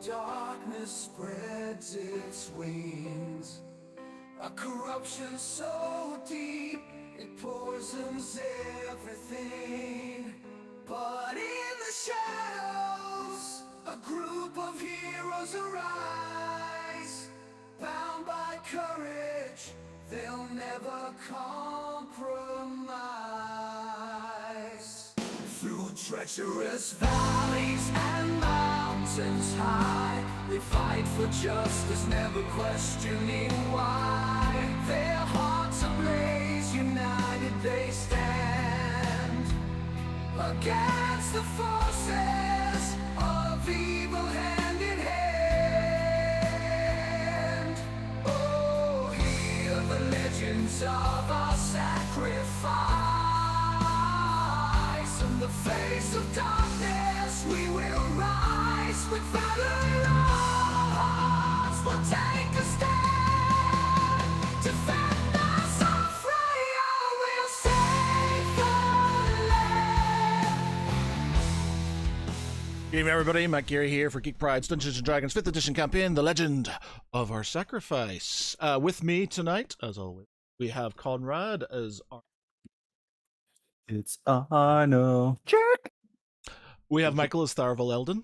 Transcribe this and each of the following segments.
darkness spreads its wings. A corruption so deep it poisons everything. But in the shadows, a group of heroes arise. Bound by courage, they'll never compromise. Through treacherous valleys and mountains high, they fight for justice, never questioning why. Their hearts ablaze, united they stand against the forces of evil hand in hand. Oh, hear the legends of our sacrifice. In the face of darkness, we will rise with valor in our hearts. We'll take a stand, defend us on Freya, we'll save the land. Good evening, everybody. Matt Geary here for Geek Pride's Dungeons & Dragons 5th edition campaign, The Legend of Our Sacrifice. With me tonight, as always, we have Conrad as our... It's Arno. Jerk. We have Michael as Tharavel Eldon.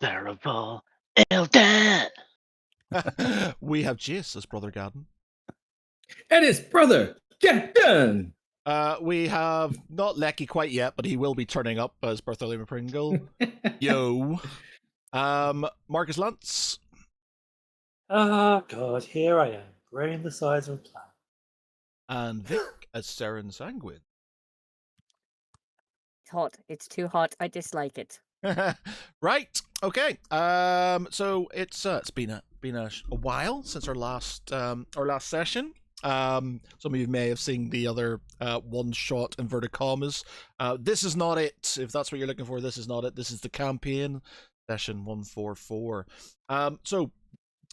Tharavel Eldon. We have Jace as Brother Gadden. And his brother, Gadden. We have not Lecky quite yet, but he will be turning up as Bartholomew Pringle. Yo. Marcus Lance. Oh God, here I am, growing the size of a plant. And Vic as Seren Sanguine. It's hot. It's too hot. I dislike it. Right. Okay. So it's been a while since our last session. Some of you may have seen the other one-shot inverted commas. This is not it. If that's what you're looking for, this is not it. This is the campaign session 144. So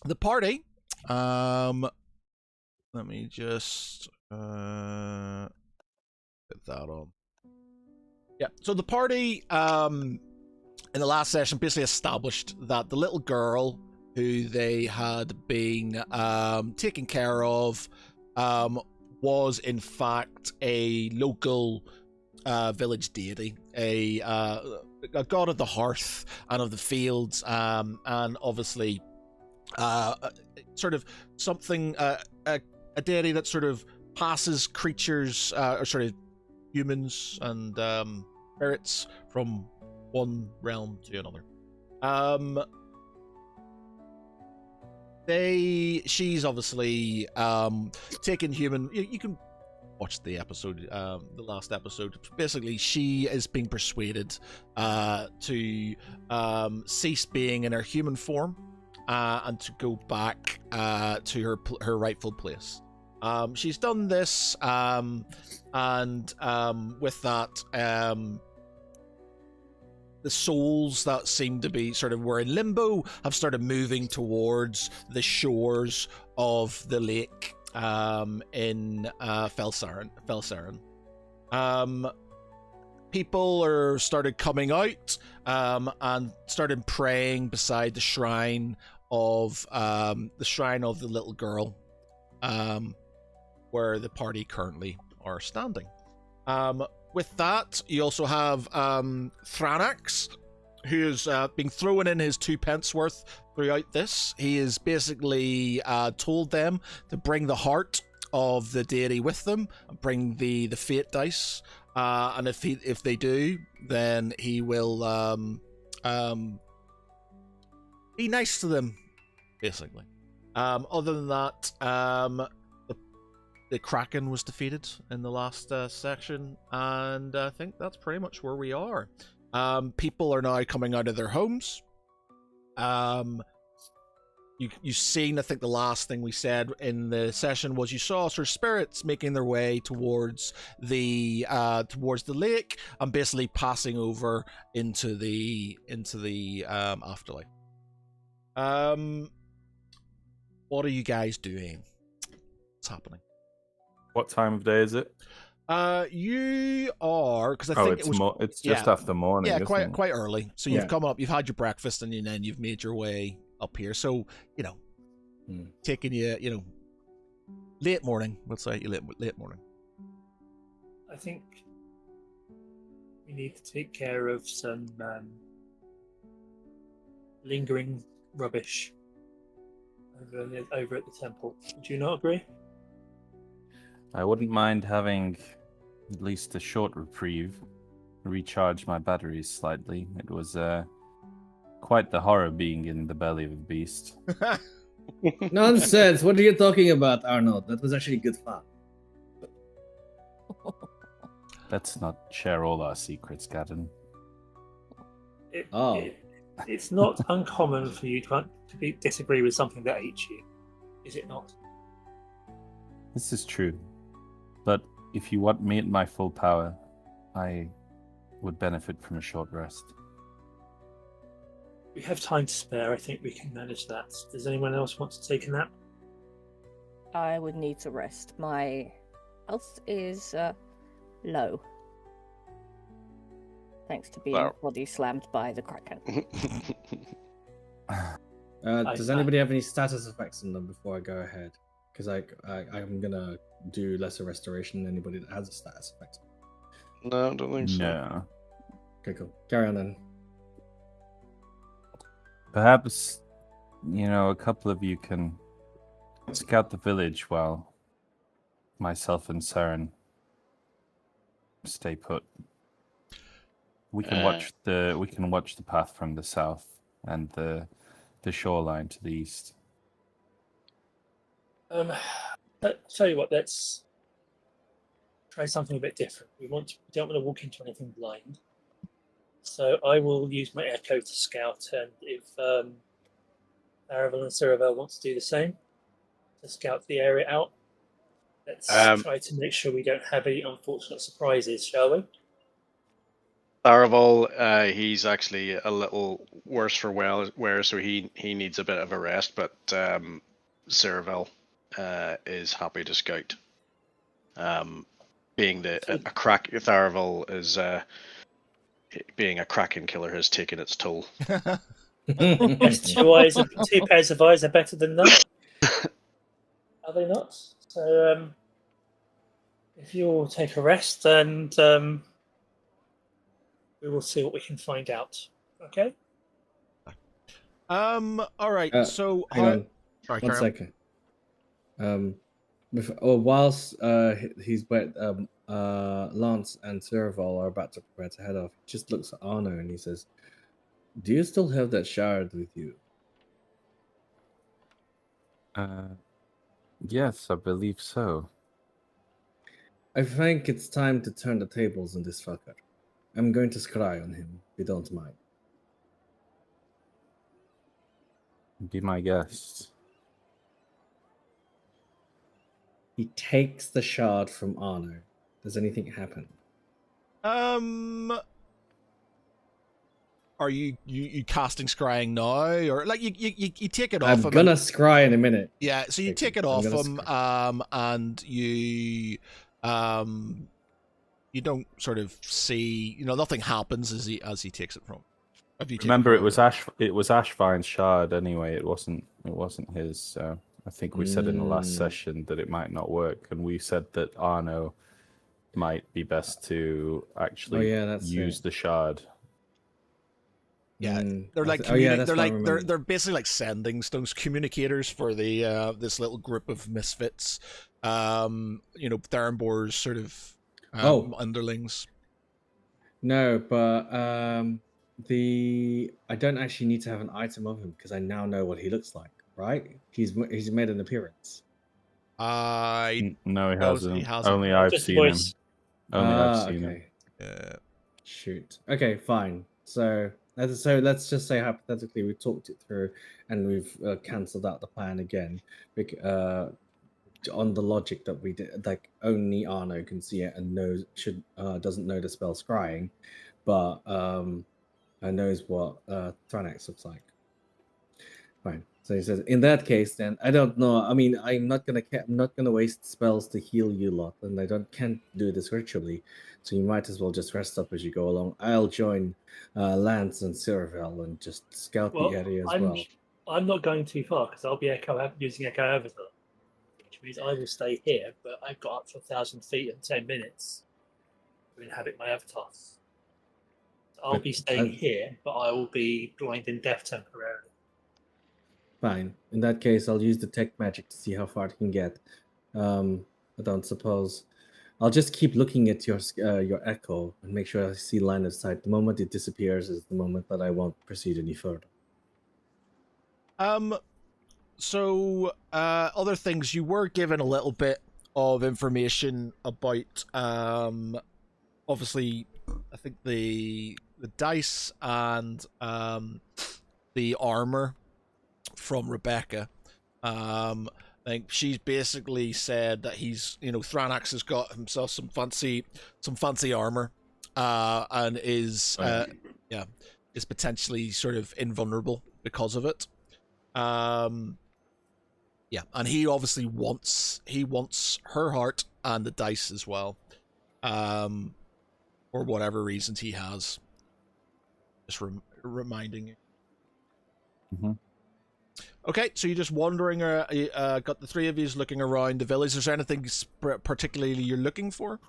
the party. Let me just put that on. Yeah. So the party in the last session basically established that the little girl who they had been taken care of was in fact a local village deity, a god of the hearth and of the fields, and obviously sort of something a deity that sort of passes creatures or sort of humans and spirits from one realm to another. She's obviously taken human. You can watch the episode, the last episode. Basically, she is being persuaded to cease being in her human form and to go back to her rightful place. She's done this, and with that, the souls that seem to be sort of were in limbo have started moving towards the shores of the lake in Felsaren. People are started coming out and started praying beside the shrine of the little girl, where the party currently are standing. With that, you also have Thranax, who's been throwing in his 2 pence worth throughout this. He has basically told them to bring the heart of the deity with them and bring the fate dice. And if they do, then he will be nice to them, basically. Other than that, the Kraken was defeated in the last section, and I think that's pretty much where we are. People are now coming out of their homes. You've seen, I think the last thing we said in the session was you saw sort of spirits making their way towards the lake and basically passing over into the afterlife. What are you guys doing? What's happening? What time of day is it? You are because I Oh, think it's it was it's just yeah. after morning. Yeah, isn't quite it? early. So Yeah. you've come up, you've had your breakfast, and then you've made your way up here. So taking you, late morning. Let's say late morning. I think we need to take care of some lingering rubbish over at the temple. Would you not agree? I wouldn't mind having at least a short reprieve, recharge my batteries slightly. It was quite the horror being in the belly of a beast. Nonsense! What are you talking about, Arnold? That was actually good fun. Let's not share all our secrets, Gadden. It's not uncommon for you to disagree with something that ate you, is it not? This is true. But if you want me at my full power, I would benefit from a short rest. We have time to spare. I think we can manage that. Does anyone else want to take a nap? I would need to rest. My health is low. Thanks to being body slammed by the Kraken. Does anybody have any status effects on them before I go ahead? Because I'm gonna do lesser restoration than anybody that has a status effect. No, I don't think so. No. Okay, cool. Carry on then. Perhaps, a couple of you can scout the village while myself and Saren stay put. We can watch the path from the south and the shoreline to the east. Tell you what, let's try something a bit different. We don't want to walk into anything blind. So I will use my echo to scout, and if Aravel and Ciravel want to do the same, to scout the area out, let's try to make sure we don't have any unfortunate surprises, shall we? Araval, he's actually a little worse for wear, so he needs a bit of a rest, but Ciravel is happy to scout. Being a crack, Tharavel is being a Kraken killer has taken its toll. Yes, two pairs of eyes are better than none. Are they not? So if you all take a rest, and we will see what we can find out. Okay. All right. So hang on. Sorry, One carry second. Whilst he's wet, Lance and Ciraval are about to prepare to head off. He just looks at Arno and he says, "Do you still have that shard with you?" Yes, I believe so. I think it's time to turn the tables on this fucker. I'm going to scry on him, if you don't mind. Be my guest. He takes the shard from Arno. Does anything happen? Are you casting scrying now, or like you take it off him? I'm gonna scry in a minute. Yeah, so you take it off him, and you don't sort of see, nothing happens as he takes it from. Remember, it was Ashvine's shard anyway. It wasn't his. So I think we said in the last session that it might not work, and we said that Arno might be best to actually use the shard. Yeah, they're like they're basically like sending stones, communicators for the this little group of misfits. Therenbor's sort of underlings. No, but I don't actually need to have an item of him because I now know what he looks like. Right? He's made an appearance. No, he hasn't. hasn't. Only I've seen him. Only I've seen him. Shoot. Okay, fine. So let's just say hypothetically we talked it through and we've cancelled out the plan again, on the logic that we did, like only Arno can see it and doesn't know the spell scrying, but knows what Thranex looks like. Fine. So he says, in that case, then I don't know. I mean, I'm not gonna waste spells to heal you lot, and can't do this virtually. So you might as well just rest up as you go along. I'll join Lance and Ceravel and just scout Well, the area as I'm well. I'm not going too far because I'll be using Echo Avatar, which means I will stay here. But I've got up to 1,000 feet in 10 minutes to inhabit my avatars. So I'll But be staying I- here, but I will be blind and deaf temporarily. Fine. In that case, I'll use the tech magic to see how far it can get. I don't suppose. I'll just keep looking at your echo and make sure I see line of sight. The moment it disappears is the moment that I won't proceed any further. So other things, you were given a little bit of information about obviously I think the dice and the armor from Rebecca. I think she's basically said that Thraнаx has got himself some fancy armor, and is potentially sort of invulnerable because of it. And he obviously wants her heart and the dice as well, for whatever reasons he has. Just reminding you. Mm-hmm. Okay, so you're just wandering. Got the three of you looking around the village. Is there anything particularly you're looking for?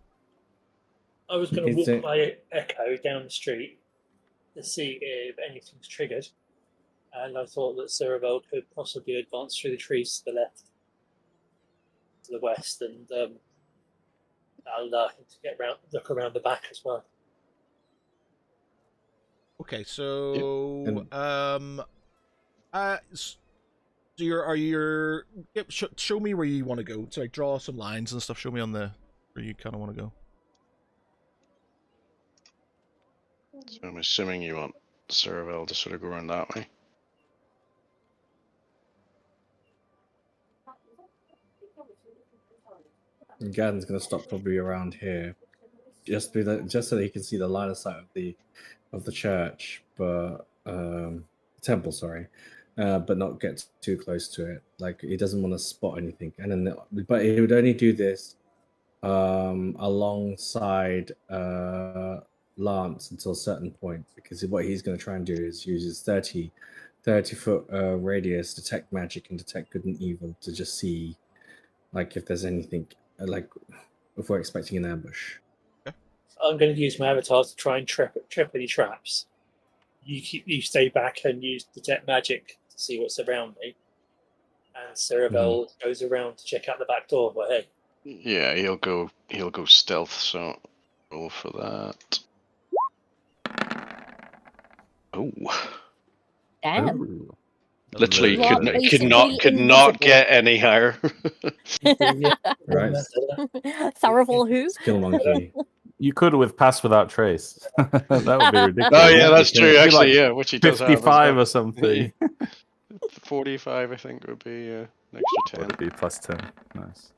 I was going to Is walk it- my Echo down the street to see if anything's triggered, and I thought that Ceravel could possibly advance through the trees to the left, to the west, and allow him to look around the back as well. Okay, so And- so show me where you want to go. So like draw some lines and stuff. Show me on the where you kind of want to go. So I'm assuming you want Ceravel to sort of go around that way. And Gadden's going to stop probably around here, just so that he can see the line of sight of the church, but temple, sorry, but not get too close to it. Like he doesn't want to spot anything, and then but he would only do this alongside Lance until a certain point, because what he's going to try and do is use his 30 foot radius, detect magic and detect good and evil, to just see like if there's anything, like if we're expecting an ambush. I'm going to use my avatar to try and trip any traps. You stay back and use detect magic to see what's around me, and Ceravel goes around to check out the back door. But hey, Yeah, he'll go stealth. So roll for that. Oh, Damn. Ooh. literally You are could basically not invisible. get any higher. Right. Thoroughful who? Skill monkey. You could with pass without trace. That would be ridiculous. Oh yeah, Yeah, that's you true. can. Actually, Be like yeah, which he does have. 55 or something. 45, I think, would be an Would extra it be plus 10? Nice.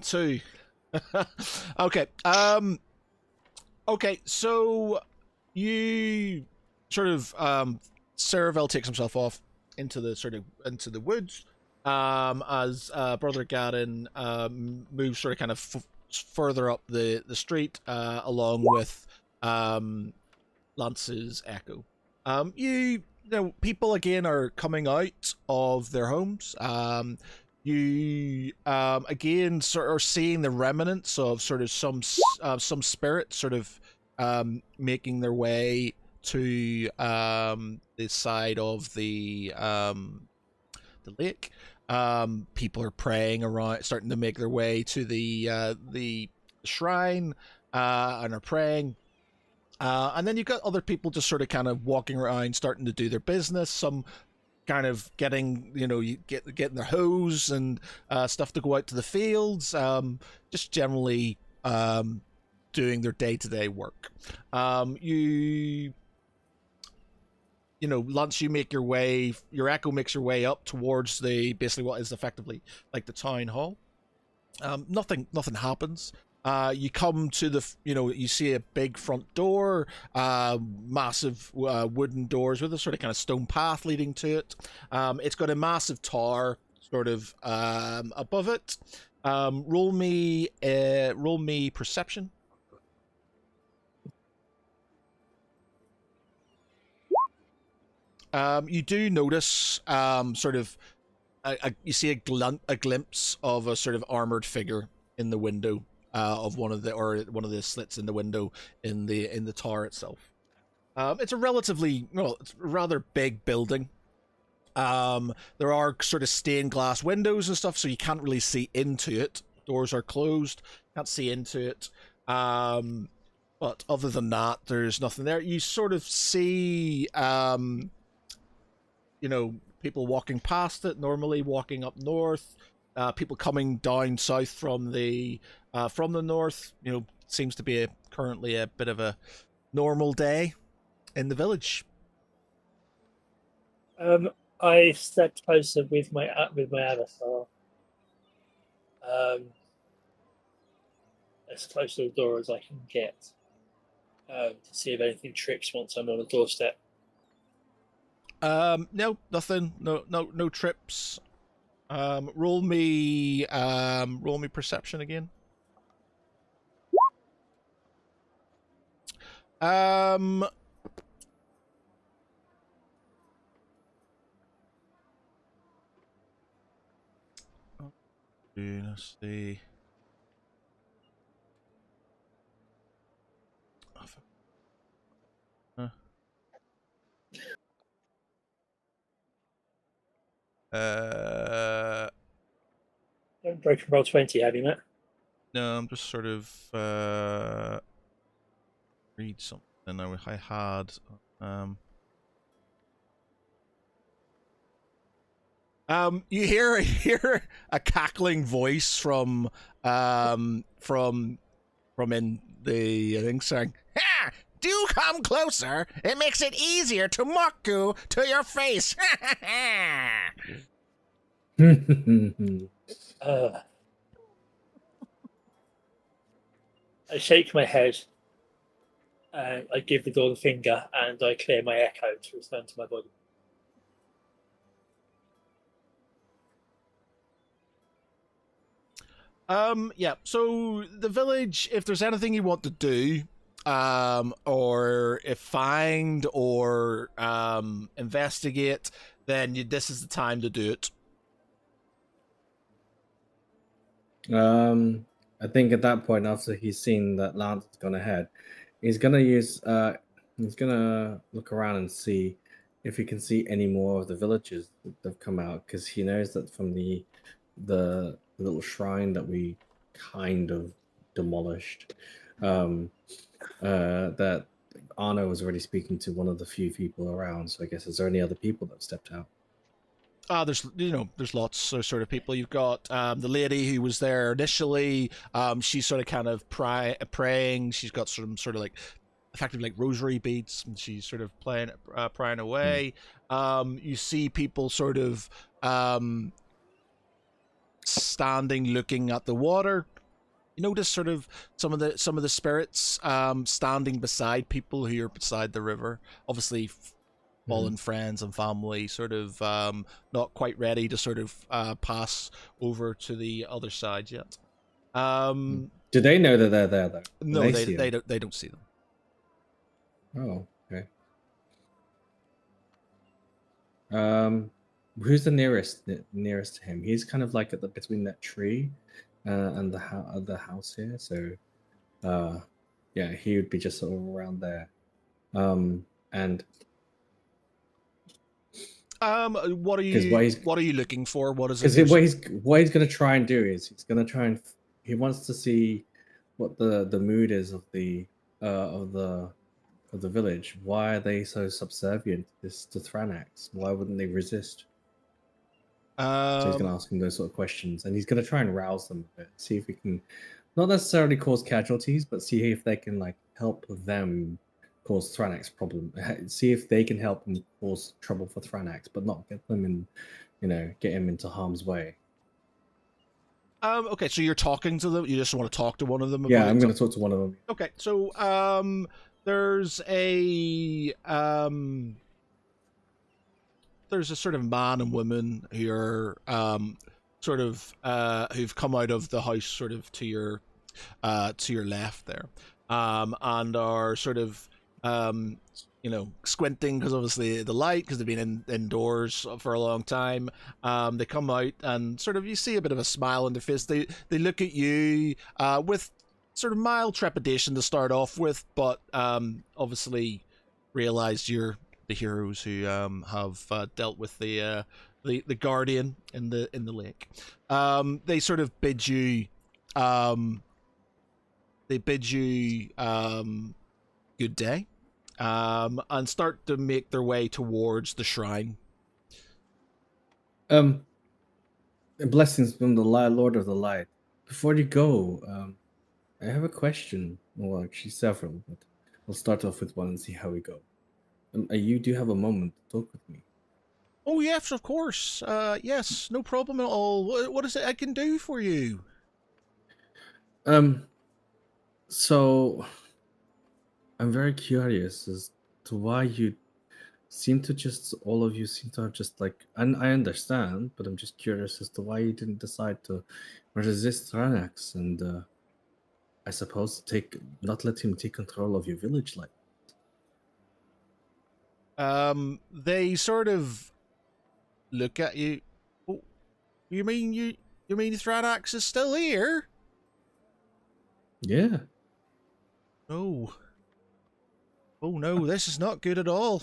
2. Okay. Okay. So you sort of Ceravel takes himself off into the woods. As Brother Gadden moves sort of kind of further up the street, along with Lance's Echo. You know, people again are coming out of their homes. You again sort of seeing the remnants of sort of some spirits sort of making their way to the side of the lake. People are praying around, starting to make their way to the shrine, and are praying. And then you've got other people just sort of kind of walking around, starting to do their business. Some kind of getting their hose and stuff to go out to the fields. Just generally doing their day-to-day work. Lance, you make your way. Your Echo makes your way up towards basically what is effectively like the town hall. Nothing happens. You come to you see a big front door, massive wooden doors with a sort of kind of stone path leading to it. It's got a massive tower sort of above it. Roll me perception. You do notice sort of you see a glimpse of a sort of armored figure in the window of one of the slits in the window in the tower itself. It's a it's a rather big building. There are sort of stained glass windows and stuff, so you can't really see into it. Doors are closed, can't see into it. But other than that, there's nothing there. You sort of see people walking past it, normally walking up north, people coming down south from the north. Seems to be currently a bit of a normal day in the village. I stepped closer with my avatar, as close to the door as I can get, to see if anything trips once I'm on the doorstep. No, nothing. No trips. Roll me perception again. Let's see. Don't break from roll 20, have you, Matt? No, I'm just sort of read something I had. You hear a cackling voice from in the thing saying, "Ha! Do come closer. It makes it easier to mock you to your face." I shake my head, and I give the door the finger, and I clear my echo to return to my body. Yeah, so the village, if there's anything you want to do, or if find or investigate, then this is the time to do it. I think at that point, after he's seen that Lance has gone ahead, he's gonna he's gonna look around and see if he can see any more of the villagers that have come out, because he knows that from the little shrine that we kind of demolished, that Arno was already speaking to one of the few people around. So I guess, is there any other people that stepped out? There's lots of sort of people. You've got the lady who was there initially. She's sort of kind of praying. She's got some sort of like effectively like rosary beads, and she's sort of praying away. You see people sort of standing, looking at the water. You notice sort of some of the spirits standing beside people who are beside the river. Obviously, fallen friends and family, sort of not quite ready to sort of pass over to the other side yet. Do they know that they're there though? No, they don't see them. Oh, okay. Who's the nearest to him? He's kind of like between that tree and the house here. So, yeah, he would be just sort of around there. And what are you looking for? What is it? Because what he's going to try and do is he's going to try and he wants to see what the mood is of the village. Why are they so subservient to Thranax? Why wouldn't they resist? So he's going to ask him those sort of questions, and he's going to try and rouse them a bit. See if we can not necessarily cause casualties, but see if they can like help them cause Thranak's problem. See if they can help them cause trouble for Thranak, but not get them in, get him into harm's way. Okay, so you're talking to them. You just want to talk to one of them. Yeah, about I'm some- gonna talk to one of them. Okay, so there's a sort of man and woman who are sort of who've come out of the house sort of to your left there, and are sort of squinting because obviously the light, because they've been indoors for a long time. They come out and sort of you see a bit of a smile on their face. They look at you with sort of mild trepidation to start off with, but obviously realize you're the heroes who have dealt with the guardian in the lake. They sort of bid you good day, and start to make their way towards the shrine. Blessings from the Lord of the Light. Before you go, I have a question. Well, actually, several, but we'll start off with one and see how we go. You do have a moment to talk with me. Oh yes, of course. Yes, no problem at all. What is it I can do for you? So I'm very curious as to why you seem to just all of you seem to have just like, and I understand, but I'm just curious as to why you didn't decide to resist Ranax and I suppose not let him take control of your village like. They sort of look at you. Oh, you mean Thradox is still here? Yeah. No. Oh no, this is not good at all.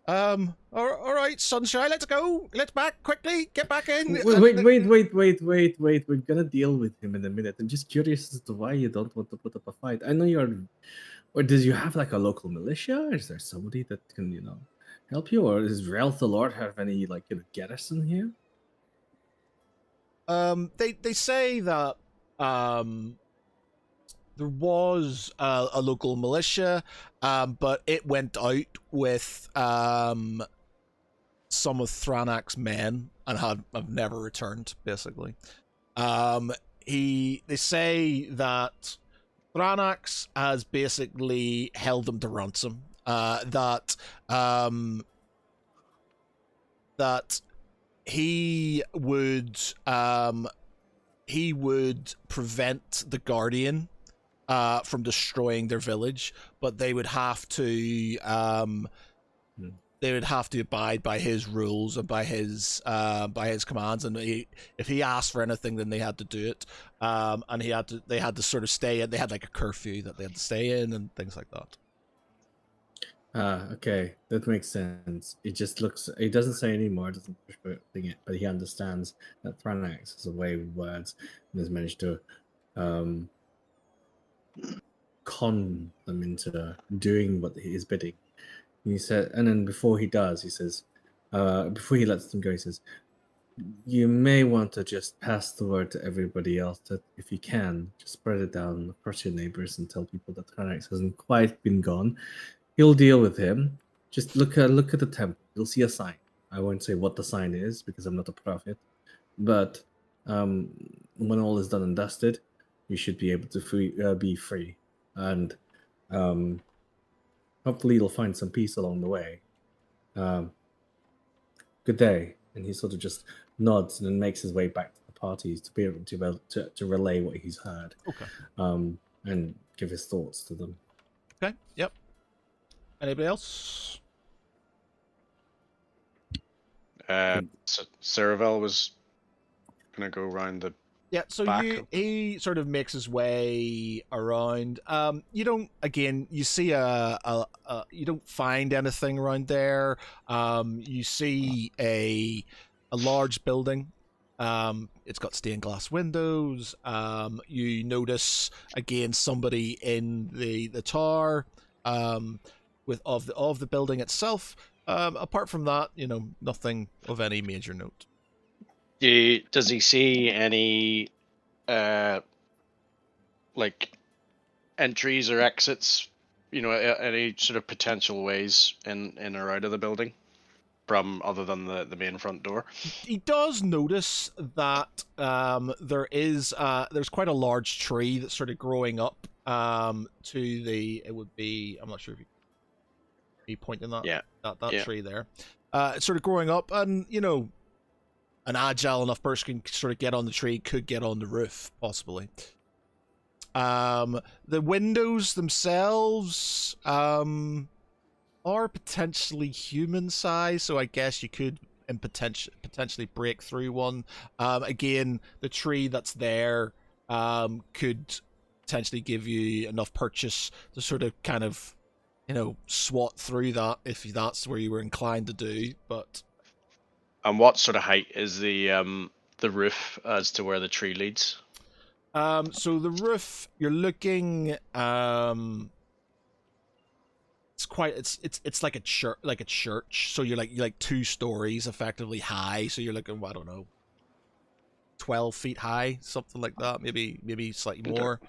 All right, Sunshine, let's go. Let's back quickly. Get back in. Wait. We're gonna deal with him in a minute. I'm just curious as to why you don't want to put up a fight. I know you're, or does you have like a local militia? Is there somebody that can, help you? Or does Ralph the Lord have any garrison here? They say that there was a local militia, but it went out with some of Thranak's men and have never returned. Basically, they say that Thraнаx has basically held them to ransom. That he would prevent the Guardian from destroying their village, but they would have to abide by his rules and by his commands. And if he asked for anything, then they had to do it. And they had to sort of stay in. They had like a curfew that they had to stay in and things like that. Okay, that makes sense. It doesn't say anymore, doesn't push it, but he understands that Thraнаx is a way with words and has managed to con them into doing what he is bidding. And he said, and then before he does, he says, before he lets them go, he says, you may want to just pass the word to everybody else that if you can, just spread it down across your neighbors and tell people that Thraнаx hasn't quite been gone. He'll deal with him. Just look at the temple. You'll see a sign. I won't say what the sign is because I'm not a prophet, but when all is done and dusted, you should be able to be free, and hopefully you'll find some peace along the way. Good day. And he sort of just nods and then makes his way back to the parties to be able to relay what he's heard. Okay. And give his thoughts to them. Okay. Yep. Anybody else? So Saravel was gonna go around the Yeah, so back. he sort of makes his way around. You don't you see you don't find anything around there. You see a large building. It's got stained glass windows. You notice again somebody in the tower of the building itself. Apart from that, nothing of any major note. Does he see any like entries or exits? Any sort of potential ways in or out of the building? from other than the main front door? He does notice that there's quite a large tree that's sort of growing up to the, it would be, I'm not sure if you be pointing that Yeah. that Yeah. tree there. It's sort of growing up, and an agile enough person can sort of get on the tree, could get on the roof possibly. The windows themselves are potentially human size, so I guess you could potentially break through one. Again, the tree that's there could potentially give you enough purchase to sort of kind of swat through that if that's where you were inclined to do. But And what sort of height is the roof as to where the tree leads? so the roof, you're looking it's like a church, so you're like 2 stories effectively high, so you're looking, I don't know, 12 feet high, something like that, maybe slightly more.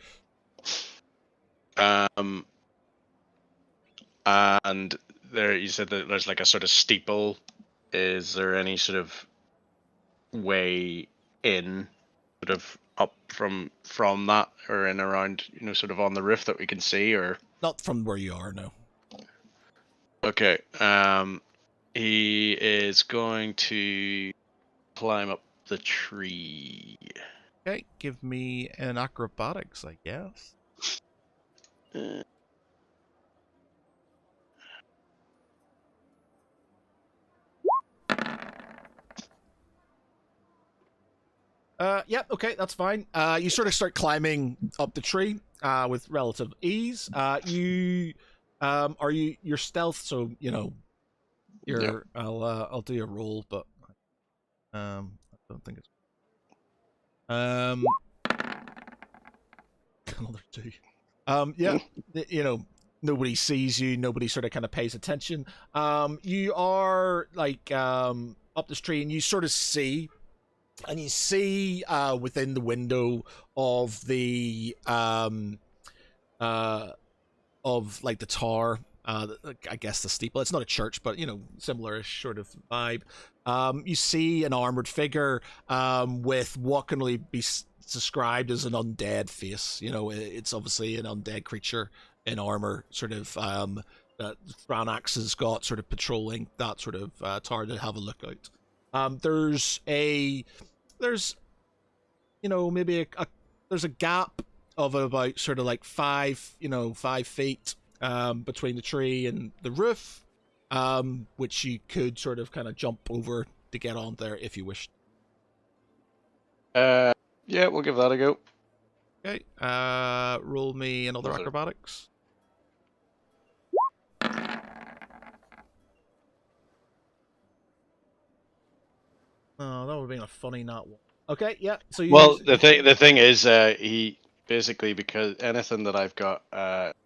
And there, you said that there's like a sort of steeple. Is there any sort of way in, sort of up from that, or in around, sort of on the roof that we can see, or? Not from where you are, no. Okay. He is going to climb up the tree. Okay, give me an acrobatics, I guess. Yep, okay, that's fine. You sort of start climbing up the tree with relative ease. You're stealth, so you're. I'll do a roll, but I don't think it's another 2. Yeah, nobody sees you. Nobody sort of kind of pays attention. You are like up this tree, and you sort of see. And you see within the window of the of like the tower, I guess the steeple. It's not a church, but similar-ish sort of vibe. You see an armored figure with what can only be described as an undead face. It's obviously an undead creature in armor, sort of that Thraнаx has got, sort of patrolling that sort of tower to have a look out. There's maybe there's a gap of about sort of like 5 feet between the tree and the roof, which you could sort of kind of jump over to get on there if you wish. Yeah, we'll give that a go. Okay, roll me another acrobatics. Oh, that would have been a funny nat one. Okay, yeah. So you. Well, the thing is, he basically, because anything that I've got that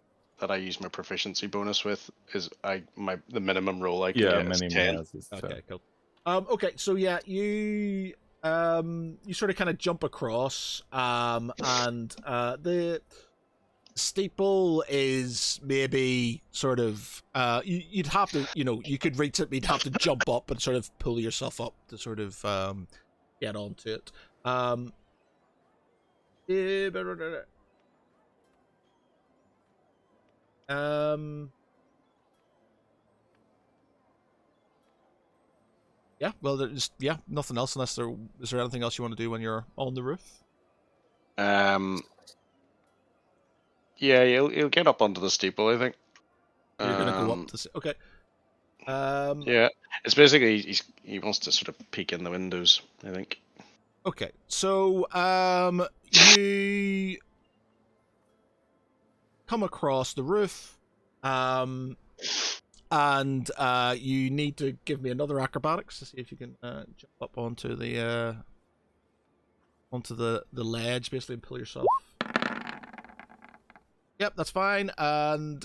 I use my proficiency bonus with is the minimum roll I can get is 10. Okay, cool. Okay, so yeah, you sort of kind of jump across, and the steeple is maybe sort of you'd have to you could reach it, but you'd have to jump up and sort of pull yourself up to sort of get onto it. Yeah, well, there's nothing else unless is there anything else you want to do when you're on the roof? Yeah, he'll get up onto the steeple, I think. You're gonna go up to okay. Yeah, it's basically he wants to sort of peek in the windows, I think. Okay, so you come across the roof, and you need to give me another acrobatics to see if you can jump up onto the ledge, basically, and pull yourself. Yep, that's fine. And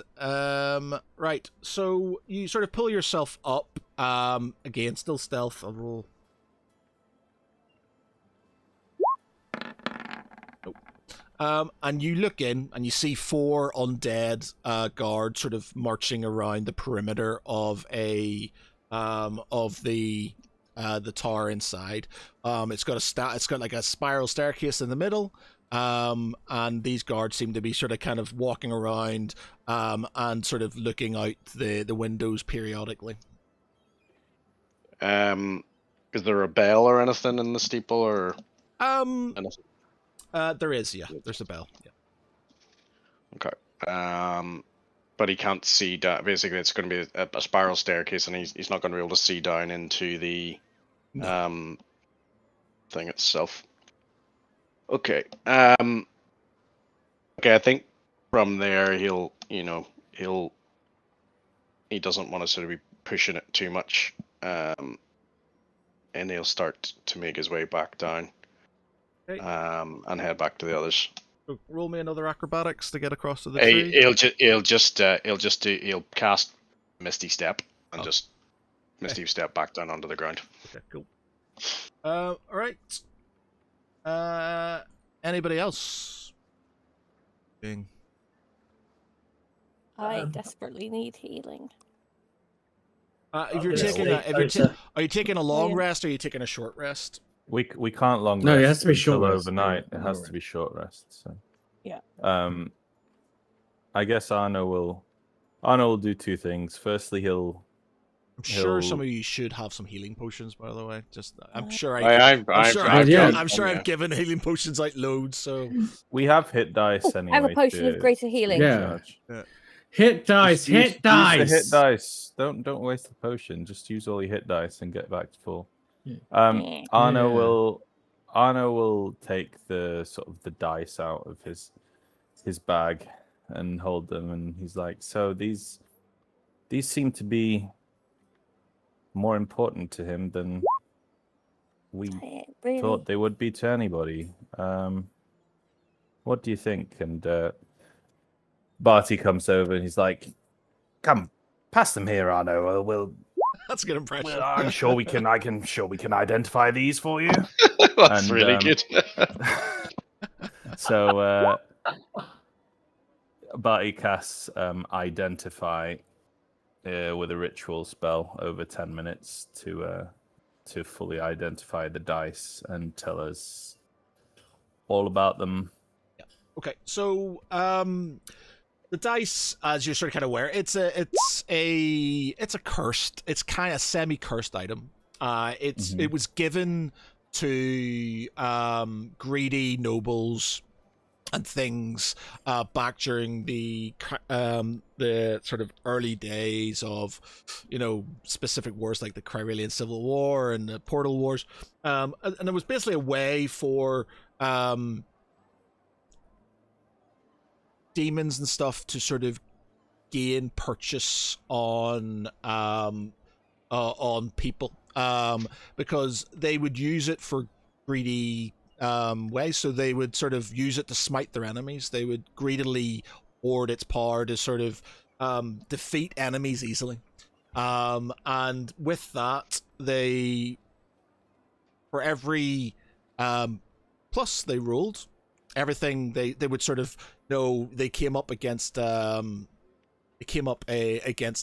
right, so you sort of pull yourself up. Again, still stealth. I'll roll. Nope. And you look in, and you see 4 undead guards sort of marching around the perimeter of a of the tower inside. It's got like a spiral staircase in the middle. And these guards seem to be sort of kind of walking around and sort of looking out the windows periodically. Is there a bell or anything in the steeple or anything? There is, yeah. There's a bell. Yeah. Okay. But he can't see down. Basically, it's going to be a spiral staircase, and he's not going to be able to see down into the thing itself. Okay. Okay. I think from there he doesn't want to sort of be pushing it too much, and he'll start to make his way back down, Okay. and head back to the others. So roll me another acrobatics to get across to the tree. He'll cast Misty Step and just Misty Step back down onto the ground. Okay, cool. All right. Anybody else? Bing. I desperately need healing. If you're Yeah, taking well, are you taking a long Yeah. rest or are you taking a short rest? We can't long No, rest it has to be short until rest. overnight. Yeah, It has long to be short rest. So Yeah. I guess Arno will do two things. Firstly, he'll I'm sure some He'll- of you should have some healing potions, by the way. Just I'm Uh, sure I'm sure I've given healing potions like loads. So we have hit dice Oh, anyway. I have a potion of greater healing. Yeah. charge. Hit dice, Just hit dice. Use the hit dice. Don't waste the potion. Just use all your hit dice and get back to full. Yeah. Yeah. Arno will take the sort of the dice out of his bag and hold them, and he's like, so these seem to be more important to him than we Really? thought they would be to anybody. What do you think? And Barty comes over and he's like, "Come, pass them here, Arno. We'll that's a good impression. I'm sure we can. Sure we can identify these for you." That's And, really good. So Barty casts identify with a ritual spell over 10 minutes to fully identify the dice and tell us all about them. Okay, so the dice, as you're sort of kind of aware, it's a cursed, it's kind of semi-cursed item. It was given to greedy nobles and things back during the sort of early days of, specific wars like the Cyrilian Civil War and the Portal Wars, and it was basically a way for demons and stuff to sort of gain purchase on people, because they would use it for greedy ways. So they would sort of use it to smite their enemies. They would greedily hoard its power to sort of defeat enemies easily. And with that, for every plus they rolled, everything they would sort of know they came up against against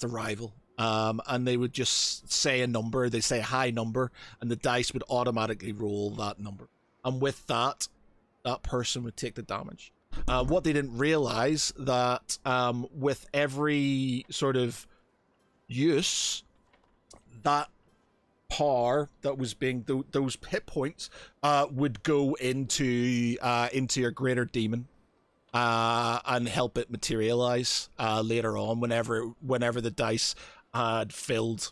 a rival. And they would just say a number, they say a high number, and the dice would automatically roll that number. And with that person would take the damage. What they didn't realize that with every sort of use, that power that was being those hit points would go into your greater demon and help it materialize later on whenever the dice had filled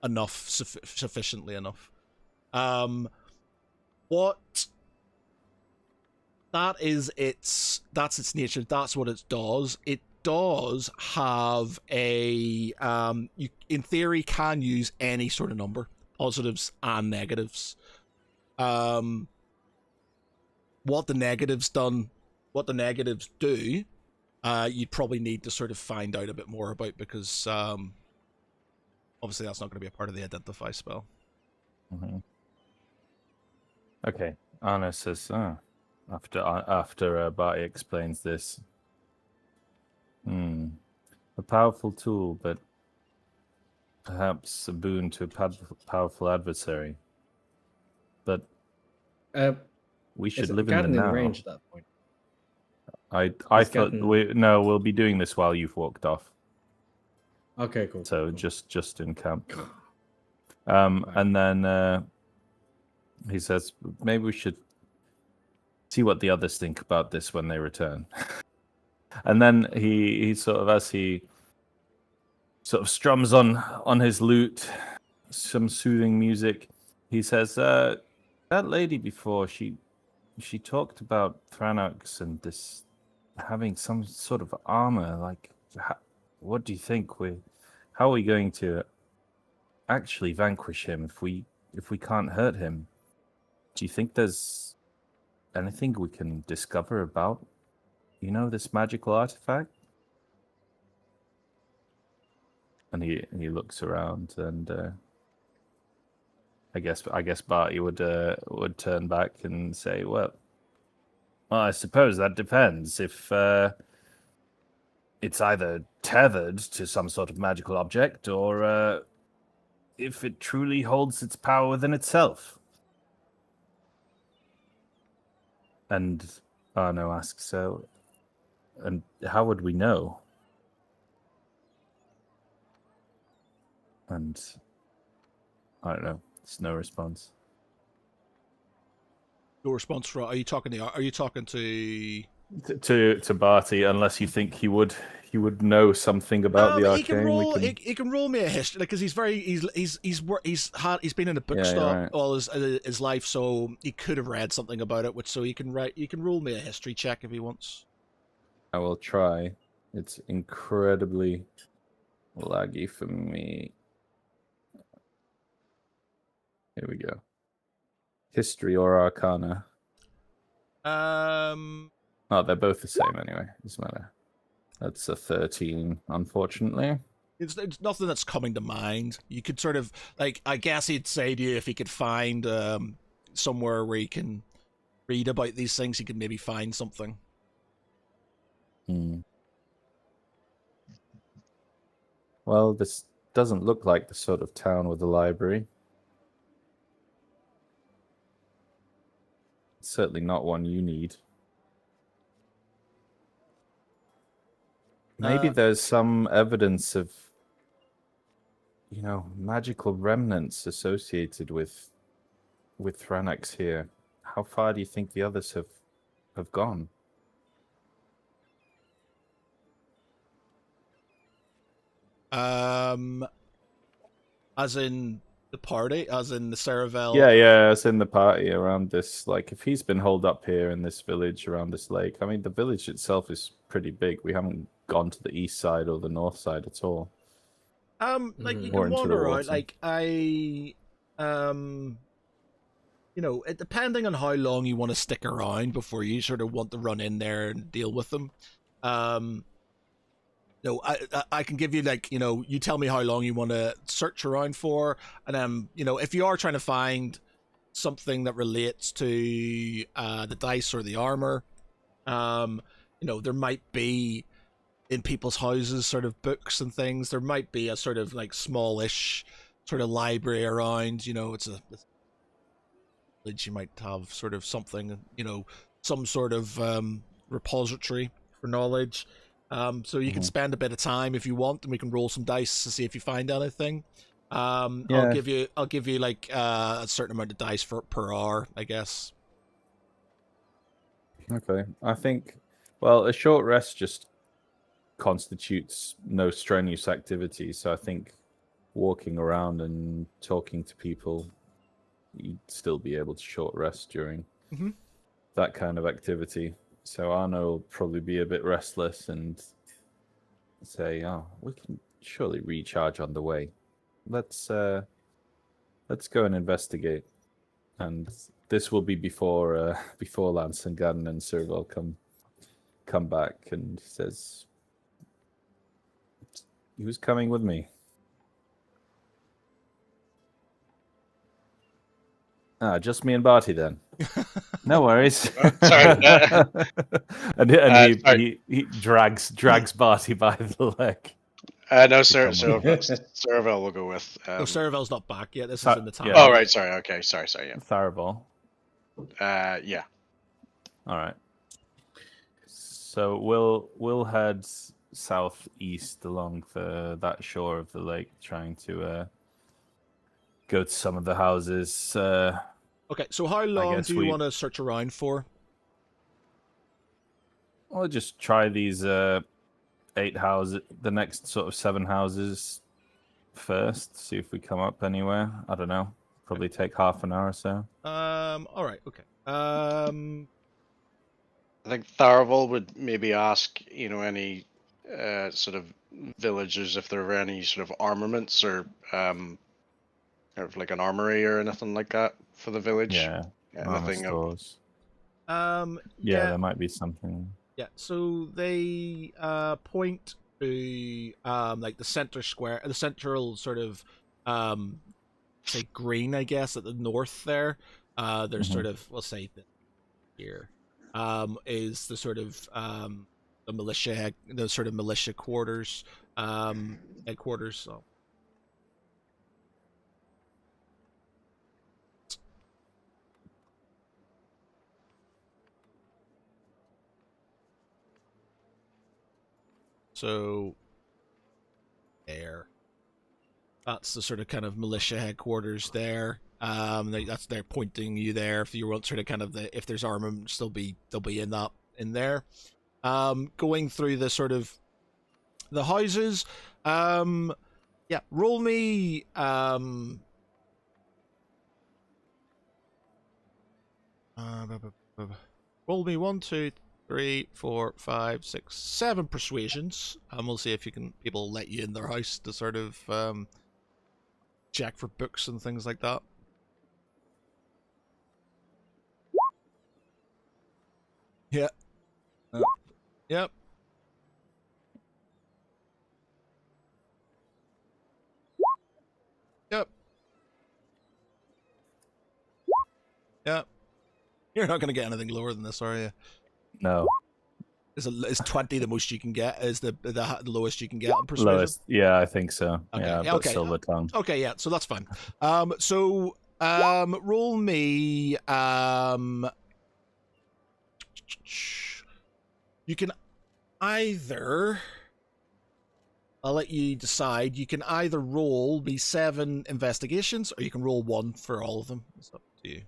enough sufficiently enough. What that's its nature. That's what it does. It does have a you in theory can use any sort of number, positives and negatives. What the negatives do, you'd probably need to sort of find out a bit more about, because obviously that's not going to be a part of the identify spell. Mm-hmm. Okay, Arno says, after Barty explains this, a powerful tool, but perhaps a boon to a powerful adversary. But we should Is live in the Gadden in now. range at that point? I Is thought Gadden- we'll be doing this while you've walked off. Okay, cool. So cool. just in camp. Right. And then he says maybe we should see what the others think about this when they return. And then he sort of, as he sort of strums on his lute some soothing music, he says, that lady before, she talked about Thrannox and this having some sort of armor. Like, what do you think? How are we going to actually vanquish him if we can't hurt him? Do you think there's anything we can discover about, this magical artifact? And he looks around, and I guess Barty would turn back and say, well, I suppose that depends. If it's either tethered to some sort of magical object, or if it truly holds its power within itself. And Arno asks, so, and how would we know? And I don't know. It's no response. No response from. Are you talking to? To Barty, unless you think he would know something about the arcane. He can roll me a history, because he's been in a bookstop right. all his life, so he could have read something about it. So he can roll me a history check if he wants. I will try. It's incredibly laggy for me. Here we go. History or Arcana? Oh, they're both the same anyway. Doesn't matter. That's a 13, unfortunately. It's nothing that's coming to mind. You could sort of, like, I guess he'd say to you, if he could find somewhere where he can read about these things, he could maybe find something. Well, this doesn't look like the sort of town with a library. It's certainly not one you need. Maybe there's some evidence of, magical remnants associated with Thrannox here. How far do you think the others have gone? As in the party, as in the Saravel. Yeah, as in the party around this. Like, if he's been holed up here in this village around this lake, I mean, the village itself is pretty big. We haven't gone to the east side or the north side at all. Like, you Or can into wander the around. water. Like, depending on how long you want to stick around before you sort of want to run in there and deal with them. No, I can give you, like, you tell me how long you want to search around for, and if you are trying to find something that relates to the dice or the armor, there might be in people's houses sort of books and things. There might be a sort of like smallish sort of library around. It's a village. You might have sort of something, some sort of repository for knowledge. So you can spend a bit of time if you want, and we can roll some dice to see if you find anything. I'll give you like a certain amount of dice per hour, I guess. Okay, I think, well, a short rest just constitutes no strenuous activity, so I think walking around and talking to people, you'd still be able to short rest during that kind of activity. So Arno will probably be a bit restless and say, "Oh, we can surely recharge on the way. Let's go and investigate." And this will be before Lance and Gadden and Serval come back, and says, "Who's coming with me?" Just me and Barty then. No worries. Sorry. and Sorry. he drags Barty by the leg. No, sir. So Become Seravel will go with. No, Ceravel's not back yet. This Sa- is in the time. yeah. Oh, right. Sorry. Okay. Sorry. Yeah. Tharival. Yeah. All right. So we'll head southeast along that shore of the lake, trying to go to some of the houses. Okay, so how long guess do you we- want to search around for? We'll just try these 8 houses, the next sort of 7 houses first. See if we come up anywhere. I don't know. Probably take half an hour or so. All right, okay. I think Tharaval would maybe ask, any sort of villagers if there were any sort of armaments or like an armory or anything like that for the village. Yeah. Armor Anything of, stores. yeah, There might be something. yeah. So they point to like the center square, the central sort of say green, I guess, at the north there. There's Mhm. sort of, we'll say that here is the sort of the sort of militia quarters, headquarters. So. So there. That's the sort of kind of militia headquarters there. That's they're pointing you there. If you want sort of kind of if there's armament, they'll be in there. Going through the sort of the houses. Yeah, roll me. Roll me 1, 2, 3, 4, 5, 6, 7 persuasions, and we'll see if people let you in their house to sort of check for books and things like that. Yeah. Yep. Yep. Yep. You're not going to get anything lower than this, are you? No. Is 20 the most you can get? Is the lowest you can get on persuasion? Lowest. Yeah, I think so. Okay. Yeah, Yeah, but okay. silver tongue. Okay, yeah, so that's fine. So roll me you can either, I'll let you decide. You can either roll me 7 investigations, or you can roll 1 for all of them. It's up to you.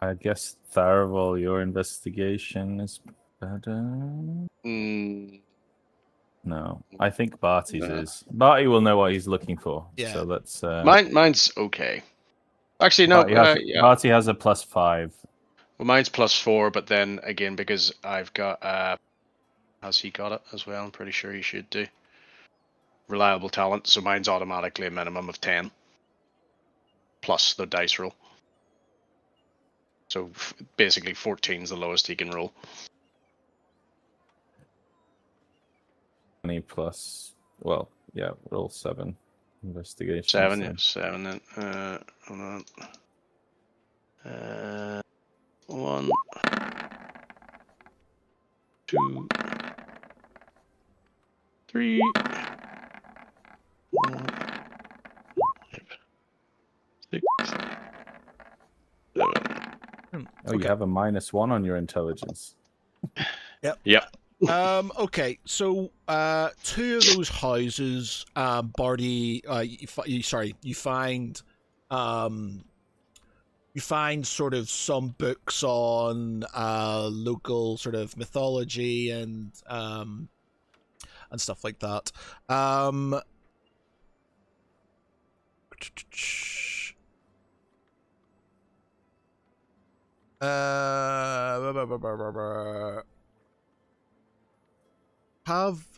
I guess Tharival, your investigation is better. No, I think Barty's Nah. is. Barty will know what he's looking for. Yeah. So let's. mine's okay. Actually, no. Barty has a +5. Well, mine's +4, but then again, because I've got has he got it as well? I'm pretty sure he should do. Reliable talent, so mine's automatically a minimum of 10 plus the dice roll. So basically 14 is the lowest he can roll. 20 plus. Well, yeah, roll 7. Investigation. 7, so- yeah, 7. Then hold on. 1, 2, 3, 4, 5, 6, 7. Oh, you have a -1 on your intelligence. Yep. Okay, so 2 of those houses, Barty, you find sort of some books on local sort of mythology and stuff like that.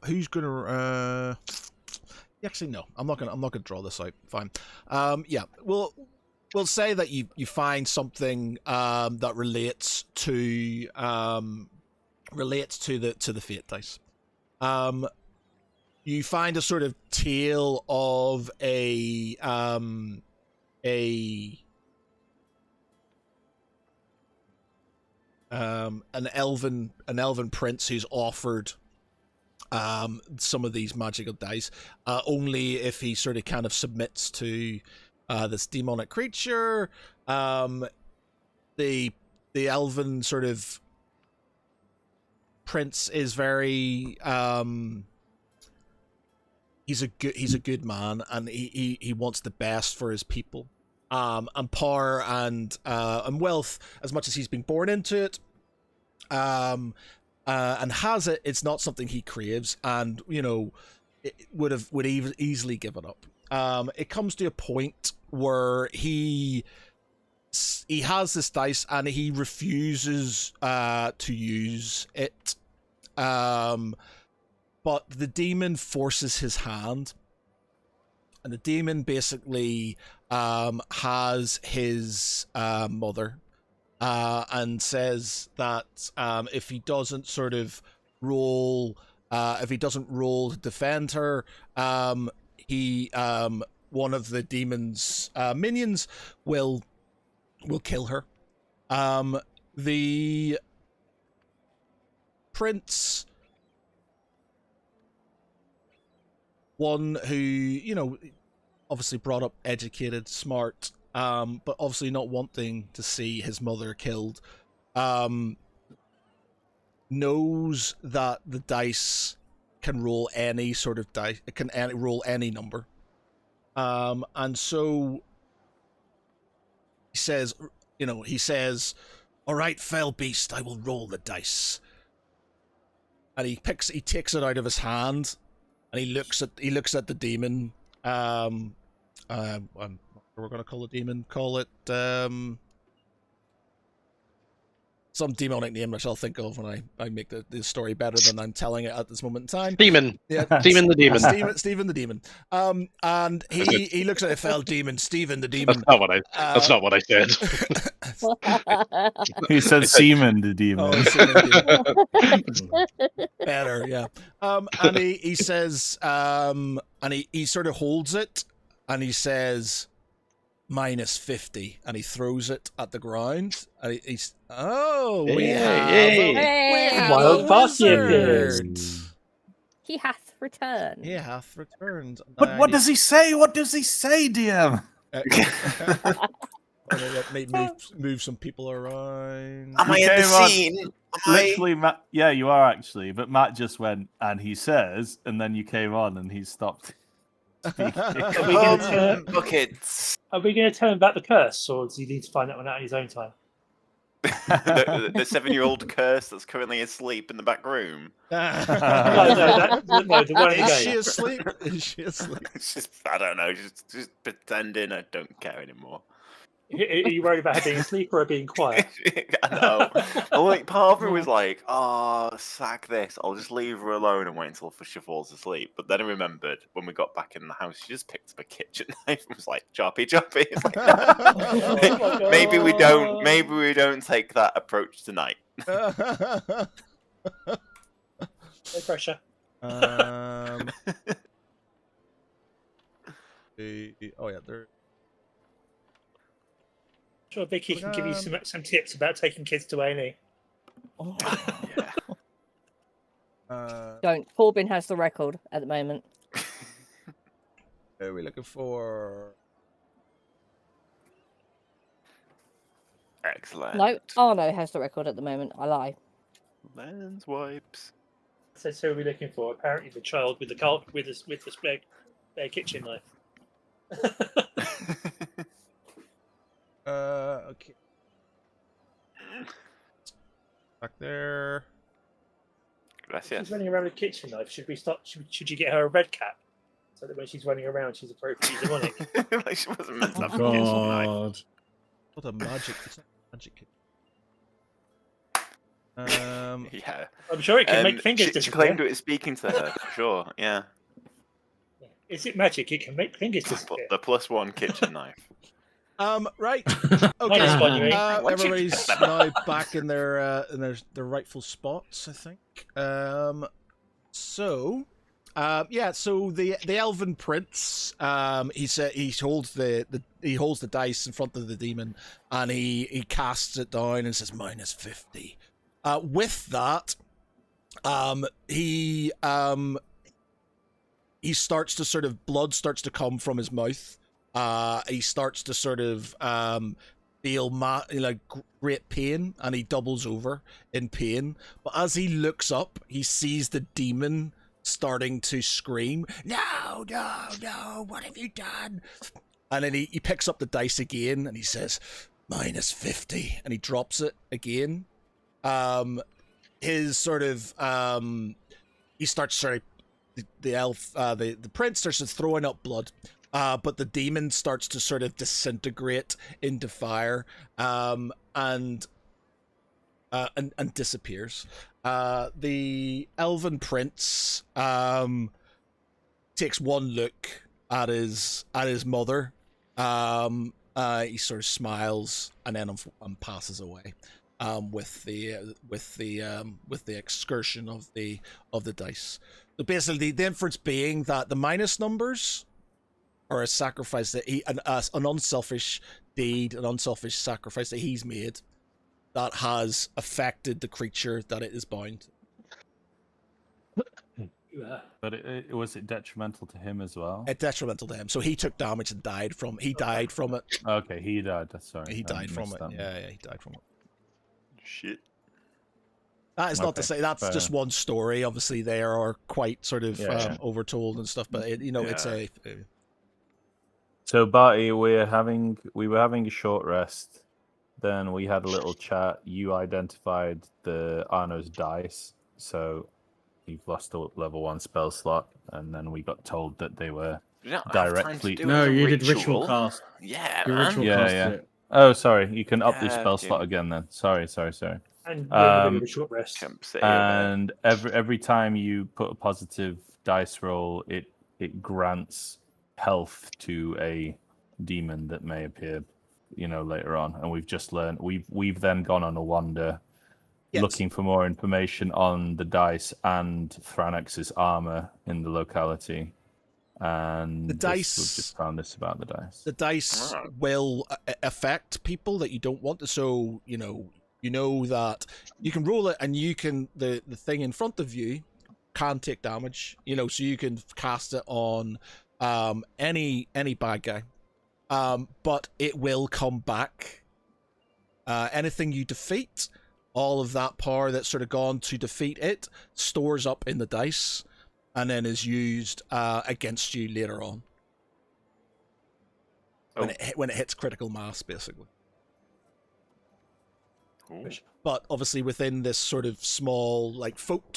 Who's gonna actually no, I'm not gonna draw this out. Fine. Yeah, we'll say that you find something that relates to the fate dice. You find a sort of tale of a an elven prince who's offered some of these magical dice, only if he sort of kind of submits to this demonic creature. The elven sort of prince is very he's a good man, and he wants the best for his people. And power and wealth, as much as he's been born into it, and has it, it's not something he craves, and it would easily give it up. It comes to a point where he has this dice and he refuses to use it, but the demon forces his hand, and the demon basically has his mother, and says that if he doesn't sort of roll, to defend her, he one of the demon's minions will kill her. The prince, one who obviously brought up, educated, smart, but obviously not wanting to see his mother killed, knows that the dice can roll any sort of dice. It can roll any number, and so he says, "All right, fell beast, I will roll the dice." And he takes it out of his hand, and he looks at the demon. We're going to call the demon. Call it some demonic name, which I'll think of when I make the story better than I'm telling it at this moment in time. Demon. Yeah, Demon the demon. Stephen the demon. And he looks at it, fell demon, Stephen the demon. That's not what I said. He said semen the demon. Oh, Seaman the demon. Better, yeah. And he says, and he sort of holds it, and he says, -50, and he throws it at the ground. And he's we have Wild a party wizard. He hath returned. He hath returned. But what does he say? What does he say, DM? Let me move some people around. Am I in the scene? Literally, Matt. Yeah, you are actually. But Matt just went, and he says, and then you came on, and he stopped. Buckets. Are we going to turn back the curse, or does he need to find that one out in his own time? The 7-year-old curse that's currently asleep in the back room. No, the one in the Is she game. asleep? Is she asleep? It's just, I don't know, just pretending I don't care anymore. Are you worried about her being asleep or her being quiet? I know. Well, like, part of me was like, oh, sack this. I'll just leave her alone and wait until she falls asleep. But then I remembered when we got back in the house, she just picked up a kitchen knife and was like, choppy. It's like, Oh maybe we don't take that approach tonight. No pressure. Oh yeah, there. Sure, Vicky can give you some tips about taking kids to A&E. Don't. Corbin has the record at the moment. Who are we looking for? Excellent. No, Arno has the record at the moment. I lie. Lens wipes. So who are we looking for? Apparently the child with the spare kitchen knife. Okay. Back there. Gracias. She's running around with a kitchen knife. Should we stop? Should you get her a red cap so that when she's running around, she's appropriately demonic? Like she wasn't meant to have a God. kitchen knife. What a magic! It's not magic. Yeah. I'm sure it can make fingers She disappear. claimed it was speaking to her, for sure. Yeah. Is it magic? It can make fingers But disappear. the +1 kitchen knife. Right. Minus Okay. one, you mean? Everybody's now back in their rightful spots, I think. So, Yeah. So the elven prince, he holds the dice in front of the demon, and he casts it down and says -50. With that, he starts to sort of blood starts to come from his mouth. He starts to sort of feel like great pain, and he doubles over in pain. But as he looks up, he sees the demon starting to scream, "No, no, no! What have you done?" And then he picks up the dice again, and he says, -50, and he drops it again. His sort of he starts sort of the elf, the prince starts throwing up blood. But the demon starts to sort of disintegrate into fire, and disappears. The elven prince takes one look at his mother. He sort of smiles and then passes away. With the excursion of the dice. So basically, the inference being that the minus numbers or a sacrifice that an unselfish deed, an unselfish sacrifice that he's made that has affected the creature that it is bound. But was it detrimental to him as well? It's detrimental to him. So he took damage and died from it. Okay, he died. Sorry. He died from it. That. Yeah, he died from it. Shit. That is not to say that's just one story. Obviously, they are quite sort of overtold and stuff, but it's a. So, Barty, we were having a short rest. Then we had a little chat. You identified the Arno's dice, so you've lost a level 1 spell slot, and then we got told that they were directly. No, you did ritual cast. Yeah, You man. ritual Yeah, cast yeah. it. Oh, sorry. You can up the Yeah, spell dude. slot again then. Sorry. And we're in the middle of a short rest. Can't sit here, man. And every time you put a positive dice roll, it grants health to a demon that may appear, later on. And we've just learned we've then gone on a wander, looking for more information on the dice and Thranex's armor in the locality. And The dice. We've just found this about the dice. The dice will affect people that you don't want to. So you know that you can roll it, and you can the thing in front of you can take damage. So you can cast it on any bad guy, but it will come back. Anything you defeat, all of that power that's sort of gone to defeat it stores up in the dice, and then is used against you later on. When it hits critical mass, basically. Ooh. But obviously, within this sort of small, like folk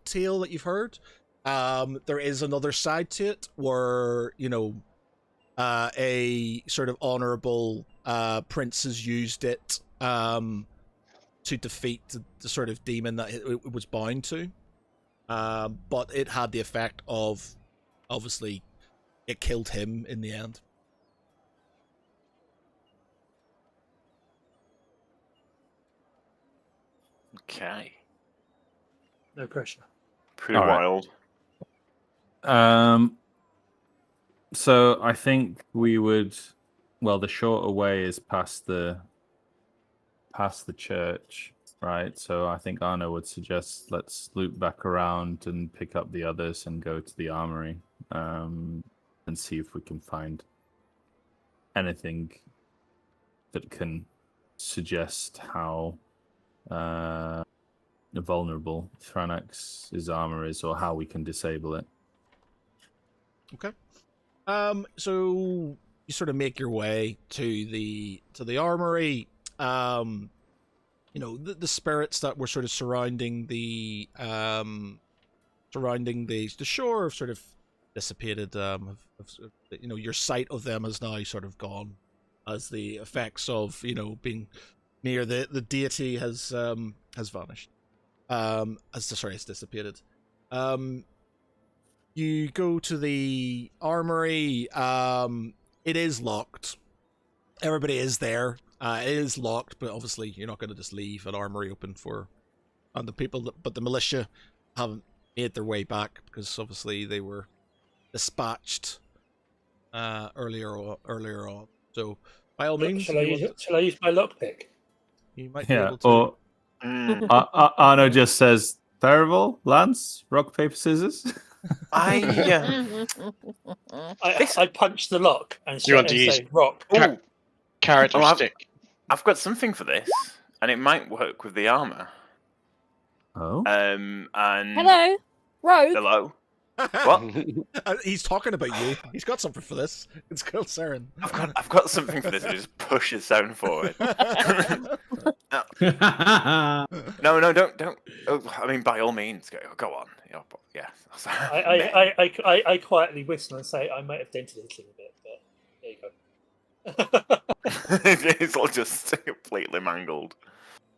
tale that you've heard, there is another side to it where a sort of honorable prince has used it to defeat the sort of demon that it was bound to. But it had the effect of, obviously, it killed him in the end. Okay. No pressure. Pretty All right. wild. So I think we would. Well, the shorter way is past the church, right? So I think Arno would suggest let's loop back around and pick up the others and go to the armory, and see if we can find anything that can suggest how vulnerable Thranex's armor is, or how we can disable it. Okay. So you sort of make your way to the armory. The spirits that were sort of surrounding the shore have sort of dissipated. Your sight of them has now sort of gone, as the effects of being near the deity has vanished. It's dissipated. You go to the armory. It is locked. Everybody is there. It is locked, but obviously you're not going to just leave an armory open for the people. But the militia made their way back because obviously they were dispatched earlier on. So by all means, Shall I use my lockpick? you might be Yeah. able to. Or Mm, Arno just says, Therival, Lance, rock, paper, scissors. I punch the lock and You want to say use- rock. Ooh, Carrot or Oh, stick? I've got something for this, and it might work with the armor. Oh. And Hello, Rogue. hello. What? He's talking about you. He's got something for this. It's called Saren. I've got something for this. It just pushes Saren forward. No, don't. Oh, I mean, by all means, go on. You know, but yeah. I quietly whistle and say I might have dented it a little bit, but there you go. It's all just completely mangled.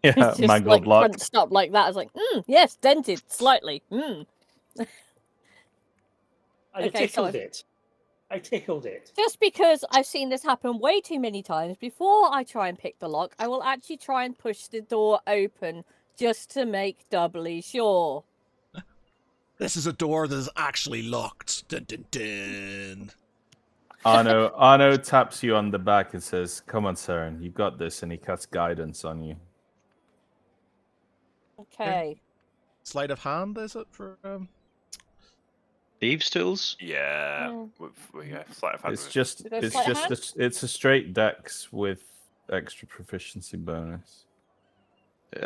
Yeah, It's just mangled like lock. crunched up like that. I was like, yes, dented slightly. I Okay, so tickled it. I tickled it. Just because I've seen this happen way too many times, before I try and pick the lock, I will actually try and push the door open just to make doubly sure. This is a door that is actually locked. Dun, dun, dun. Arno taps you on the back and says, "Come on, Saren, you got this," and he casts guidance on you. Okay. Sleight of hand, is it for? Thieves' tools? Yeah. Mm. Sleight of hand. It's just, Did I it's sleight of just, it's a straight dex with extra proficiency bonus.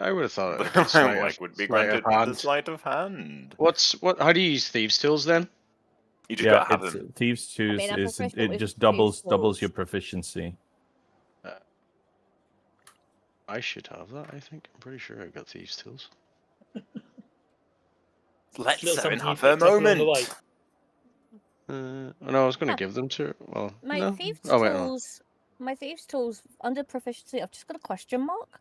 I would have thought it My was sleight leg of- would be sleight granted of with the hand. sleight of hand. How do you use thieves' tools then? You just gotta have it's them. thieves choose mean, I'm is proficient it with just thieves' doubles tools. your proficiency. I should have that, I think. I'm pretty sure I've got thieves' tools. Let Little Saren something you have her picked up along the moment. way. No, I was going Huh. to give them to her. Well, My no. thieves' Oh, wait, no. tools. My thieves' tools under proficiency. I've just got a question mark.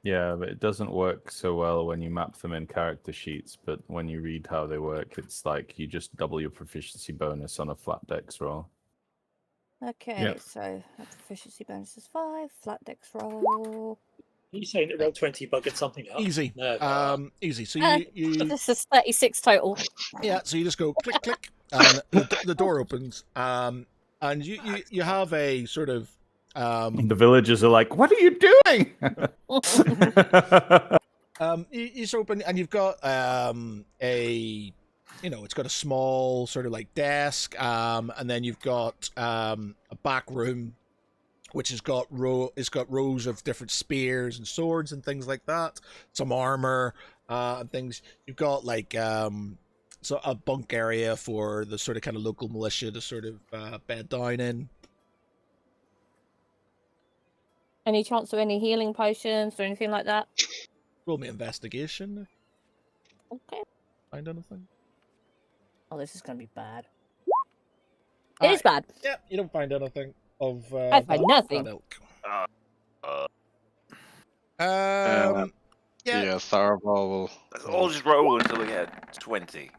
Yeah, but it doesn't work so well when you map them in character sheets. But when you read how they work, it's like you just double your proficiency bonus on a flat dex roll. Okay, so my proficiency bonus is 5. Flat dex roll. Are you saying that roll 20 buggered something up? Easy. No. Easy. So Uh, you This is 36 total. yeah. So you just go click click, and the door opens. And you have a sort of The villagers are like, "What are you doing?" it's open, and you've got a, it's got a small sort of like desk, and then you've got a back room, which has got rows of different spears and swords and things like that, some armor and things. You've got like so a bunk area for the sort of kind of local militia to sort of bed down in. Any chance of any healing potions or anything like that? Roll me investigation. Okay. Find anything? Oh, this is going to be bad. It is bad. Yeah, you don't find anything of. I find nothing. that ilk. Yeah. Yeah, Tharball will. Let's all just roll until we get 20.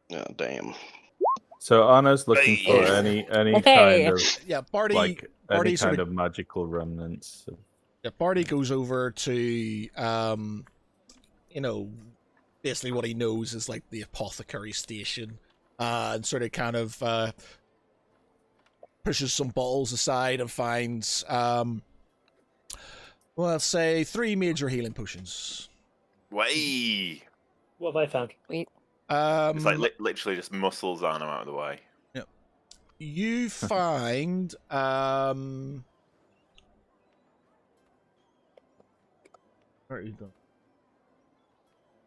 Yeah, damn. So Arno's looking for Hey. any Hey. kind of Yeah, Barty. like Barty any sort kind of- of magical remnants. Yeah, Barty goes over to, basically what he knows is like the apothecary station, and sort of kind of pushes some bottles aside and finds, let's say 3 major healing potions. Way. What have I found? It's like literally just muscles on him out of the way. You find where are you going?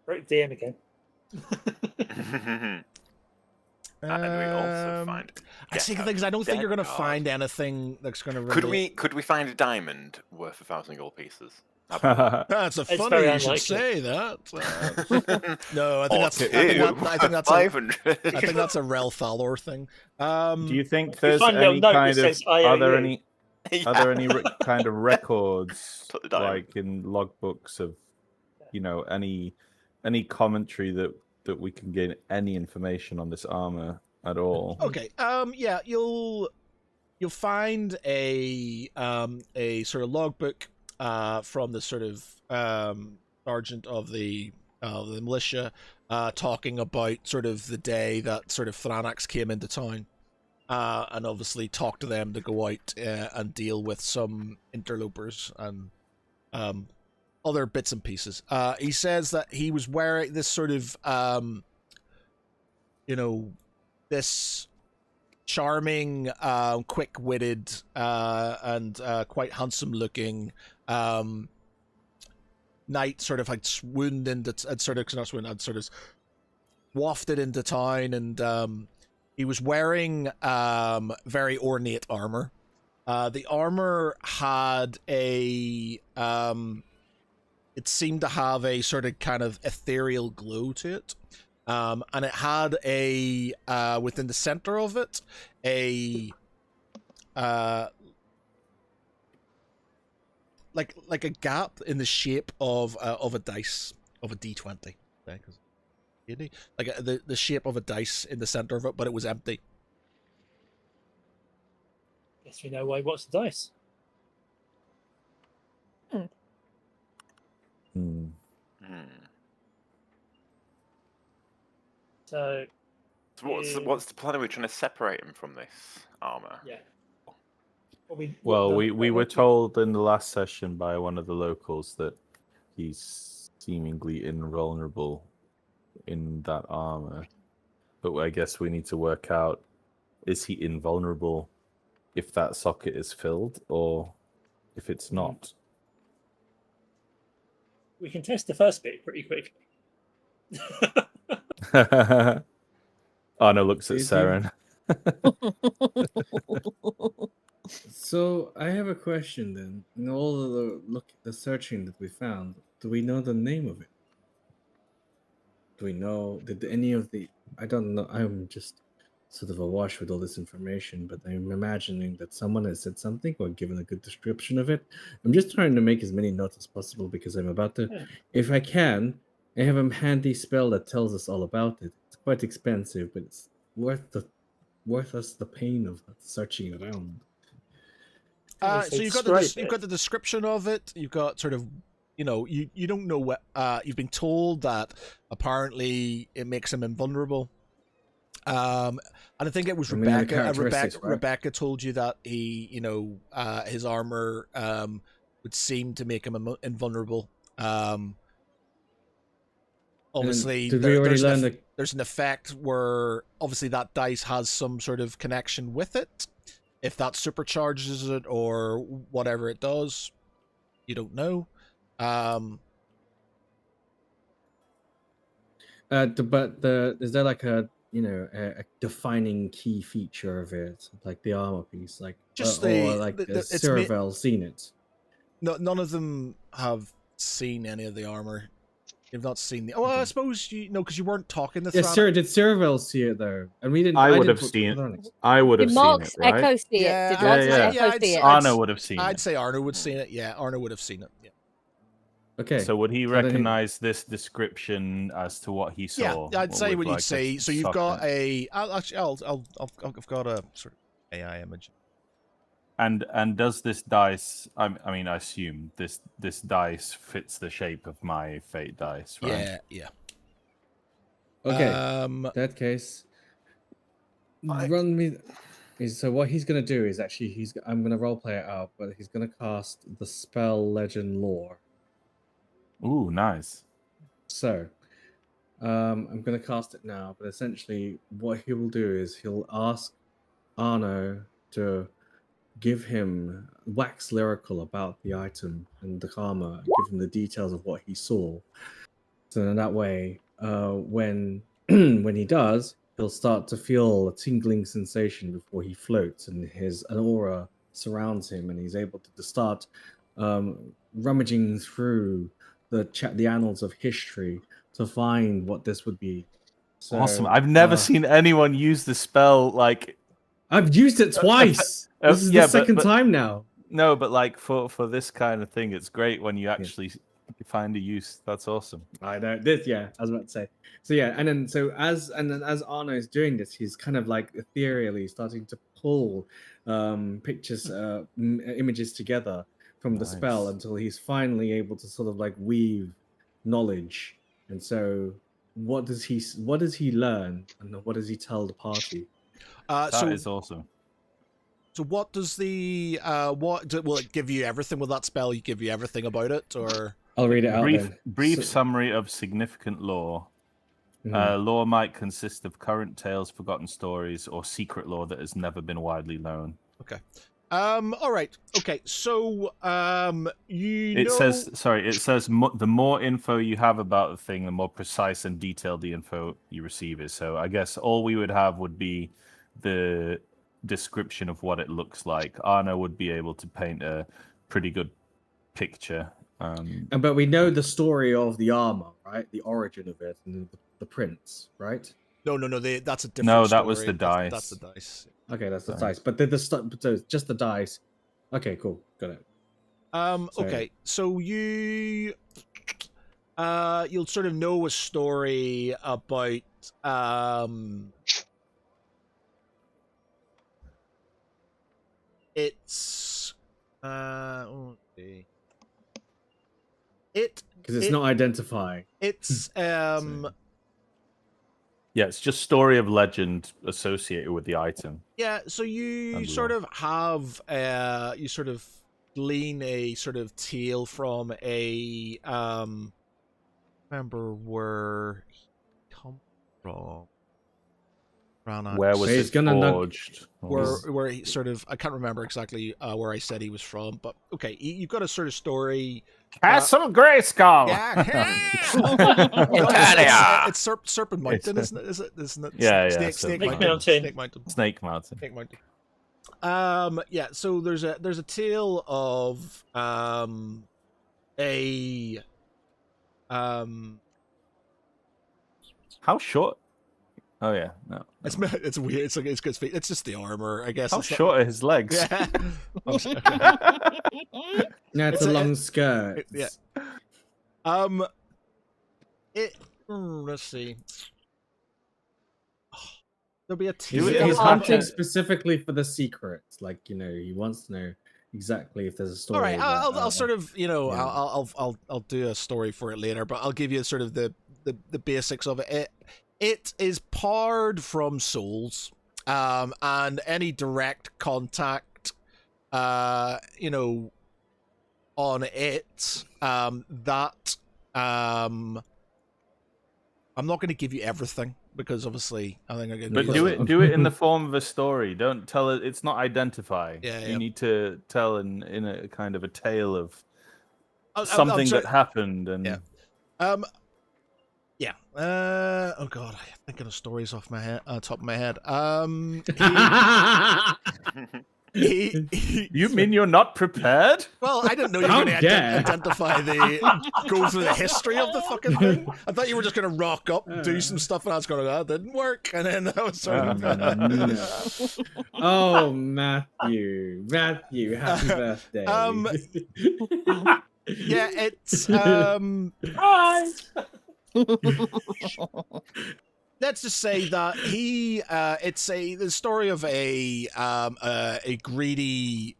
Wrote DM again. And we also find. I see the Get thing is, I don't think dead you're going to card. find anything that's going to. Could we find a diamond worth 1,000 gold pieces? That's a It's funny very you should unlikely. say that. No, I think Or that's. two. I think that's. 500. I think that's a Rel Thalor thing. Do you think If you there's find a little any note that kind of says are there IOU. any are there any kind of records Put the diamond. like in logbooks of any commentary that we can gain any information on this armor at all? Okay. Yeah. You'll find a sort of logbook from the sort of sergeant of the militia, talking about sort of the day that sort of Thanax came into town, and obviously talked to them to go out and deal with some interlopers and other bits and pieces. He says that he was wearing this sort of this charming, quick-witted, and quite handsome-looking knight, sort of had swooned into, had sort of wafted into town, and he was wearing very ornate armor. The armor had a it seemed to have a sort of kind of ethereal glow to it. And it had a within the center of it a like a gap in the shape of a dice, of a d20, like the shape of a dice in the center of it, but it was empty. Guess we know why. What's the dice? Hmm. So So what's the plan? Are we trying to separate him from this armor? yeah. Well, we were told in the last session by one of the locals that he's seemingly invulnerable in that armor. But I guess we need to work out, is he invulnerable if that socket is filled or if it's not? We can test the first bit pretty quickly. Anna looks at Is he- Saren. So I have a question then. In all of the searching that we found, do we know the name of it? Do we know, did any of the, I don't know, I'm just sort of awash with all this information, but I'm imagining that someone has said something or given a good description of it. I'm just trying to make as many notes as possible because I'm about to, if I can, I have a handy spell that tells us all about it. It's quite expensive, but it's worth us the pain of searching around. So you've got the description of it. You've got sort of, you don't know what. You've been told that apparently it makes him invulnerable. And I think it was Rebecca. Rebecca told you that he, his armor would seem to make him invulnerable. Obviously, did we already learn that there's an effect where obviously that dice has some sort of connection with it. If that supercharges it or whatever it does, you don't know. Is there like a defining key feature of it, like the armor piece, like Just Ceravel seen it? No, none of them have seen any of the armor. You've not seen the. Well, I suppose because you weren't talking to. Yeah, did Ceravel see it though? And we didn't. I would have seen it. I would have seen it, right? Echo see it. Did Mark's Echo see it? Arno would have seen it. I'd say Arno would see it. Yeah, Arno would have seen it. Yeah. Okay. So would he recognize this description as to what he saw? Yeah, I'd say what you'd see. So you've got a. I've got a sort of AI image. And does this dice? I mean, I assume this dice fits the shape of my fate dice, right? Yeah. Okay. That case, run me. So what he's gonna do is actually I'm gonna roleplay it out, but he's gonna cast the spell Legend Lore. Ooh, nice. So, I'm gonna cast it now, but essentially, what he will do is he'll ask Arno to give him wax lyrical about the item and the armor, and give him the details of what he saw. So in that way, when when he does, he'll start to feel a tingling sensation before he floats, and an aura surrounds him, and he's able to start rummaging through the annals of history to find what this would be. So, awesome! I've never seen anyone use the spell like. I've used it twice. This is the second time now. No, but like for this kind of thing, it's great when you actually find a use. That's awesome. I know this. Yeah, I was about to say. So yeah, and then as Arno is doing this, he's kind of like ethereally starting to pull pictures, images together from the spell until he's finally able to sort of like weave knowledge, and so what does he learn, and what does he tell the party? That is awesome. So what does the will it give you everything with that spell? You give you everything about it, or I'll read it out then. Brief So- summary of significant lore. Mhm. Lore might consist of current tales, forgotten stories, or secret lore that has never been widely known. okay. All right. Okay. So It says the more info you have about the thing, the more precise and detailed the info you receive is. So I guess all we would have would be the description of what it looks like. Arno would be able to paint a pretty good picture. But we know the story of the armor, right? The origin of it and the prints, right? no. That's a different. No, that story. was the dice. That's the dice. Okay, that's the Dice. dice. But so it's just the dice. Okay, cool, got it. So- Okay. So you'll sort of know a story about it's okay. Because it's not identifying. It's Yeah, it's just story of legend associated with the item. yeah, so you And sort lore. of have you sort of glean a sort of tale from a remember where he come from. Where was He's it gonna nug- forged? where he sort of I can't remember exactly where I said he was from, but okay, you've got a sort of story. Castle Grayskull. Yeah, Italia! it's Serpent Mountain, isn't it? Isn't it? Yeah, Snake, Snake Mountain. Mountain. Snake Mountain. Snake Mountain. Snake Mountain. Yeah. So there's a tale of a How short? Oh yeah, no. it's weird. It's like it's good. It's just the armor, I guess. How It's not- short are his legs? Yeah. No, it's It's a a- long skirt. Yeah. Let's see. There'll be a He's, Do it tale. he's in hunting context. specifically for the secrets. Like, he wants to know exactly if there's a story. All right, that, I'll sort of, yeah. I'll do a story for it later, but I'll give you sort of the basics of it. It is powered from souls, and any direct contact, on it, that, I'm not going to give you everything because obviously I think I'm going to But do it in the form of a story. Don't tell it. It's not identify. Yeah, yeah. You need to tell in a kind of a tale of I'll something try- that happened. And Yeah. Yeah. Oh god, I'm thinking of stories off my head, top of my head. You mean you're not prepared? Well, I didn't know you were How going to dare. identify go through the history of the fucking thing. I thought you were just going to rock up, do some stuff, and I was going to go, that didn't work. And then I was sort of. Oh, Matthew, happy birthday. Yeah, it's. Let's just say that it's the story of a greedy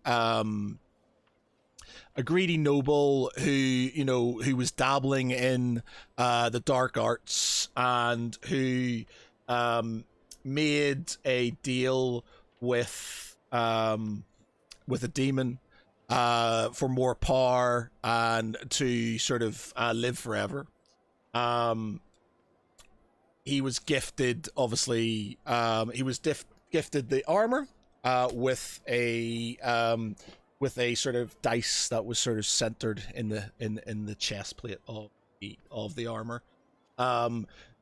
noble who was dabbling in the dark arts and who made a deal with a demon for more power and to sort of live forever. He was gifted, obviously. He was gifted the armor with a sort of dice that was sort of centered in the chest plate of the armor.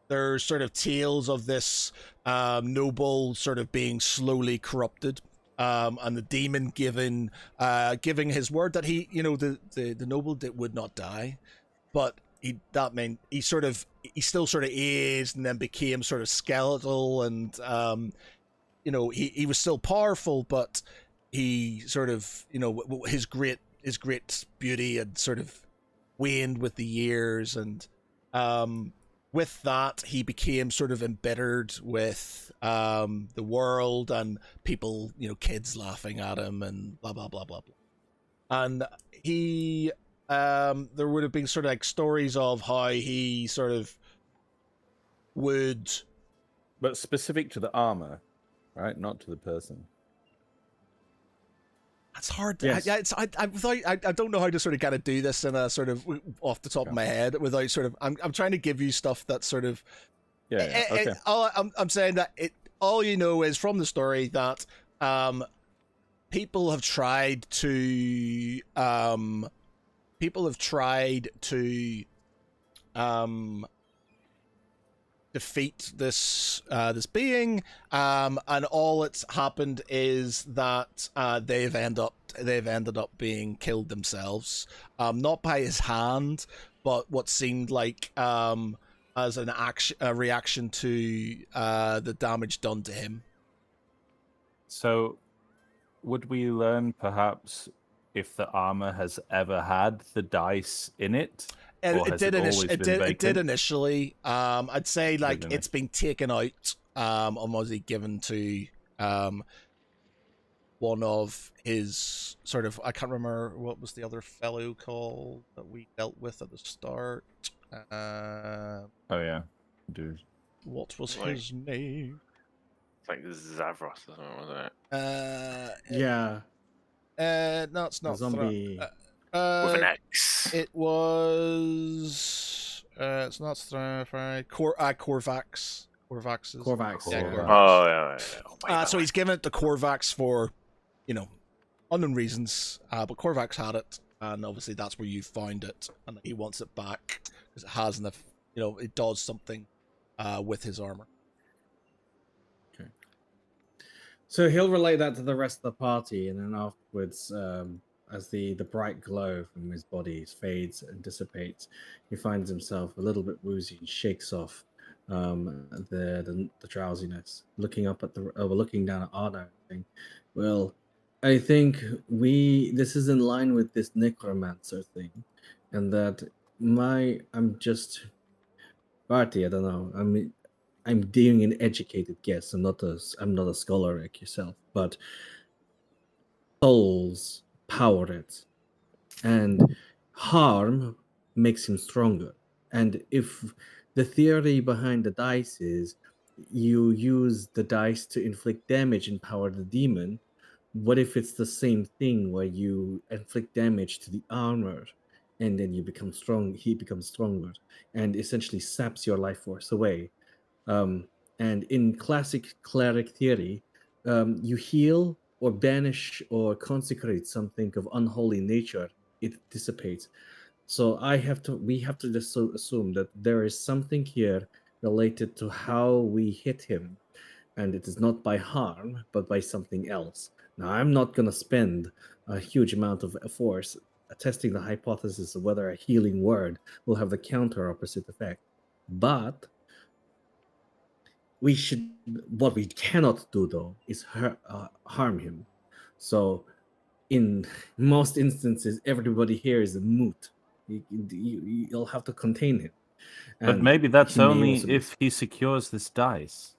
There's sort of tales of this noble sort of being slowly corrupted, and the demon giving his word that he, the noble would not die, but that meant he still sort of aged and then became sort of skeletal, and he was still powerful, but he sort of his great beauty had sort of waned with the years, and with that he became sort of embittered with the world and people, kids laughing at him and blah blah blah blah blah, and he there would have been sort of like stories of how he sort of would. But specific to the armor, right? Not to the person. It's hard. Yes. I don't know how to sort of kind of do this in a sort of off the top of my head without sort of. I'm trying to give you stuff that's sort of. Yeah. Okay. I'm saying that all you know is from the story that people have tried to defeat this being, and all that's happened is that they've ended up being killed themselves, not by his hand, but what seemed like as a reaction to the damage done to him. So, would we learn perhaps if the armor has ever had the dice in it? Or has it always been It did vacant? initially. I'd say like Did it's been taken out. Almost given to one of his sort of. I can't remember what was the other fellow called that we dealt with at the start. Oh yeah, dude. What was Like- his name? It's like Zavros or something, wasn't it? Yeah. No, it's The not zombie. With an Uh, X. it was. It's not Starfire. Corvax. Corvax's. Corvax. Yeah, Yeah. Corvax. Oh, yeah. Oh, wait, So he's given it to Corvax for, unknown reasons. But Corvax had it, and obviously that's where you found it, and he wants it back because it has enough. It does something with his armor. So he'll relate that to the rest of the party, and then afterwards, as the bright glow from his body fades and dissipates, he finds himself a little bit woozy and shakes off the drowsiness, looking down at Arno, saying, "Well, I think this is in line with this necromancer thing, and that I'm just party. I don't know. I'm doing an educated guess. I'm not a scholar like yourself, but souls power it, and harm makes him stronger. And if the theory behind the dice is you use the dice to inflict damage and power the demon, what if it's the same thing where you inflict damage to the armor and then you become strong, he becomes stronger and essentially saps your life force away? And in classic cleric theory, you heal or banish or consecrate something of unholy nature, it dissipates. So we have to just assume that there is something here related to how we hit him, and it is not by harm, but by something else. Now, I'm not going to spend a huge amount of force testing the hypothesis of whether a healing word will have the counter opposite effect, but what we cannot do though is harm him. So in most instances, everybody here is a moot. You'll have to contain him. But And maybe that's he may only also be- if he secures this dice.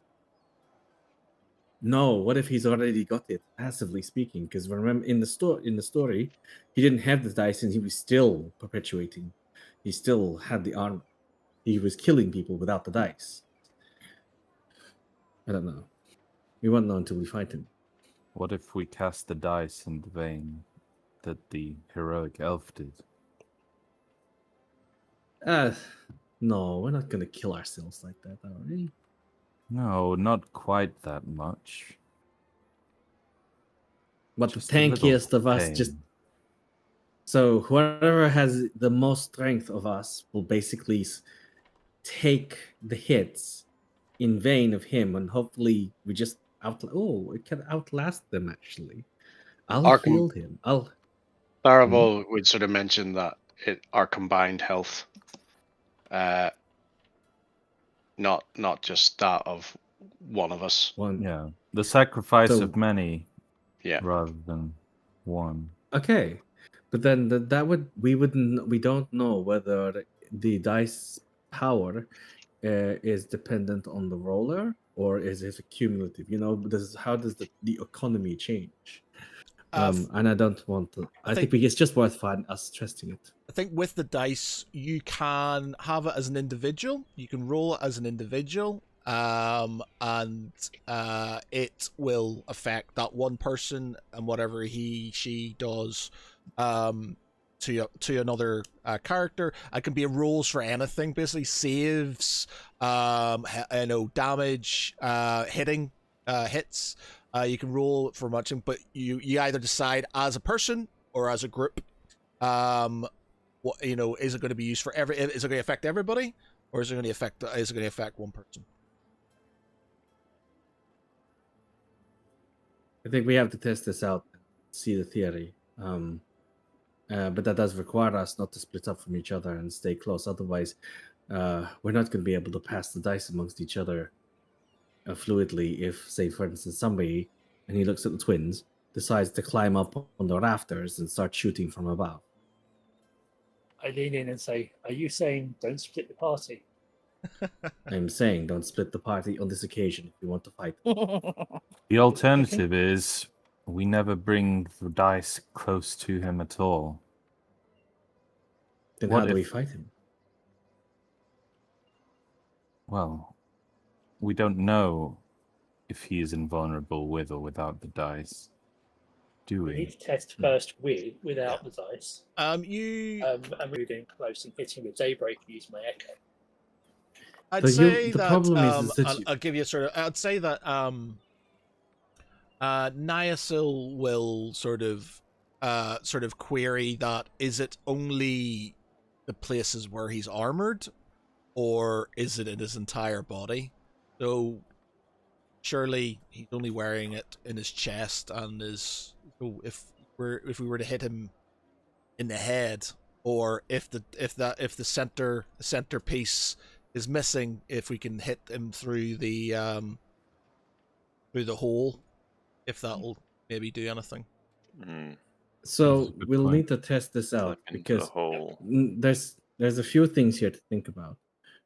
No, what if he's already got it, passively speaking? Because remember, in the story, he didn't have the dice and he was still perpetuating. He still had the armor. He was killing people without the dice. I don't know. We won't know until we fight him. What if we cast the dice in the vein that the heroic elf did? No, we're not gonna kill ourselves like that, are we? No, not quite that much. But Just the a little tankiest of us just pain. so whoever has the most strength of us will basically take the hits in vain of him, and hopefully we just it can outlast them. Actually, I'll Arkham- heal him. Laravel would sort of mention that our combined health, not just that of one of us. One. Yeah, the sacrifice So- of many, Yeah. rather than one. Okay, but then we don't know whether the dice power is dependent on the roller or is it cumulative? How does the economy change? And I don't want to. I think it's just worth fun us testing it. I think with the dice, you can have it as an individual. You can roll it as an individual, and it will affect that one person and whatever she does to another character. It can be rolls for anything, basically saves, damage, hitting, hits. You can roll for much, but you either decide as a person or as a group. What is it going to be used for is it going to affect everybody, or is it going to affect one person? I think we have to test this out, see the theory. But that does require us not to split up from each other and stay close. Otherwise, we're not going to be able to pass the dice amongst each other fluidly. If, say, for instance, somebody, and he looks at the twins, decides to climb up on the rafters and start shooting from above. I lean in and say, "Are you saying don't split the party?" I'm saying don't split the party on this occasion if you want to fight. The alternative is we never bring the dice close to him at all. Then What how do we if- fight him? Well, we don't know if he is invulnerable with or without the dice, do We need we? to test first without the dice. I'm moving close and hitting with daybreak. Use my echo. I'd So say the that problem is that I'll give you I'd say that Niasil will sort of query that, is it only the places where he's armored, or is it in his entire body? So surely he's only wearing it in his chest and his. So if we were to hit him in the head, or if the centerpiece is missing, if we can hit him through the hole, if that will maybe do anything. So That's a good we'll point. need to test this out Look into because the hole. there's a few things here to think about.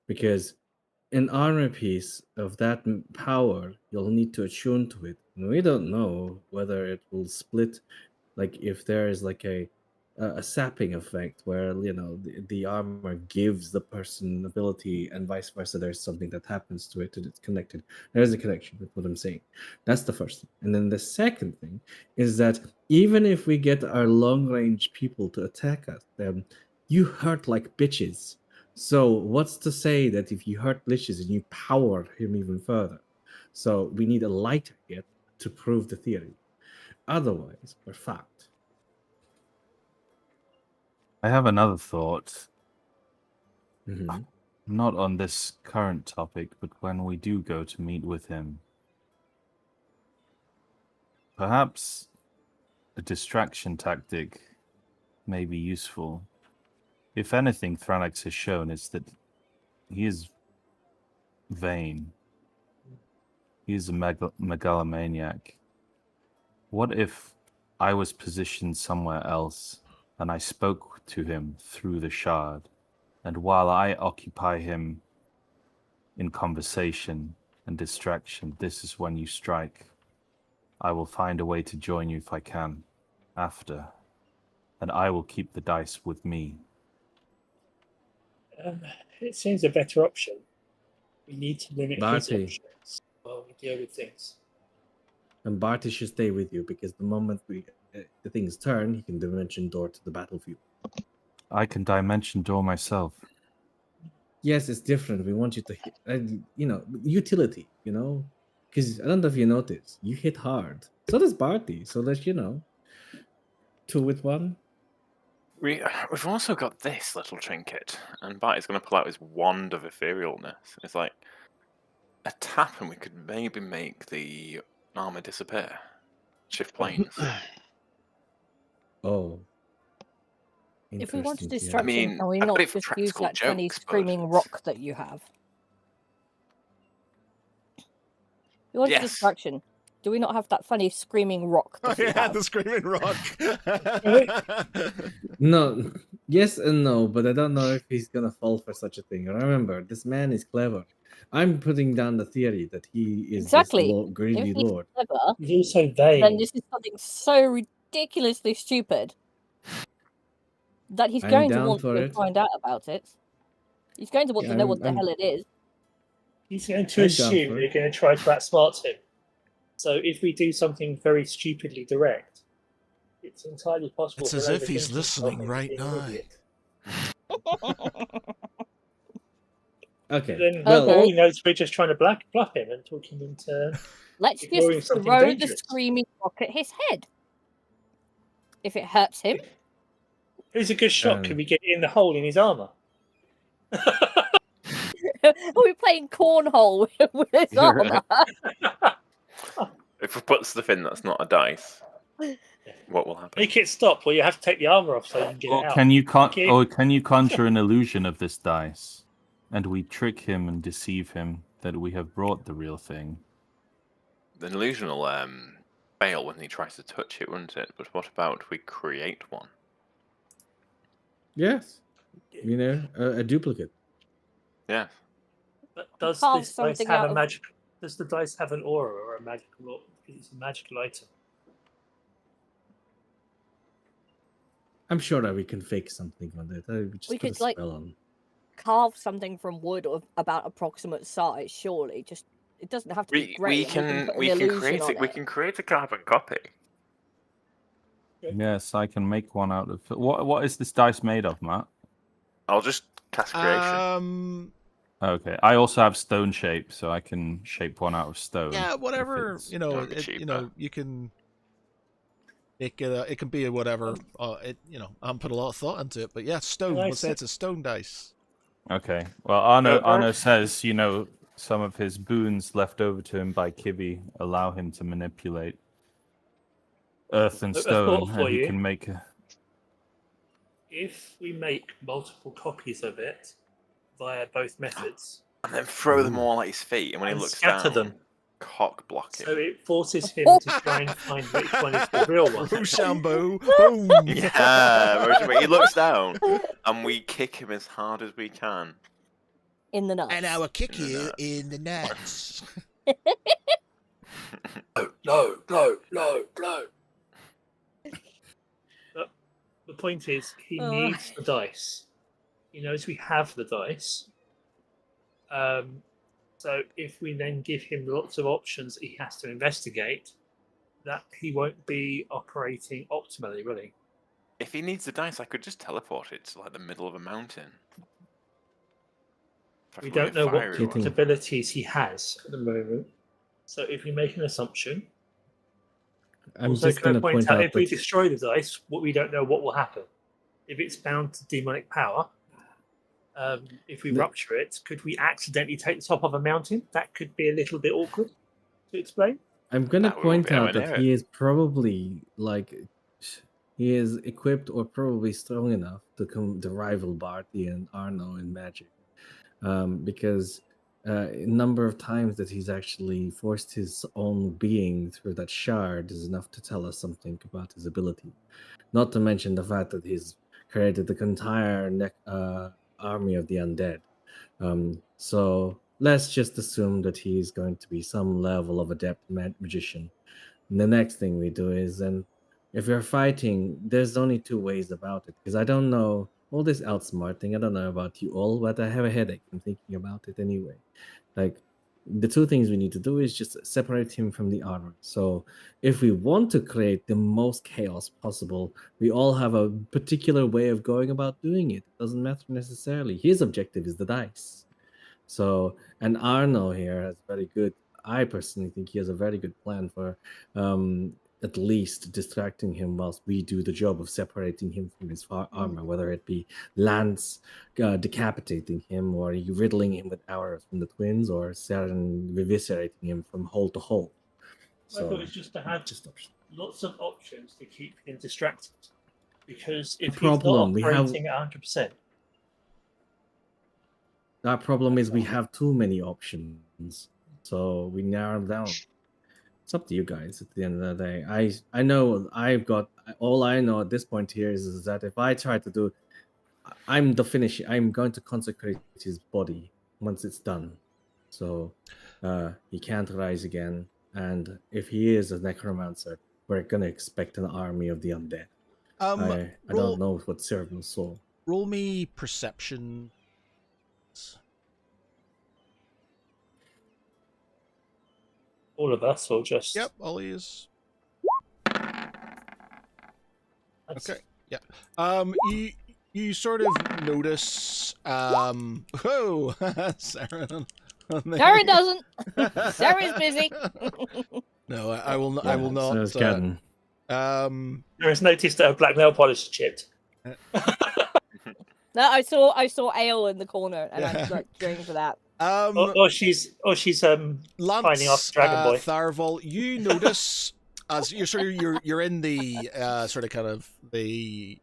Because an armor piece of that power, you'll need to attune to it. And we don't know whether it will split, like if there is like a sapping effect where the armor gives the person ability and vice versa. There's something that happens to it and it's connected. There's a connection with what I'm saying. That's the first thing. And then the second thing is that even if we get our long range people to attack us, you hurt like bitches. So what's to say that if you hurt Liches and you power him even further? So we need a lighter hit to prove the theory. Otherwise, we're fucked. I have another thought, Mhm. not on this current topic, but when we do go to meet with him. Perhaps a distraction tactic may be useful. If anything, Thranex has shown is that he is vain. He is a megalomaniac. What if I was positioned somewhere else and I spoke to him through the shard, and while I occupy him in conversation and distraction, this is when you strike. I will find a way to join you if I can after, and I will keep the dice with me. It seems a better option. We need to limit his Barty. options while we deal with things. And Barty should stay with you because the moment the things turn, he can dimension door to the battlefield. I can dimension door myself. Yes, it's different. We want you to hit, utility, because I don't know if you noticed, you hit hard. So does Barty. So let's, 2 with 1. We've also got this little trinket, and Barty's going to pull out his wand of etherealness. It's like a tap, and we could maybe make the armor disappear. Shift planes. Oh. If we want to Interesting distract theory. him, mean, can we I've got not it for just use practical that funny jokes, but screaming it's- rock that you have? We want Yes. distraction. Do we not have that funny screaming rock Oh that you yeah, have? the screaming rock. No, yes and no, but I don't know if he's gonna fall for such a thing. Remember, this man is clever. I'm putting down the theory that he is Exactly. this greedy If he's lord. clever, He's also then vain. this is something so ridiculously stupid that he's I'm going to down want for to it. find out about it. He's going to want Yeah, to know what the I'm- hell it is. He's going to I'm down assume for we're it. going to try to outsmart him. So if we do something very stupidly direct, it's entirely possible. It's he'll as if he's overthink himself listening into right being an now. idiot. Okay. Then Well, all he knows we're just trying to bluff him and talk him into. Let's Ignoring just something throw the dangerous. screaming rock at his head. If it hurts him, Who's a good shot? Can we get in the hole in his armor? are we playing cornhole with his armor? If we put stuff in that's not a dice, what will happen? Make it stop, or you have to take the armor off so you can get Or it out. can you Okay. or can you conjure an illusion of this dice, and we trick him and deceive him that we have brought the real thing? The illusion will fail when he tries to touch it, won't it? But what about we create one? yes. You know, a duplicate. Yeah. But does Carve this dice something have out a of- magic? Does the dice have an aura or a magical aura? Because it's a magical item. I'm sure that we can fake something on it. We just We put could, a like, spell on. Carve something from wood of about approximate size. Surely, just it doesn't have to be great. We and can put an we can illusion create on it. We it. can create a carbon copy. Yes, I can make one out of. What is this dice made of, Matt? I'll just cast creation. Okay, I also have stone shape, so I can shape one out of stone. Yeah, if whatever. it's- You know, Don't be cheaper. you can. It can be a whatever. I haven't put a lot of thought into it, but yeah, stone. Nice. Let's say it's a stone dice. Okay. Well, Arno Robert? says, some of his boons left over to him by Kibby allow him to manipulate earth and A stone, thought for and he you. can make. If we make multiple copies of it via both methods, And then throw them Ooh. all at his feet, and when he and looks scatter down, them, cock block him. so it forces him to try and find which one is the real one. Rochambeau, boom. Yeah, Roger, he looks down, and we kick him as hard as we can. In the nuts. And I will kick In the you nuts. in the nuts. No. The point is, he needs the dice. He knows we have the dice. So if we then give him lots of options that he has to investigate, that he won't be operating optimally, will he? If he needs the dice, I could just teleport it to like the middle of a mountain. We Preferably a don't know what fiery one. abilities he has at the moment. So if we make an assumption, I'm also just going to point out if we that destroy the dice, we don't know what will happen. If it's bound to demonic power, if we The- rupture it, could we accidentally take the top of a mountain? That could be a little bit awkward to explain. I'm going to That we won't point be out anywhere that near he is probably he is equipped or probably strong enough to rival Barty and Arno in Magic, because a number of times that he's actually forced his own being through that shard is enough to tell us something about his ability. Not to mention the fact that he's created the entire army of the undead. So let's just assume that he's going to be some level of adept magician. And the next thing we do is then, if you're fighting, there's only two ways about it. Because I don't know all this outsmarting. I don't know about you all, but I have a headache from thinking about it anyway. Like, the two things we need to do is just separate him from the armor. So if we want to create the most chaos possible, we all have a particular way of going about doing it. It doesn't matter necessarily. His objective is the dice. So, and Arno here has very good. I personally think he has a very good plan for at least distracting him whilst we do the job of separating him from his armor, whether it be Lance decapitating him, or riddling him with arrows from the twins, or Saren eviscerating him from hole to hole. I thought it was just to have lots of options to keep him distracted. Because if problem, we he's not have- operating at 100%, Our problem is we have too many options, so we narrow them down. It's up to you guys at the end of the day. I know I've got all I know at this point here is that if I try to do, I'm the finish. I'm going to consecrate his body once it's done, so he can't rise again. And if he is a necromancer, we're gonna expect an army of the undead. I roll- don't know what Servant saw. Roll me perception. All of us, or just Yep, Ollie is. That's- Okay. Yeah. You sort of notice. Whoa, Sarah. Darren doesn't. Sarah's busy. No, I will. I will not. So it's Gadden. There is noticed that her black nail polish is chipped. No, I saw Ale in the corner, and Yeah. I'm like cheering for that. Or she's pining Lance, off Dragon Boy. Tharval, you notice as you're in the sort of kind of the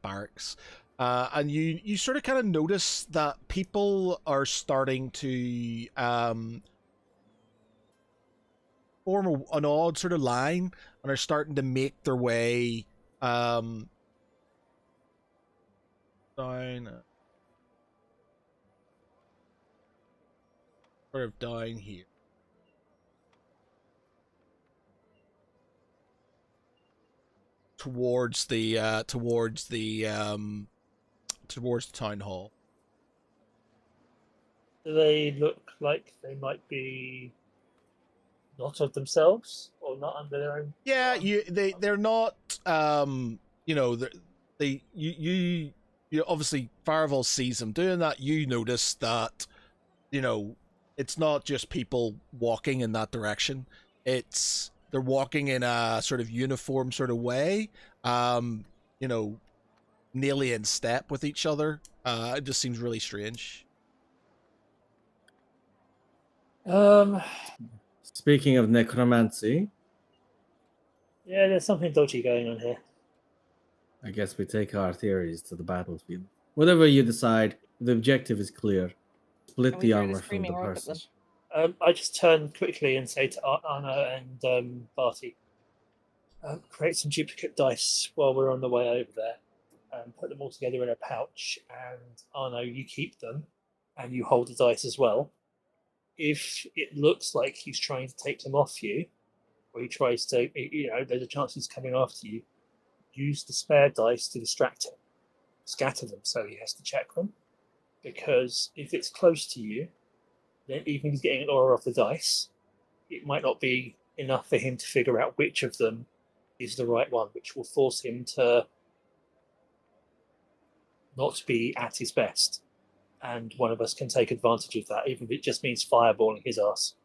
barracks, and you sort of kind of notice that people are starting to form an odd sort of line and are starting to make their way down. Sort of down here. Towards the town hall. Do they look like they might be not of themselves or not under their own? Yeah, they're not you obviously Farival sees them doing that. You notice that it's not just people walking in that direction. They're walking in a sort of uniform sort of way, nearly in step with each other. It just seems really strange. Speaking of necromancy, Yeah, there's something dodgy going on here. I guess we take our theories to the battlefield. Whatever you decide, the objective is clear. Split And we the throw the armor from screaming the orc at them. person. I just turn quickly and say to Anna and Barty, create some duplicate dice while we're on the way over there, and put them all together in a pouch. And Arno, you keep them, and you hold the dice as well. If it looks like he's trying to take them off you, or he tries to, there's a chance he's coming after you, use the spare dice to distract him. Scatter them so he has to check them. Because if it's close to you, then even if he's getting an aura off the dice, it might not be enough for him to figure out which of them is the right one, which will force him to not be at his best. And one of us can take advantage of that, even if it just means fireballing his ass.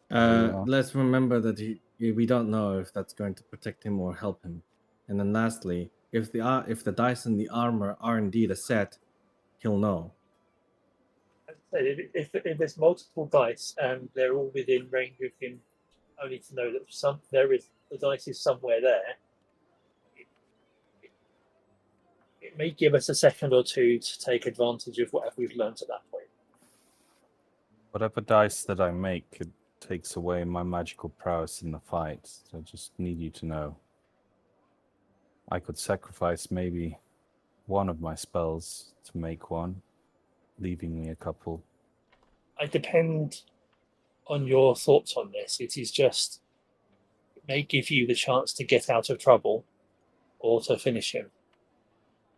Let's remember that we don't know if that's going to protect him or help him. And then lastly, if the dice and the armor are indeed a set, he'll know. If there's multiple dice and they're all within range of him, only to know that the dice is somewhere there, it may give us a second or two to take advantage of whatever we've learned at that point. Whatever dice that I make takes away my magical prowess in the fight. So I just need you to know. I could sacrifice maybe one of my spells to make one, leaving me a couple. I depend on your thoughts on this. It may give you the chance to get out of trouble or to finish him.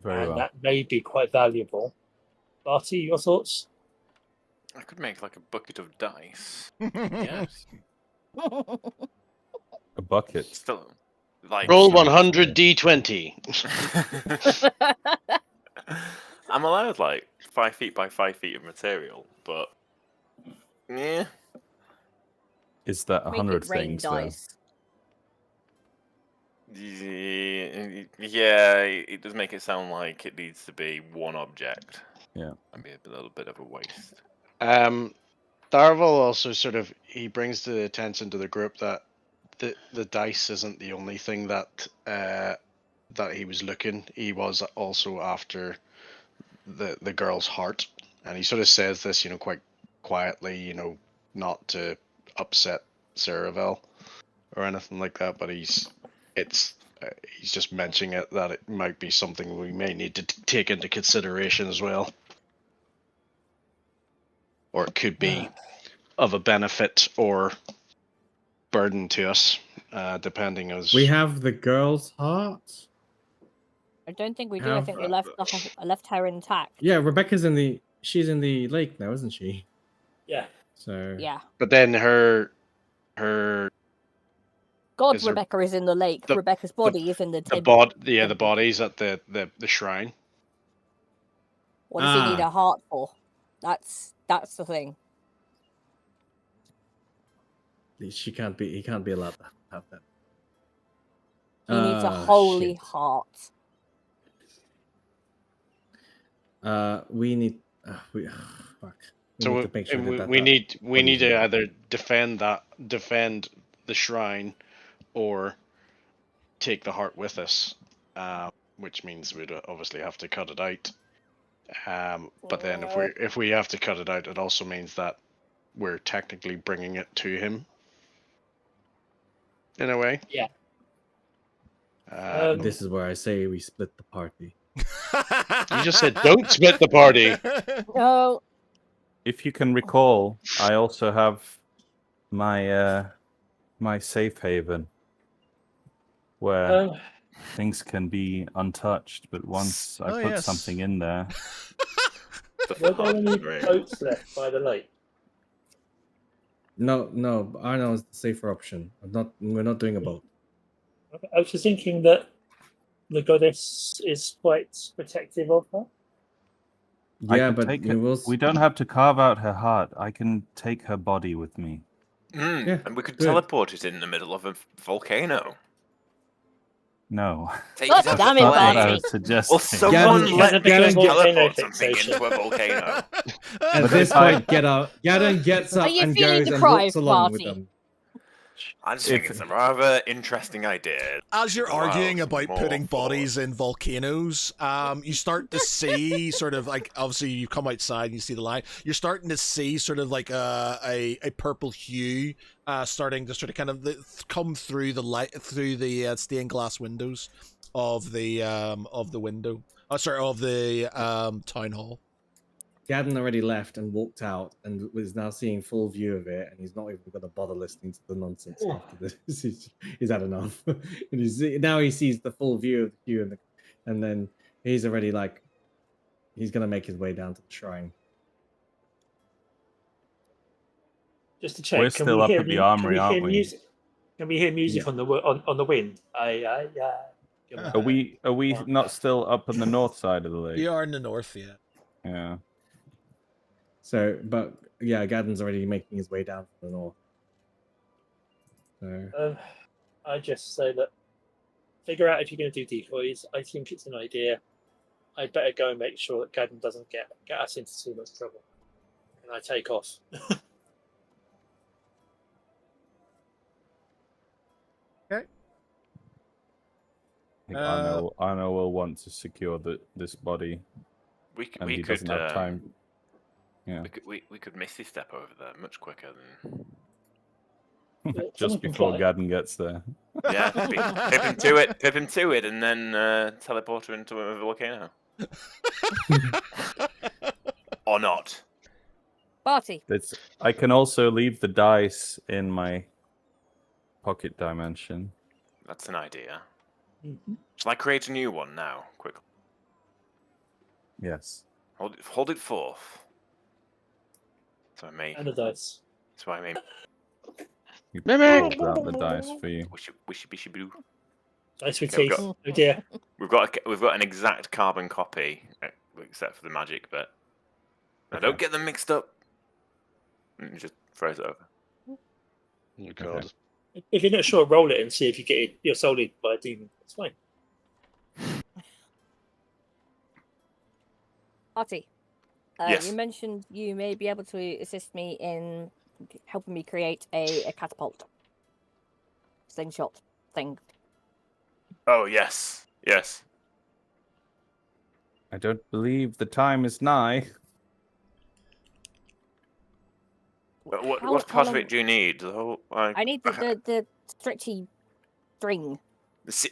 Very and well. that may be quite valuable. Barty, your thoughts? I could make like a bucket of dice. Yes. A bucket. Still, like Roll 100 d20. I'm allowed like 5 feet by 5 feet of material, but yeah. Is that Make 100 it rain things though? dice. Yeah, it does make it sound like it needs to be one object. Yeah. That'd be a little bit of a waste. Darvel also he brings the attention to the group that the dice isn't the only thing that that he was looking. He was also after the girl's heart, and he sort of says this, quite quietly, not to upset Saravel or anything like that. But he's just mentioning it that it might be something we may need to take into consideration as well. Or it could be. of a benefit or burden to us, depending as We have the girl's heart. I don't think we do. I Have- think we left left her intact. Yeah, Rebecca's she's in the lake now, isn't she? Yeah. So Yeah. But then her God, Is there- Rebecca is in the lake. the- Rebecca's body is in the the temple. the bodies at the shrine. What does he need Ah. a heart for? That's the thing. he can't be allowed to have that. He needs a Ah, holy shit. heart. We need. Fuck. We So need to make sure that we need body's to in. either defend the shrine, or take the heart with us, which means we'd obviously have to cut it out. But then if we have to cut it out, it also means that we're technically bringing it to him. In a way. Yeah. This is where I say we split the party. You just said don't split the party. No. If you can recall, I also have my my safe haven where things can be untouched, but once I put something in there, Were there any boats left by the lake? No, Arno is the safer option. We're not doing a boat. I was just thinking that the goddess is quite protective of her. I Yeah, could but take we will. we don't have to carve out her heart. I can take her body with me. Yeah, and we could good. teleport it in the middle of a volcano. No, Take God it out damn of it, the that's what I lake. was suggesting. Well, someone Gavin- let me Gavin- teleport Gavin- something into a volcano. At But this if I- point, Gadon gets up Are you and feeling goes and deprived, walks along with Marty? them. I just think it's a rather interesting idea. As you're Wow, arguing some about more putting thought. bodies in volcanoes, you start to see sort of like, obviously you come outside and you see the light. You're starting to see sort of like a purple hue starting to sort of kind of come through the light, through the stained glass windows of the window. Of the town hall. Gadon already left and walked out and was now seeing full view of it, and he's not even going to bother listening to the nonsense after this. He's had enough. And now he sees the full view of the queue, and then he's already like, he's going to make his way down to the shrine. Just to check. We're can still we up hear at the mu- armory, can we hear aren't we? music? Can we hear music Yeah. on the wind? Are we not still up on the north side of the lake? You are in the north, yeah. Yeah. So, but yeah, Gadon's already making his way down from the north. So, I just say that figure out if you're going to do decoys. I think it's an idea. I'd better go and make sure that Gadon doesn't get us into too much trouble. And I take off. I think Arno will want to secure this body, and he doesn't have time. Yeah. We could Misty step over there much quicker than. Just Someone can before fly. Gadon gets there. Yeah, pip him to it, and then teleport her into a volcano. Or not. Party. I can also leave the dice in my pocket dimension. That's an idea. Mhm. Shall I create a new one now? Quickly. Yes. Hold it forth. So I may. And the dice. So I may. You Mimic! pulled out the dice for you. Wishy blue. Dice with Okay, we've teeth. got- Oh dear. We've got an exact carbon copy, except for the magic bit. Now don't get them mixed up. And just throw it over. Oh God. If you're not sure, roll it and see if you get your soul eaten by a demon. It's fine. Party. Yes. You mentioned you may be able to assist me in helping me create a catapult. Slingshot thing. Oh yes, yes. I don't believe the time is nigh. What How- part how of long- it do you need? The whole, I need the stretchy string.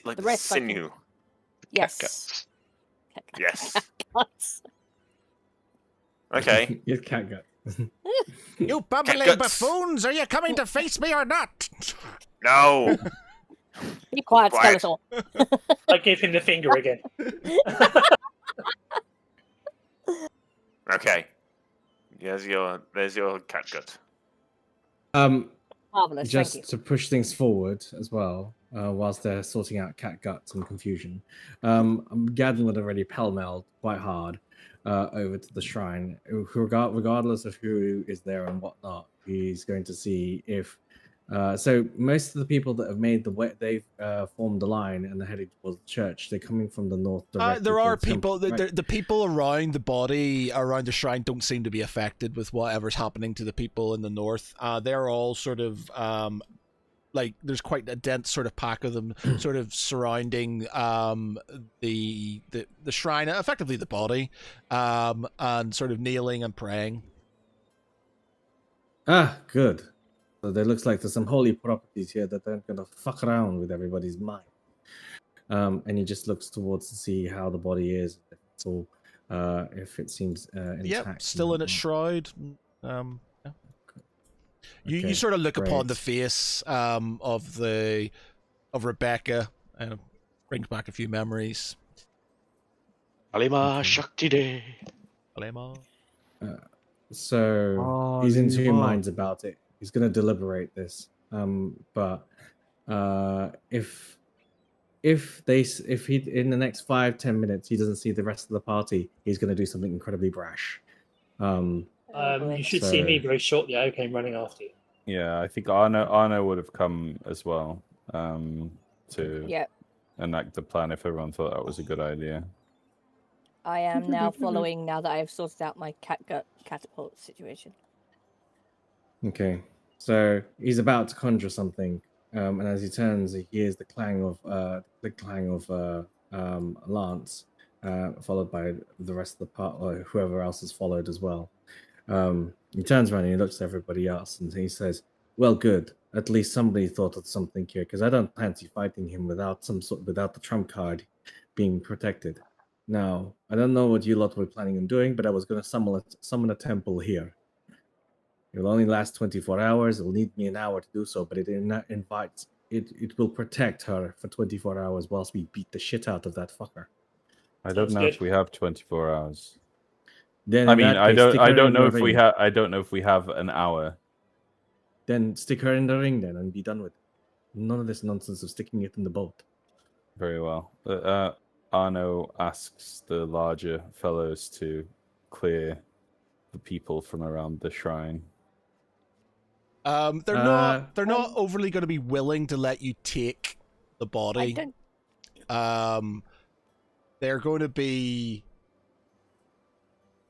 like the the rest I can- sinew. Yes. Yes. Cuts. Okay. you can't go. You bumbling Catguts. buffoons, are you coming to face me or not? No. Be quiet, Quiet. Skeletor. I give him the finger again. Okay. There's your catgut. Marvelous, thank you. Just to push things forward as well, whilst they're sorting out cat guts and confusion, Gadden would already pell-melled quite hard over to the shrine. Regardless of who is there and whatnot, he's going to see if. So most of the people that have made the way, they've formed the line and they're heading towards the church. They're coming from the north directly. There are towards people. Temple, right? The people around the body, around the shrine, don't seem to be affected with whatever's happening to the people in the north. They're all sort of like there's quite a dense sort of pack of them, sort of surrounding the shrine, effectively the body, and sort of kneeling and praying. Ah, good. So there looks like there's some holy properties here that aren't going to fuck around with everybody's mind. And he just looks towards to see how the body is, if it's all, if it seems intact. Yep, still in its shroud. Yeah. You Okay, sort of look upon the great. face of Rebecca, and it brings back a few memories. Alima Shakti Day. Alema. So he's in two minds about it. He's going to deliberate this. But if he in the next 5-10 minutes he doesn't see the rest of the party, he's going to do something incredibly brash. You should see me very shortly. I came running after you. Yeah, I think Arno would have come as well to Yep. enact the plan if everyone thought that was a good idea. I am now following now that I have sorted out my catgut catapult situation. Okay, so he's about to conjure something, and as he turns, he hears the clang of Lance, followed by the rest of the part, or whoever else has followed as well. He turns around and he looks at everybody else, and he says, "Well, good. At least somebody thought of something here, because I don't fancy fighting him without the trump card being protected. Now, I don't know what you lot were planning on doing, but I was going to summon a temple here. It will only last 24 hours. It will need me an hour to do so, but it will protect her for 24 hours whilst we beat the shit out of that fucker. I don't Sounds know good. if we have 24 hours. Then I in mean, that I case, don't stick I her don't in know the if we ring. have I don't know if we have an hour. Then stick her in the ring then and be done with it. None of this nonsense of sticking it in the boat. Very well. Arno asks the larger fellows to clear the people from around the shrine. They're not overly going to be willing to let you take the I body. don't. They're going to be,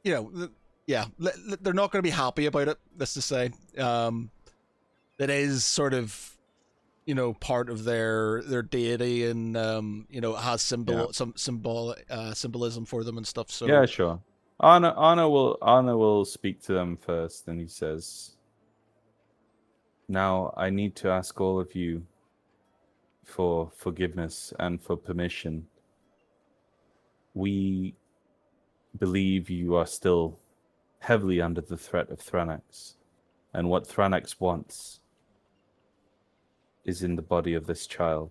they're not going to be happy about it. Let's just say, it is sort of, part of their deity, and it has some symbolism for them and stuff. So Yeah, sure. Arno will speak to them first, and he says, "Now I need to ask all of you for forgiveness and for permission. We believe you are still heavily under the threat of Thranex, and what Thranex wants is in the body of this child.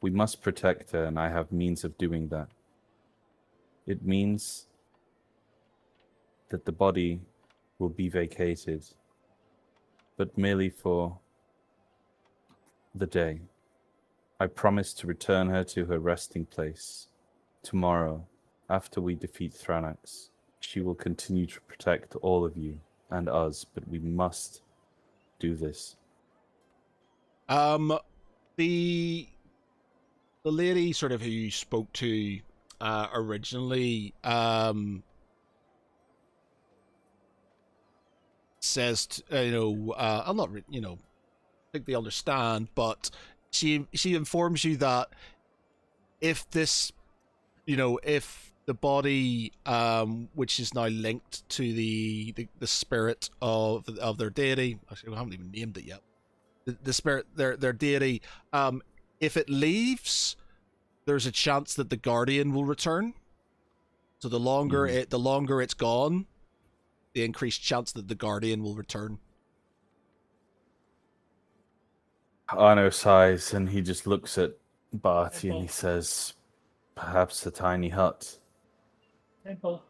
We must protect her, and I have means of doing that. It means that the body will be vacated, but merely for the day. I promise to return her to her resting place tomorrow after we defeat Thranex. She will continue to protect all of you and us, but we must do this." The lady sort of who you spoke to originally says, I'm not, I think they understand, but she informs you that if this, if the body, which is now linked to the spirit of their deity, actually, I haven't even named it yet. The spirit, their deity, if it leaves, there's a chance that the guardian will return. So the longer it's gone, the increased chance that the Guardian will return. Arno sighs and he just looks at Barty and he Temple. says, "Perhaps a tiny hut." Temple.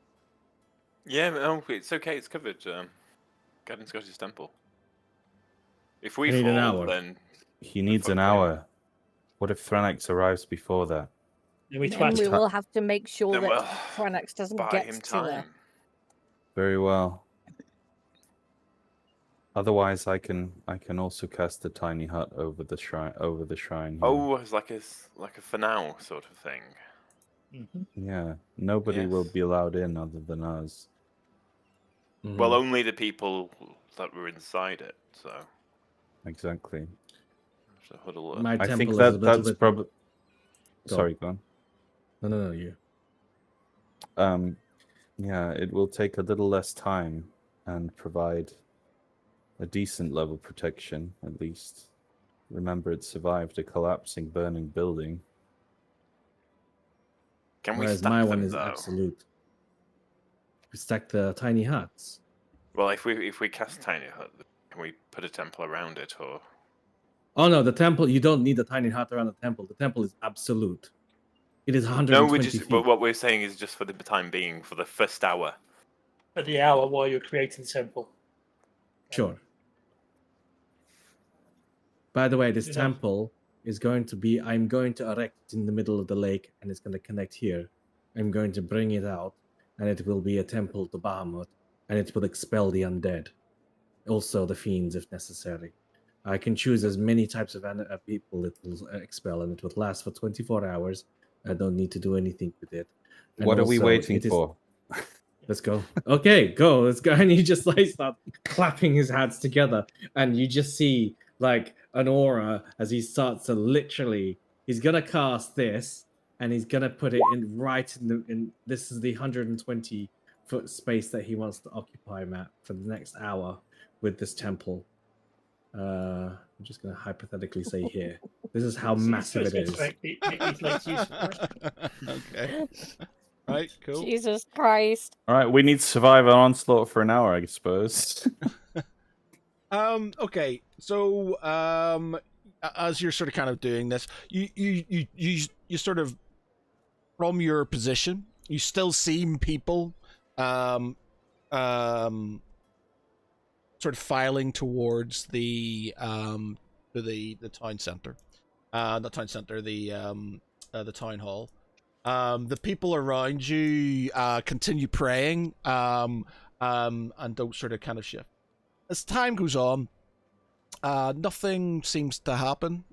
Yeah, no, it's okay. It's covered. Garden Scottish Temple. If we I need an fall, hour. then He needs an fucked anyway. hour. What if Thranex arrives before that? Then we Then twat we it. will have to make sure Then that we'll Thranex doesn't buy get him to there. time. Very well. Otherwise, I can also cast a tiny hut over the shrine. Here. Oh, it's like a for now sort of thing. Yeah. Nobody will Yes. be allowed in other than us. Well, only the people that were inside it. So, Exactly. so huddle up. My I temple think is a little that's bit. probably. Go. Sorry, go on. No, you. Yeah, it will take a little less time and provide a decent level protection, at least. Remember, it survived a collapsing, burning building. Can we Whereas stack my them one is though? absolute. We stack the tiny huts. Well, if we cast tiny hut, can we put a temple around it or? Oh no, the temple. You don't need the tiny hut around the temple. The temple is absolute. It is 120 No, we just. feet. But what we're saying is just for the time being, for the first hour. For the hour while you're creating the temple. Sure. By the way, this Enough. temple is going to be. I'm going to erect it in the middle of the lake, and it's going to connect here. I'm going to bring it out, and it will be a temple to Bahamut, and it will expel the undead, also the fiends if necessary. I can choose as many types of people it will expel, and it will last for 24 hours. I don't need to do anything with it. And What are we also, waiting it is- for? Let's go. Okay, go. Let's go. And he just like start clapping his hands together, and you just see like an aura as he starts to literally. He's gonna cast this, and he's gonna put it in right in the. In this is the 120-foot space that he wants to occupy, Matt, for the next hour with this temple. I'm just gonna hypothetically say here. This is how massive it is. Okay. Right. Cool. Jesus Christ. All right, we need to survive an onslaught for an hour, I suppose. Okay. So as you're sort of kind of doing this, you sort of from your position, you still see people sort of filing towards the town center. Not town center, the town hall. The people around you continue praying and don't sort of kind of shift. As time goes on, nothing seems to happen.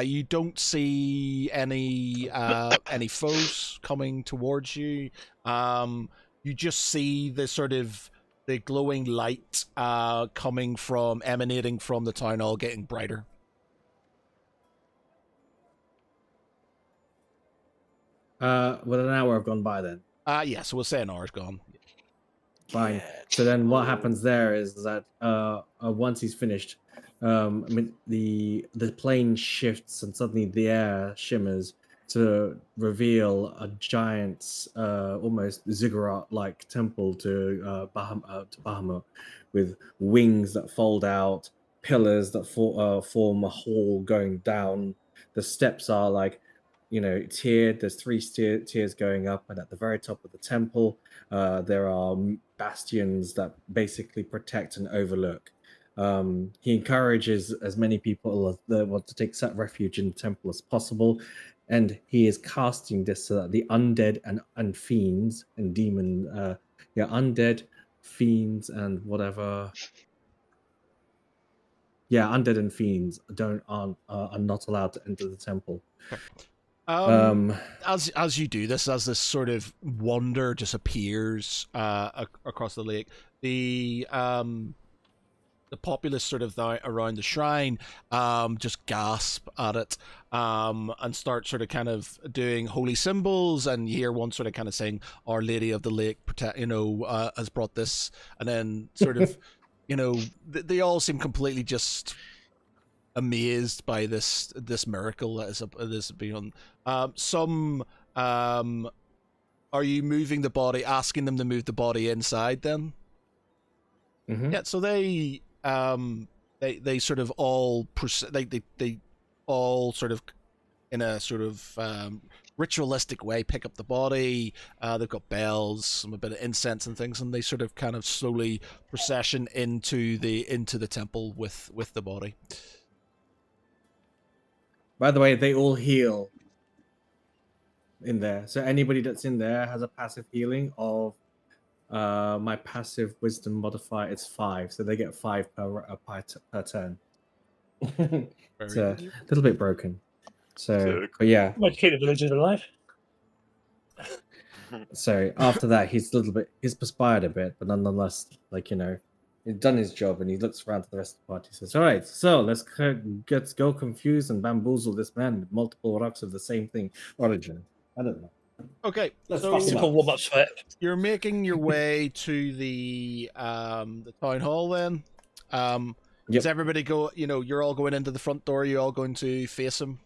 You don't see any foes coming towards you. You just see the sort of the glowing light emanating from the town hall getting brighter. Well, an hour have gone by then. Yeah, so we'll say an hour's gone. Fine. So then what happens there is that once he's finished, I mean the plane shifts and suddenly the air shimmers to reveal a giant, almost ziggurat-like temple to Bahamut, with wings that fold out, pillars that form a hall going down. The steps are like, tiered. There's three tiers going up, and at the very top of the temple, there are bastions that basically protect and overlook. He encourages as many people that want to take refuge in the temple as possible, and he is casting this so that the undead and fiends and demon, undead, fiends, and whatever. Yeah, undead and fiends are not allowed to enter the temple. As you do this, as this sort of wonder just appears across the lake, the populace sort of around the shrine just gasp at it and start sort of kind of doing holy symbols, and you hear one sort of kind of saying, "Our Lady of the Lake has brought this," and then sort of they all seem completely just amazed by this miracle that is beyond. Some are you moving the body, asking them to move the body inside then? Yeah, so they sort of all they all sort of in a sort of ritualistic way pick up the body. They've got bells, some a bit of incense and things, and they sort of kind of slowly procession into the temple with the body. By the way, they all heal in there. So anybody that's in there has a passive healing of my passive wisdom modifier is 5, so they get 5 per turn. Very It's a good. little bit broken. So, So- but yeah. Might keep the villagers alive. So after that, he's perspired a bit, but nonetheless, like, you know, he's done his job, and he looks around to the rest of the party. Says, "All right, so let's go confuse and bamboozle this man with multiple rocks of the same thing origin." I don't know. Okay, Let's so fuck him Typical up. warm-up sweat. you're making your way to the town hall. Then, Yep. does everybody go? You know, you're all going into the front door. You're all going to face him.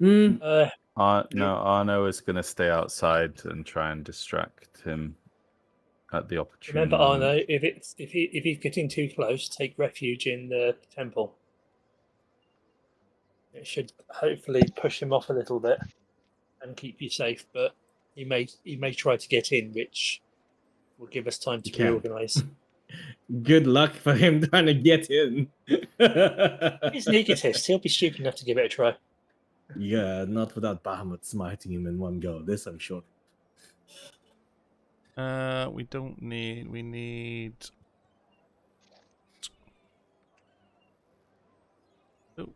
Mm, No, Arno is going to stay outside and try and distract him at the opportunity. Remember, Arno, if he's getting too close, take refuge in the temple. It should hopefully push him off a little bit and keep you safe. But he may try to get in, which will give us time to He can. reorganize. good luck for him trying to get in. He's an egotist. He'll be stupid enough to give it a try. Yeah, not without Bahamut smiting him in one go. This I'm sure. We don't need. We need. Oh.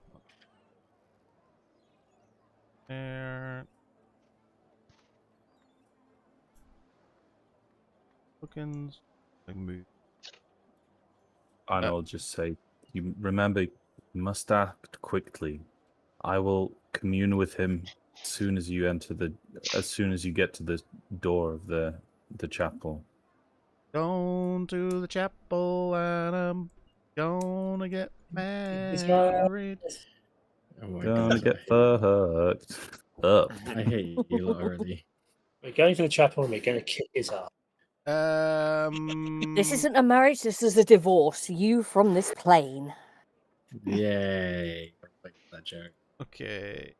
There. Tokens. Like move. Arno will just say, "You remember, you must act quickly. I will commune with him as soon as you get to the door of the chapel." Going to the chapel and I'm gonna get It's married. Oh my Gonna god. get fucked up. I hate you lot already. We're going to the chapel and we're going to kick his ass. This isn't a marriage, this is a divorce. You from this plane. Yay. Perfect that joke. Okay.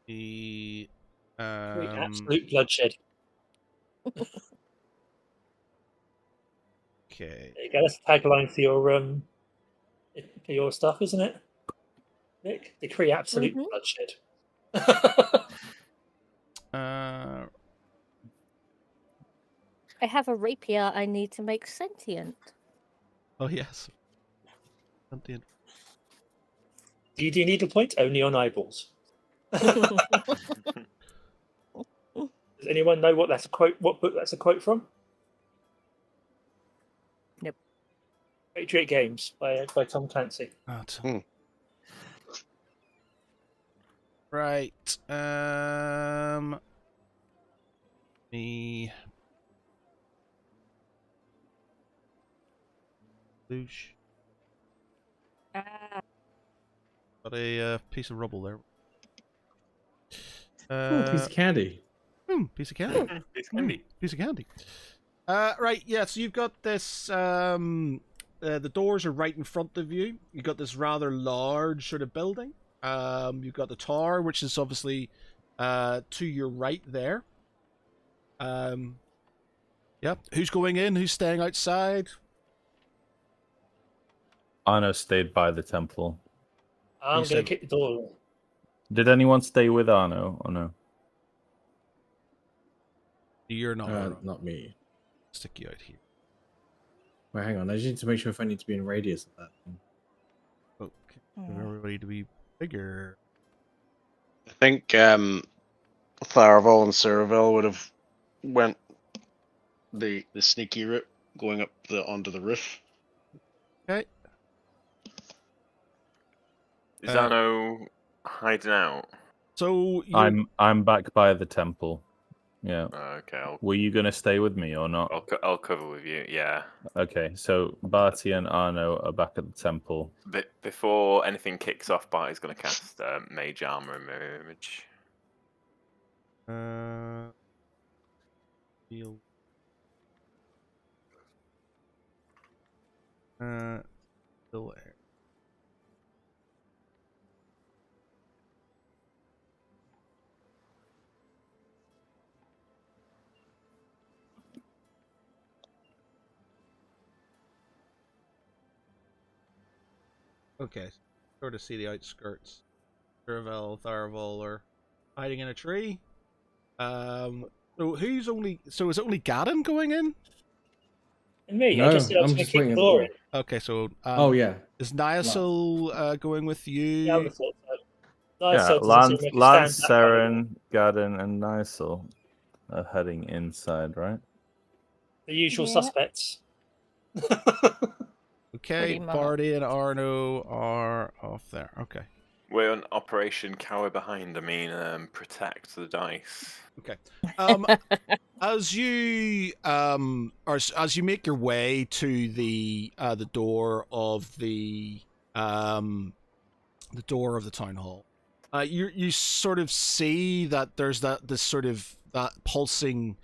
The Create absolute bloodshed. okay. There you go. That's the tagline for your stuff, isn't it? Nick, decree absolute Mhm. bloodshed. I have a rapier I need to make sentient. Oh yes. Sentient. Do you need a point? Only on eyeballs. Does anyone know what that's a quote? What book that's a quote from? Nope. Patriot Games by Tom Clancy. Right. Me. Loosh. Ah, Got a piece of rubble there. Ooh, piece of candy. Piece of candy. It's candy. Piece of candy. Right, yeah, so you've got this the doors are right in front of you. You've got this rather large sort of building. You've got the tower, which is obviously to your right there. Yep. Who's going in? Who's staying outside? Arno stayed by the temple. I'm You going said- to kick the door. Did anyone stay with Arno or no? You're not. Ron. Not me. Stick you out here. Wait, hang on. I just need to make sure if I need to be in radius of that thing. Okay. For everybody to be bigger. I think Tharavel and Cerevel would have went the sneaky route, going up onto the roof. Okay. Is Arno hiding out? So you're, I'm back by the temple. Yeah. Okay, Were you gonna stay with me or not? I'll cover with you. Yeah. Okay, so Barty and Arno are back at the temple. But before anything kicks off, Barty's going to cast Mage Armor and Mirror Image. heal. Still there. Okay, sort of see the outskirts. Tharavel are hiding in a tree. So who's only? So is it only Gaddon going in? And me, I No, just said I was I'm going to just keep waiting at the exploring. door. Okay, so Oh yeah. is Niasil going with you? Yeah, I would have thought so. Yeah, Nice, doesn't seem like a Lance, stand-up guy anymore. Saren, Gadden, and Nysel are heading inside, right? The usual Yeah. suspects. Okay, Pretty much. Barty and Arno are off there. Okay. We're on Operation Cower Behind. I mean, protect the dice. Okay. As you as you make your way to the door of the door of the town hall, you sort of see that there's this sort of that pulsing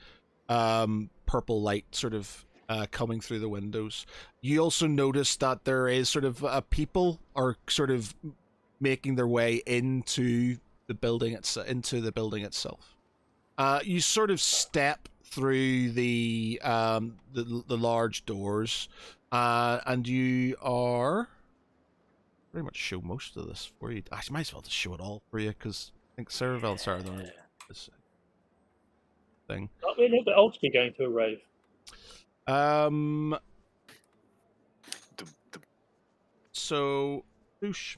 purple light sort of coming through the windows. You also notice that there is sort of people are sort of making their way into the building itself. You sort of step through the large doors, and you are pretty much show most of this for you. I might as well just show it all for you because I think Cerevel's are the this thing. Aren't we a little bit old to be going to a rave? So, whoosh.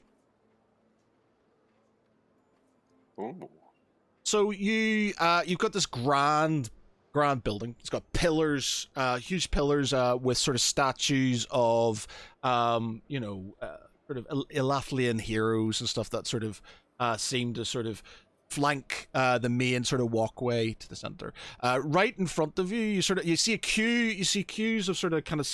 Ooh. So you've got this grand building. It's got pillars, huge pillars, with sort of statues of, sort of Elathlian heroes and stuff that sort of seem to sort of flank the main sort of walkway to the center. Right in front of you, you see queues of sort of kind of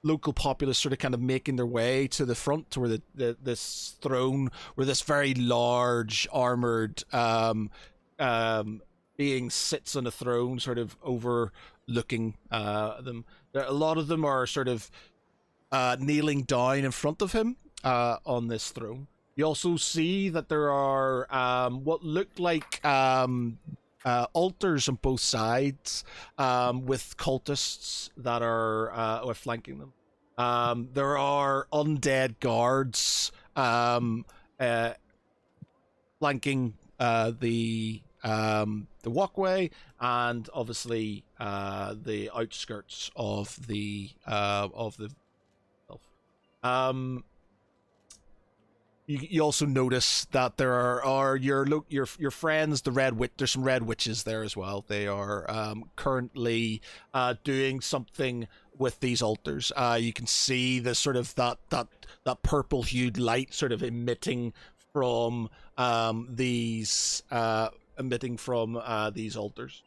local populace sort of kind of making their way to the front to where this throne, where this very large armored being sits on a throne, sort of overlooking them. A lot of them are sort of kneeling down in front of him on this throne. You also see that there are what look like altars on both sides, with cultists that are flanking them. There are undead guards flanking the walkway, and obviously the outskirts of the You also notice that there are your friends, the red witch. There's some red witches there as well. They are currently doing something with these altars. You can see the sort of that purple hued light sort of emitting from these altars.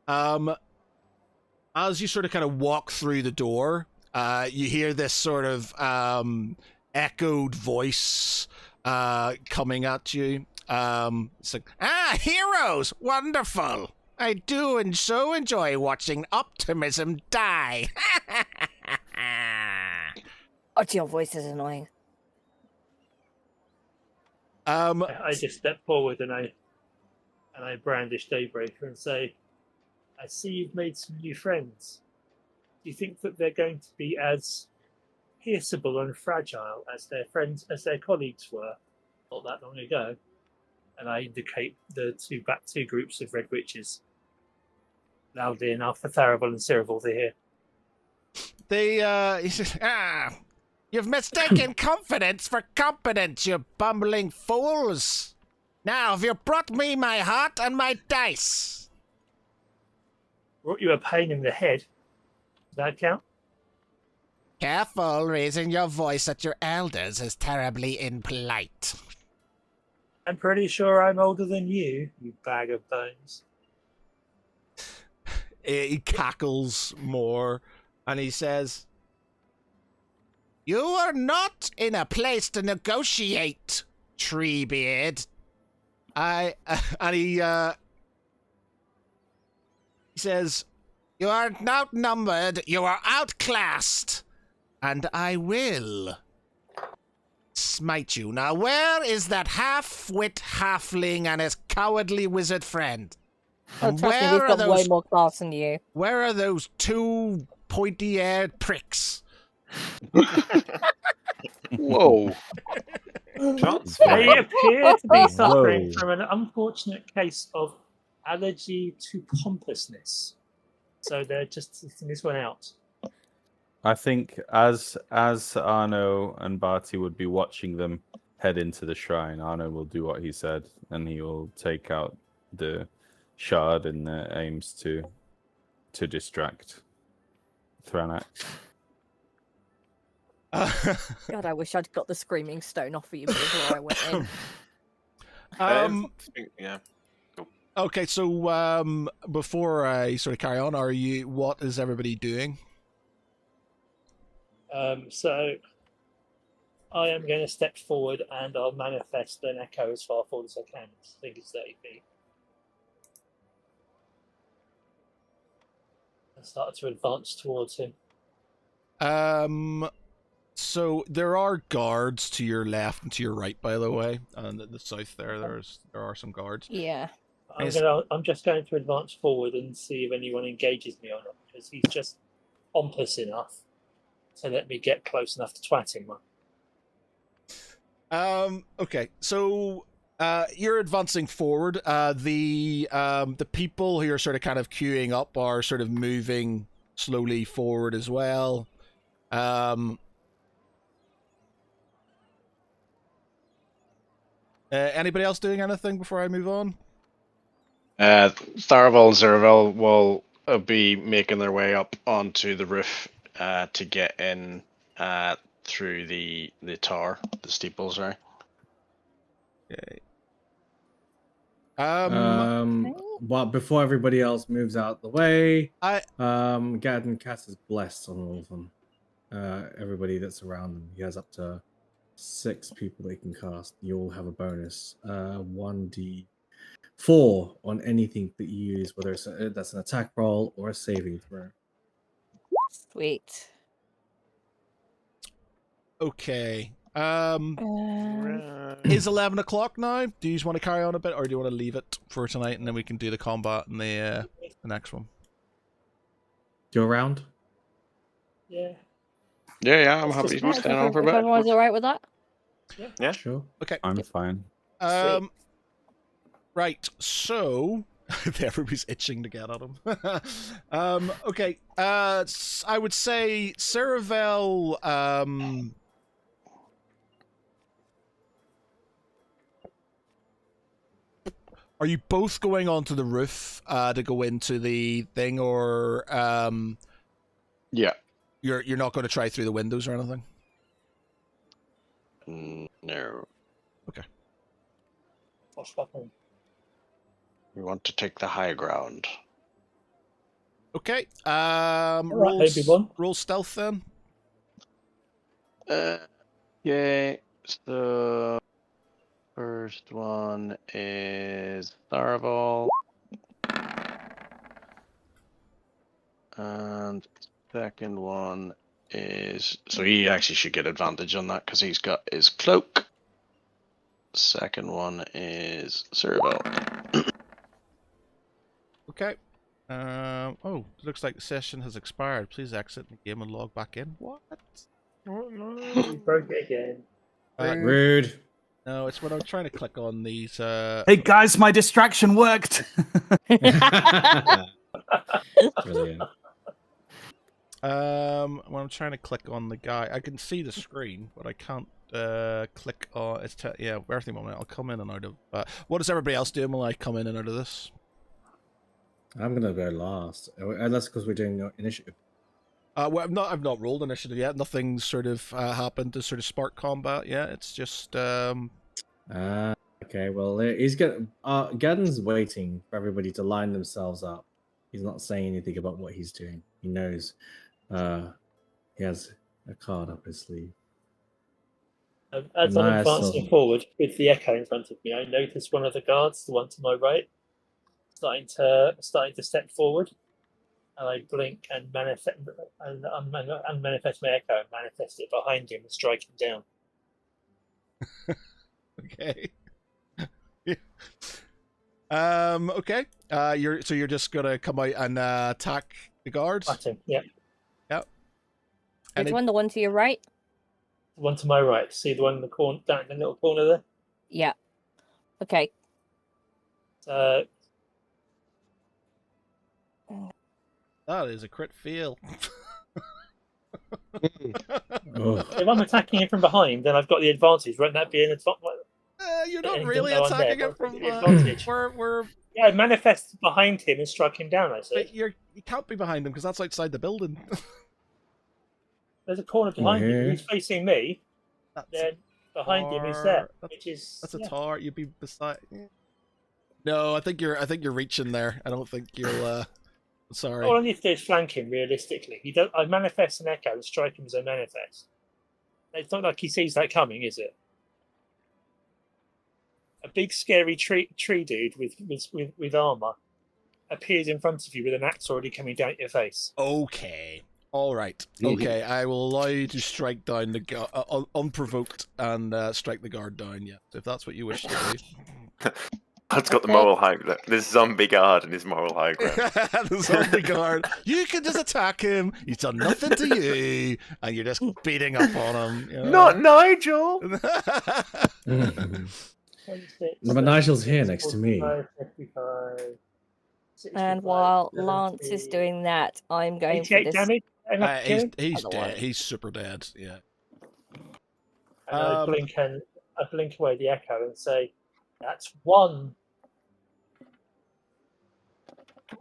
As you sort of kind of walk through the door, you hear this sort of echoed voice coming at you. It's like, heroes! Wonderful! I do and so enjoy watching optimism die. Oh, your voice is annoying. I just step forward and I brandish Daybreaker and say, I see you've made some new friends. Do you think that they're going to be as pierceable and fragile as their colleagues were not that long ago? And I indicate the two groups of red witches loudly enough for Tharavel and Cerevel to hear. He says, you've mistaken confidence for competence, you bumbling fools. Now have you brought me my heart and my dice? Brought you a pain in the head. Does that count? Careful, raising your voice at your elders is terribly impolite. I'm pretty sure I'm older than you, you bag of bones. He cackles more, and he says, you are not in a place to negotiate, Treebeard. And he says, You are outnumbered. You are outclassed. And I will smite you. Now, where is that half-wit halfling and his cowardly wizard friend? Oh, And trust me, he's got way more class than you. Where are those two pointy-eared pricks? Whoa. Shots They fired. appear to be suffering Whoa. from an unfortunate case of allergy to pompousness. So they're just sitting this one out. I think as Arno and Barty would be watching them head into the shrine, Arno will do what he said, and he will take out the shard and aims to distract Thranak. God, I wish I'd got the screaming stone off of you before I went in. Yeah. Okay, so before I sort of carry on, what is everybody doing? So I am going to step forward and I'll manifest an echo as far forward as I can. I think it's 30 feet. I start to advance towards him. So there are guards to your left and to your right, by the way, and the south there are some guards. Yeah. I'm just going to advance forward and see if anyone engages me or not, because he's just pompous enough to let me get close enough to twat him. Okay, so you're advancing forward. The people who are sort of kind of queuing up are sort of moving slowly forward as well. Anybody else doing anything before I move on? Tharavel and Zeravel will be making their way up onto the roof to get in through the tower, the steeple, sorry. Okay. But before everybody else moves out the way, I Gadden casts his bless on all of them. Everybody that's around them. He has up to 6 people that he can cast. You all have a bonus. 1d4 on anything that you use, whether that's an attack roll or a saving throw. Sweet. Okay. Is 11 o'clock now? Do you just want to carry on a bit, or do you want to leave it for tonight and then we can do the combat in the next one? Go around. Yeah. Yeah, I'm happy Yeah, to stand on for a If bit. everyone's alright with that? Yeah. Sure. Okay. I'm fine. Right. So everybody's itching to get at him. Okay. I would say Saravel. Are you both going onto the roof to go into the thing, or Yeah. you're not going to try through the windows or anything? No. What's happening? We want to take the high ground. Okay. Alright, everyone. Roll stealth then. Yeah. So first one is Tharavel. And second one is, so he actually should get advantage on that because he's got his cloak. Second one is Cerebel. Okay. Oh, looks like the session has expired. Please exit the game and log back in. What? You broke it again. Rude. No, it's when I'm trying to click on these. Hey guys, my distraction worked. Brilliant. When I'm trying to click on the guy, I can see the screen, but I can't click on. It's yeah. Everything moment. I'll come in and out of. What is everybody else doing while I come in and out of this? I'm gonna go last, unless because we're doing initiative. Well, I've not rolled initiative yet. Nothing's sort of happened to sort of spark combat yet. It's just. Okay, well, he's got. Gadden's waiting for everybody to line themselves up. He's not saying anything about what he's doing. He knows. He has a card up his sleeve. As I'm Nice. advancing forward with the echo in front of me, I notice one of the guards, the one to my right, starting to step forward. and I blink and manifest and unmanifest my echo and manifest it behind him and strike him down. Okay. Okay. You're just gonna come out and attack the guards. At him, yeah. Yep. Which one? The one to your right? The one to my right. See the one in the corner, down in the little corner there. Yeah. Okay. That is a crit fail. If I'm attacking him from behind, then I've got the advantage. Won't that be an advantage? You're not really attacking him from advantage. We're Yeah, I manifest behind him and struck him down. I said. But you can't be behind him because that's outside the building. There's a corner behind him. He's facing me. That's then behind him is that, which is that's a tower. You'd be beside. No, I think you're reaching there. I don't think you'll. Sorry. All I need to do is flank him. Realistically, he does. I manifest an echo and strike him as I manifest. It's not like he sees that coming, is it? A big scary tree dude with armor appears in front of you with an axe already coming down at your face. Okay. All right. Okay. I will allow you to strike down the unprovoked and strike the guard down. Yeah, if that's what you wish to do. God's got the moral high ground. This zombie guard and his moral high ground. The zombie guard. You can just attack him. He's done nothing to you, and you're just beating up on him. You know? Not Nigel. But Nigel's here next to me. 55, 65, And while 70, Lance is doing that, I'm going for 88 this. damage. He's dead. He's super dead. Yeah. And I blink away the echo and say, "That's one."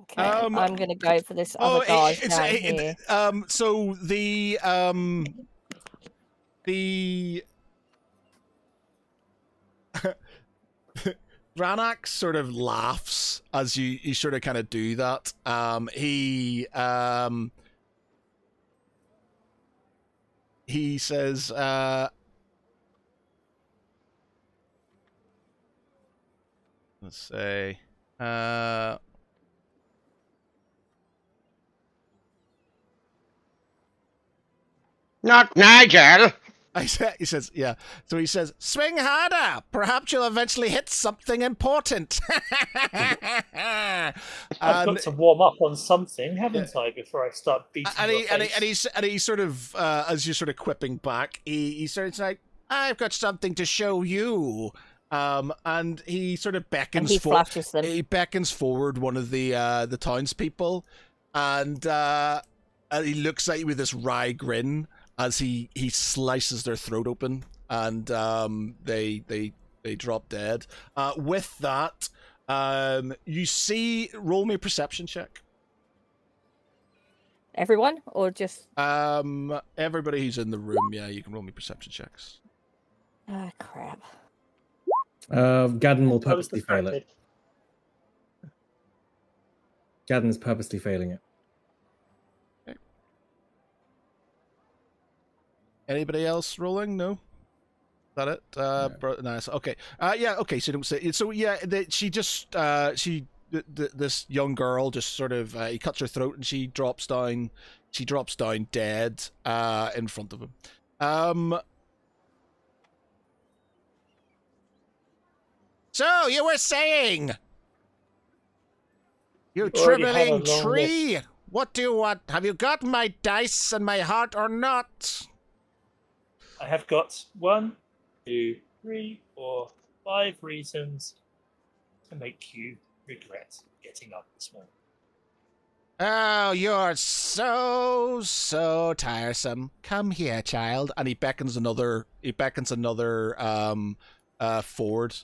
Okay, I'm going to go for this other guy down here. So the Ranax sort of laughs as you sort of kind of do that. He says, let's say, Not Nigel. He says, yeah. So he says, swing harder. Perhaps you'll eventually hit something important. I've got to warm up on something, haven't I, before I start beating and he sort of, as you're sort of quipping back, he starts like, I've got something to show you. And he sort of beckons. And he flashes them. He beckons forward one of the townspeople, and he looks at you with this wry grin as he slices their throat open, and they drop dead. With that, you see, roll me a perception check. Everyone, or just everybody who's in the room. Yeah, you can roll me perception checks. Ah, crap. Gadden will purposely fail it. Gadden's purposely failing it. Okay. Anybody else rolling? No? Is that it? No. Nice. Okay. Yeah, okay, so don't say so yeah, she just this young girl just sort of he cuts her throat and she drops down dead in front of him. So you were saying, you trembling tree, what do you want? Have you got my dice and my heart or not? I have got 1, 2, 3, 4, 5 reasons to make you regret getting up this morning. Oh, you're so tiresome. Come here, child. And he beckons another forward.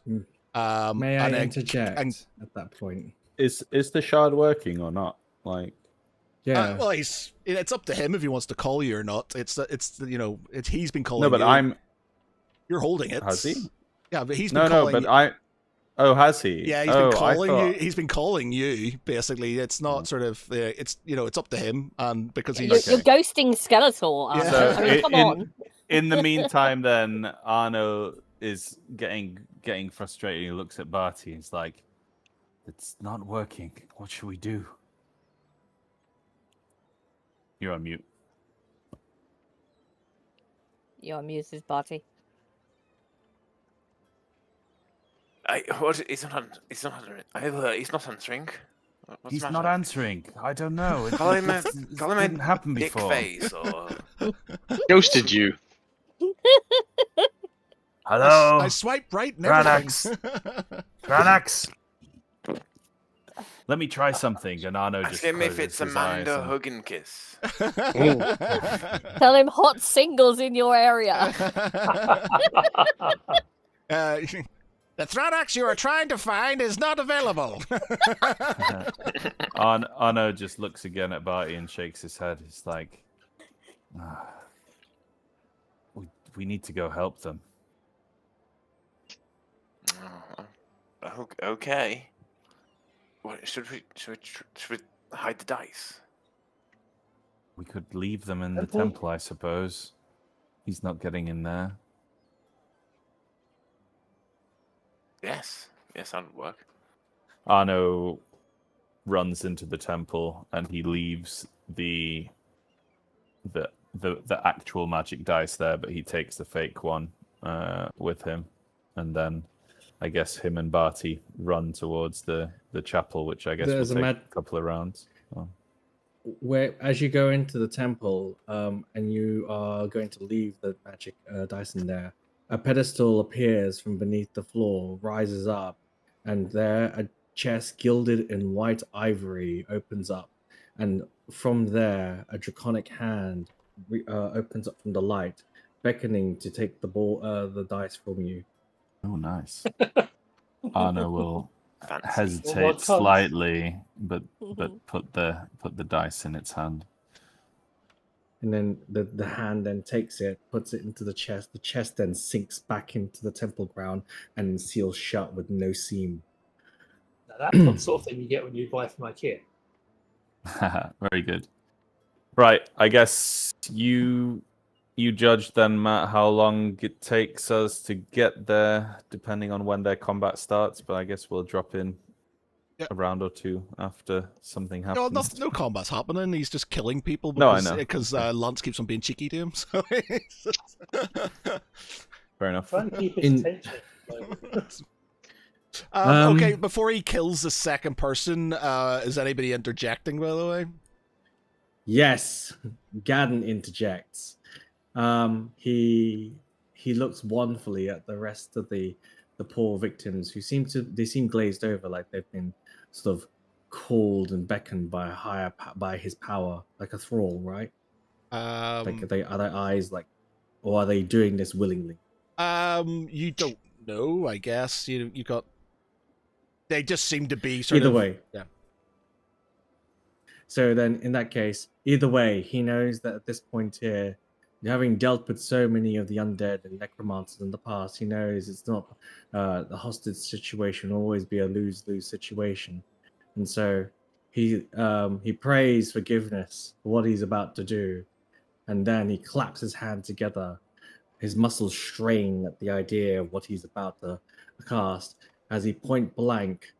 May I interject at that point? Is the shard working or not? Like, yeah. Well, it's up to him if he wants to call you or not. He's been calling. No, but you. You're holding it. Has he? Yeah, but he's been calling. No, but Oh, has he? Yeah, he's been calling you. He's been calling you. Basically, it's not sort of. It's up to him, and because he's. You're ghosting Skeletor. Yeah. So I mean, come on. In the meantime, then Arno is getting frustrated. He looks at Barty and he's like, "It's not working. What should we do?" You're on mute. You're on mute, Barty. What? He's not. He's not. He's not answering. What's He's the not matter? answering. I don't know. It, Call him a. this Call him didn't happen a dick before. face or. Ghosted you. Hello, I swiped right and Granax. everything. Granax. Let me try something. And Arno Ask just him if closes it's his Amanda eyes and- hug and kiss. Tell him hot singles in your area. The Thronax you are trying to find is not available. Arno just looks again at Barty and shakes his head. It's like, we need to go help them. Okay. What, should we hide the dice? We could leave them in the Temple? temple, I suppose. He's not getting in there. Yes, that would work. Arno runs into the temple and he leaves the actual magic dice there, but he takes the fake one with him, and then I guess him and Barty run towards the chapel, which I guess will There's a take a couple of rounds. Oh. Where as you go into the temple, and you are going to leave the magic dice in there, a pedestal appears from beneath the floor, rises up, and there a chest gilded in white ivory opens up, and from there a draconic hand opens up from the light, beckoning to take the dice from you. Oh, nice. Arno will Fancy. hesitate What comes? slightly, but put the dice in its hand. And then the hand then takes it, puts it into the chest. The chest then sinks back into the temple ground and seals shut with no seam. Now, that's not the sort of thing you get when you buy from IKEA. Very good. Right, I guess you judge then, Matt, how long it takes us to get there, depending on when their combat starts. But I guess we'll drop in a round or two after something happens. No, no combat's happening. He's just killing people No, I because know. because Lance keeps on being cheeky to him. So Fair enough. Try and keep his In- attention. okay, before he kills the second person, is anybody interjecting, by the way? Yes, Gadden interjects. He looks wonderfully at the rest of the poor victims who seem glazed over, like they've been sort of called and beckoned by by his power, like a thrall, right? Like are their eyes like, or are they doing this willingly? You don't know, I guess. You got. They just seem to be Either way. Yeah. So then, in that case, either way, he knows that at this point here, having dealt with so many of the undead and necromancers in the past, he knows it's not the hostage situation will always be a lose-lose situation, and so he prays forgiveness for what he's about to do, and then he claps his hand together, his muscles strain at the idea of what he's about to cast, as he point blank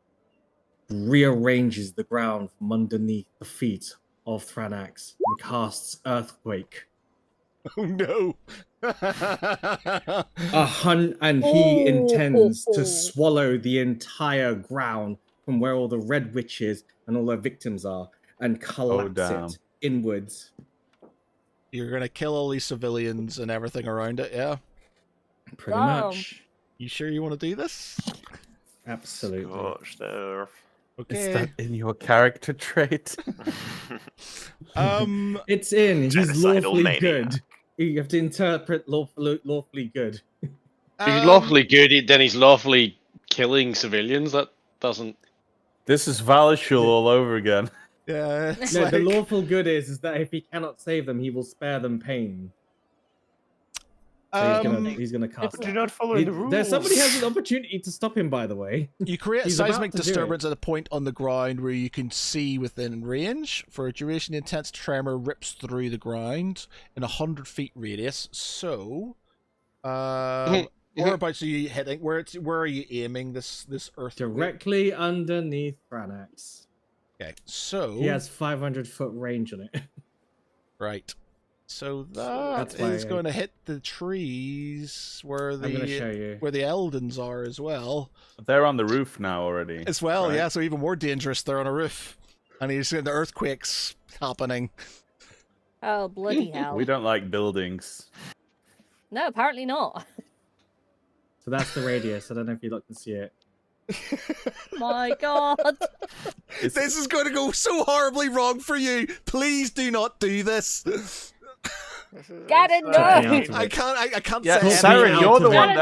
rearranges the ground from underneath the feet of Thronax and casts Earthquake. Oh no! And he intends to swallow the entire ground from where all the red witches and all their victims are and collapse damn. it inwards. You're gonna kill all these civilians and everything around it, yeah? Pretty Damn. much. You sure you want to do this? Absolutely. Scorched earth. Is Okay. that in your character trait? It's in. He's Genocidal lawfully maniac. good. You have to interpret lawfully good. If he's lawfully good, then he's lawfully killing civilians. That doesn't. This is Valishul all over again. Yeah. It's No, like, the lawful good is that if he cannot save them, he will spare them pain. So he's gonna cast Do that. not follow the rules. Somebody has an opportunity to stop him, by the way. you create a He's about seismic to do it. disturbance at a point on the ground where you can see within range. For a duration, the intense tremor rips through the ground in 100 feet radius. So, whereabouts are you heading? Where are you aiming this earth? Directly underneath Thronax. Okay, so He has 500-foot range on it. Right. So That's that why is going to hit the trees where I'm gonna show the you. where the Eldens are as well. They're on the roof now already. As well, right? yeah. So even more dangerous. They're on a roof, and you're seeing the earthquakes happening. Oh, bloody hell. We don't like buildings. No, apparently not. So that's the radius. I don't know if you lot can see it. My God. This is going to go so horribly wrong for you. Please do not do this. Gaddon, Talk me out no. of it. I can't Yeah, say Sarah, anything. you're the one I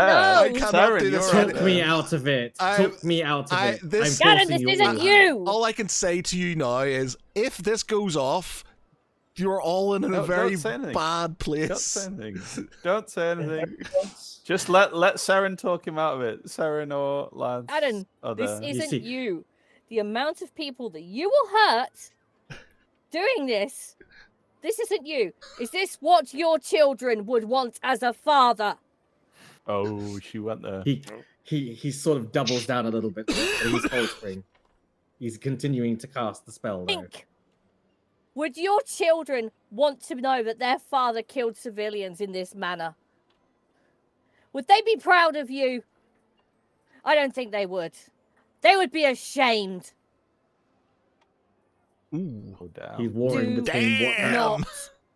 there. cannot Saren, do this. you're Talk me out of it. I- Talk me out of it. this- I'm Gaddon, forcing this you isn't all. you. All I can say to you now is, if this goes off, you're all in a No, very don't say anything. bad place. Don't say anything. Don't say anything. Just let Saren talk him out of it. Saren or Lance. Gaddon, are this there. isn't see- you. The amount of people that you will hurt doing this isn't you. Is this what your children would want as a father? Oh, she went there. He sort of doubles down a little bit, but he's faltering. He's continuing to cast the spell though. Think. Would your children want to know that their father killed civilians in this manner? Would they be proud of you? I don't think they would. They would be ashamed. Ooh. Go down. He's warring Do between what Damn. not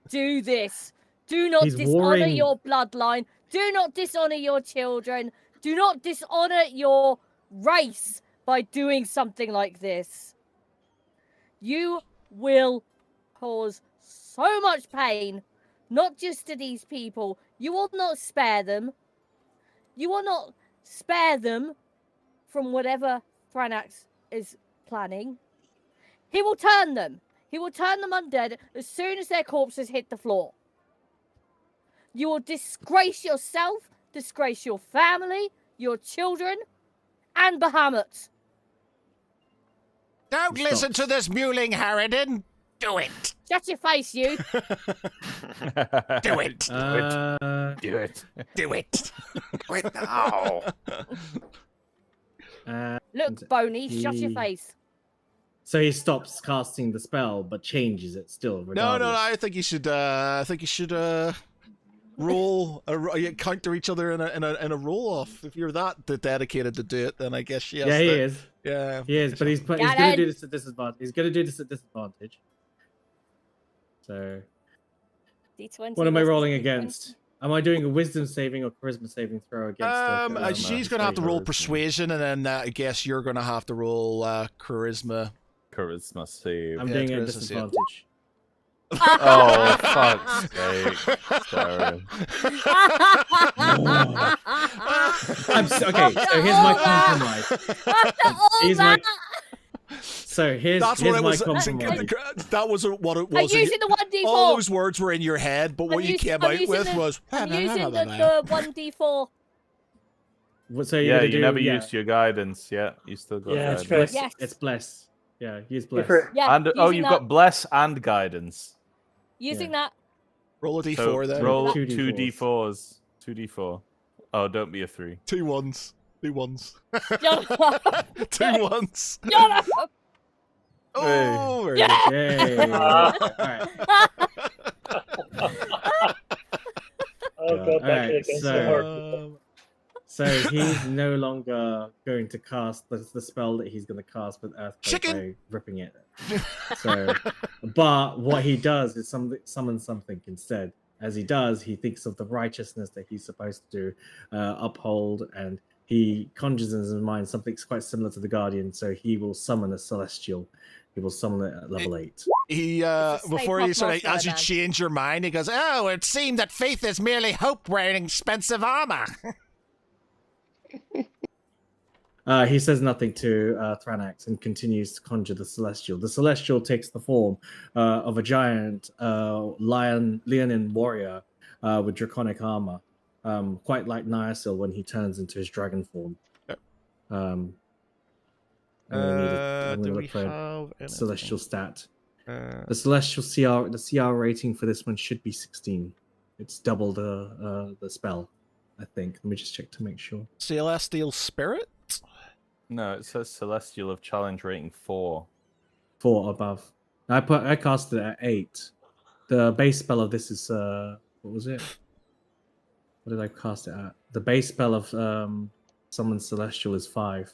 do this. Do not He's dishonor warring- your bloodline. Do not dishonor your children. Do not dishonor your race by doing something like this. You will cause so much pain, not just to these people. You will not spare them. You will not spare them from whatever Thanax is planning. He will turn them. He will turn them undead as soon as their corpses hit the floor. You will disgrace yourself, disgrace your family, your children, and Bahamut. Don't He listen stops. to this mewling, Harridan. Do it. Shut your face, you. Do it. Do it. Do it. Wait now. Look, Boney, shut your he- face. So he stops casting the spell, but changes it still. No, Regardless. I think you should. Roll counter each other in a roll off. If you're that dedicated to do it, then I guess she has Yeah, he to- is. Yeah, He is, but he's Got going to it. do this at disadvantage. He's going to do this at disadvantage. So, D20. what am I versus rolling D20. against? Am I doing a wisdom saving or charisma saving throw against? she's gonna have to roll charisma. persuasion, and then I guess you're gonna have to roll charisma. Charisma save. I'm Yeah, doing it at charisma save. disadvantage. Oh, fuck's sake, Saren. Okay, so here's my compromise. After all Here's that, So here's That's here's what it my was. compromise. That was what it I'm was. using the 1d4. All those words were in your head, but what I'm you using- came I'm out using with the- was. I'm using the 1d4. So you're Yeah, gonna you do, never yeah. used your guidance yet. You still got Yeah, it's guidance. fair. Yes. It's bless. Yeah, use Go bless. for it. Yeah, And using you've that. got bless and guidance. Using Yeah. that. Roll a d4 So then. roll Two two D4s. d4s. 2d4. Oh, don't be a 3. 2 ones. 2 ones. Shut up. 2 ones. Shut up. Oh, very Yeah. Yay! Alright. Oh god, that Alright, could have been so so- horrible. good. So he's no longer going to cast the spell that he's going to cast with Earthquake Chicken! by ripping it. So, but what he does is summon something instead. As he does, he thinks of the righteousness that he's supposed to uphold, and he conjures in his mind something quite similar to the Guardian. So he will summon a Celestial. He will summon it at level 8. He It's a Stay before Puft you sort of Marshmallow as you Man. change your mind, he goes, "Oh, it seemed that faith is merely hope wearing expensive armor." He says nothing to Thanax and continues to conjure the Celestial. The Celestial takes the form of a giant leonine warrior with draconic armor, quite like Niasil when he turns into his dragon form. Yep. I'm gonna Do we look for a have anything? Celestial stat. Uh, The Celestial CR rating for this one should be 16. It's double the spell, I think. Let me just check to make sure. Celestial spirit. No, it says Celestial of challenge rating 4. 4 above. I cast it at 8. the base spell of this is what was it? What did I cast it at? The base spell of summon celestial is 5.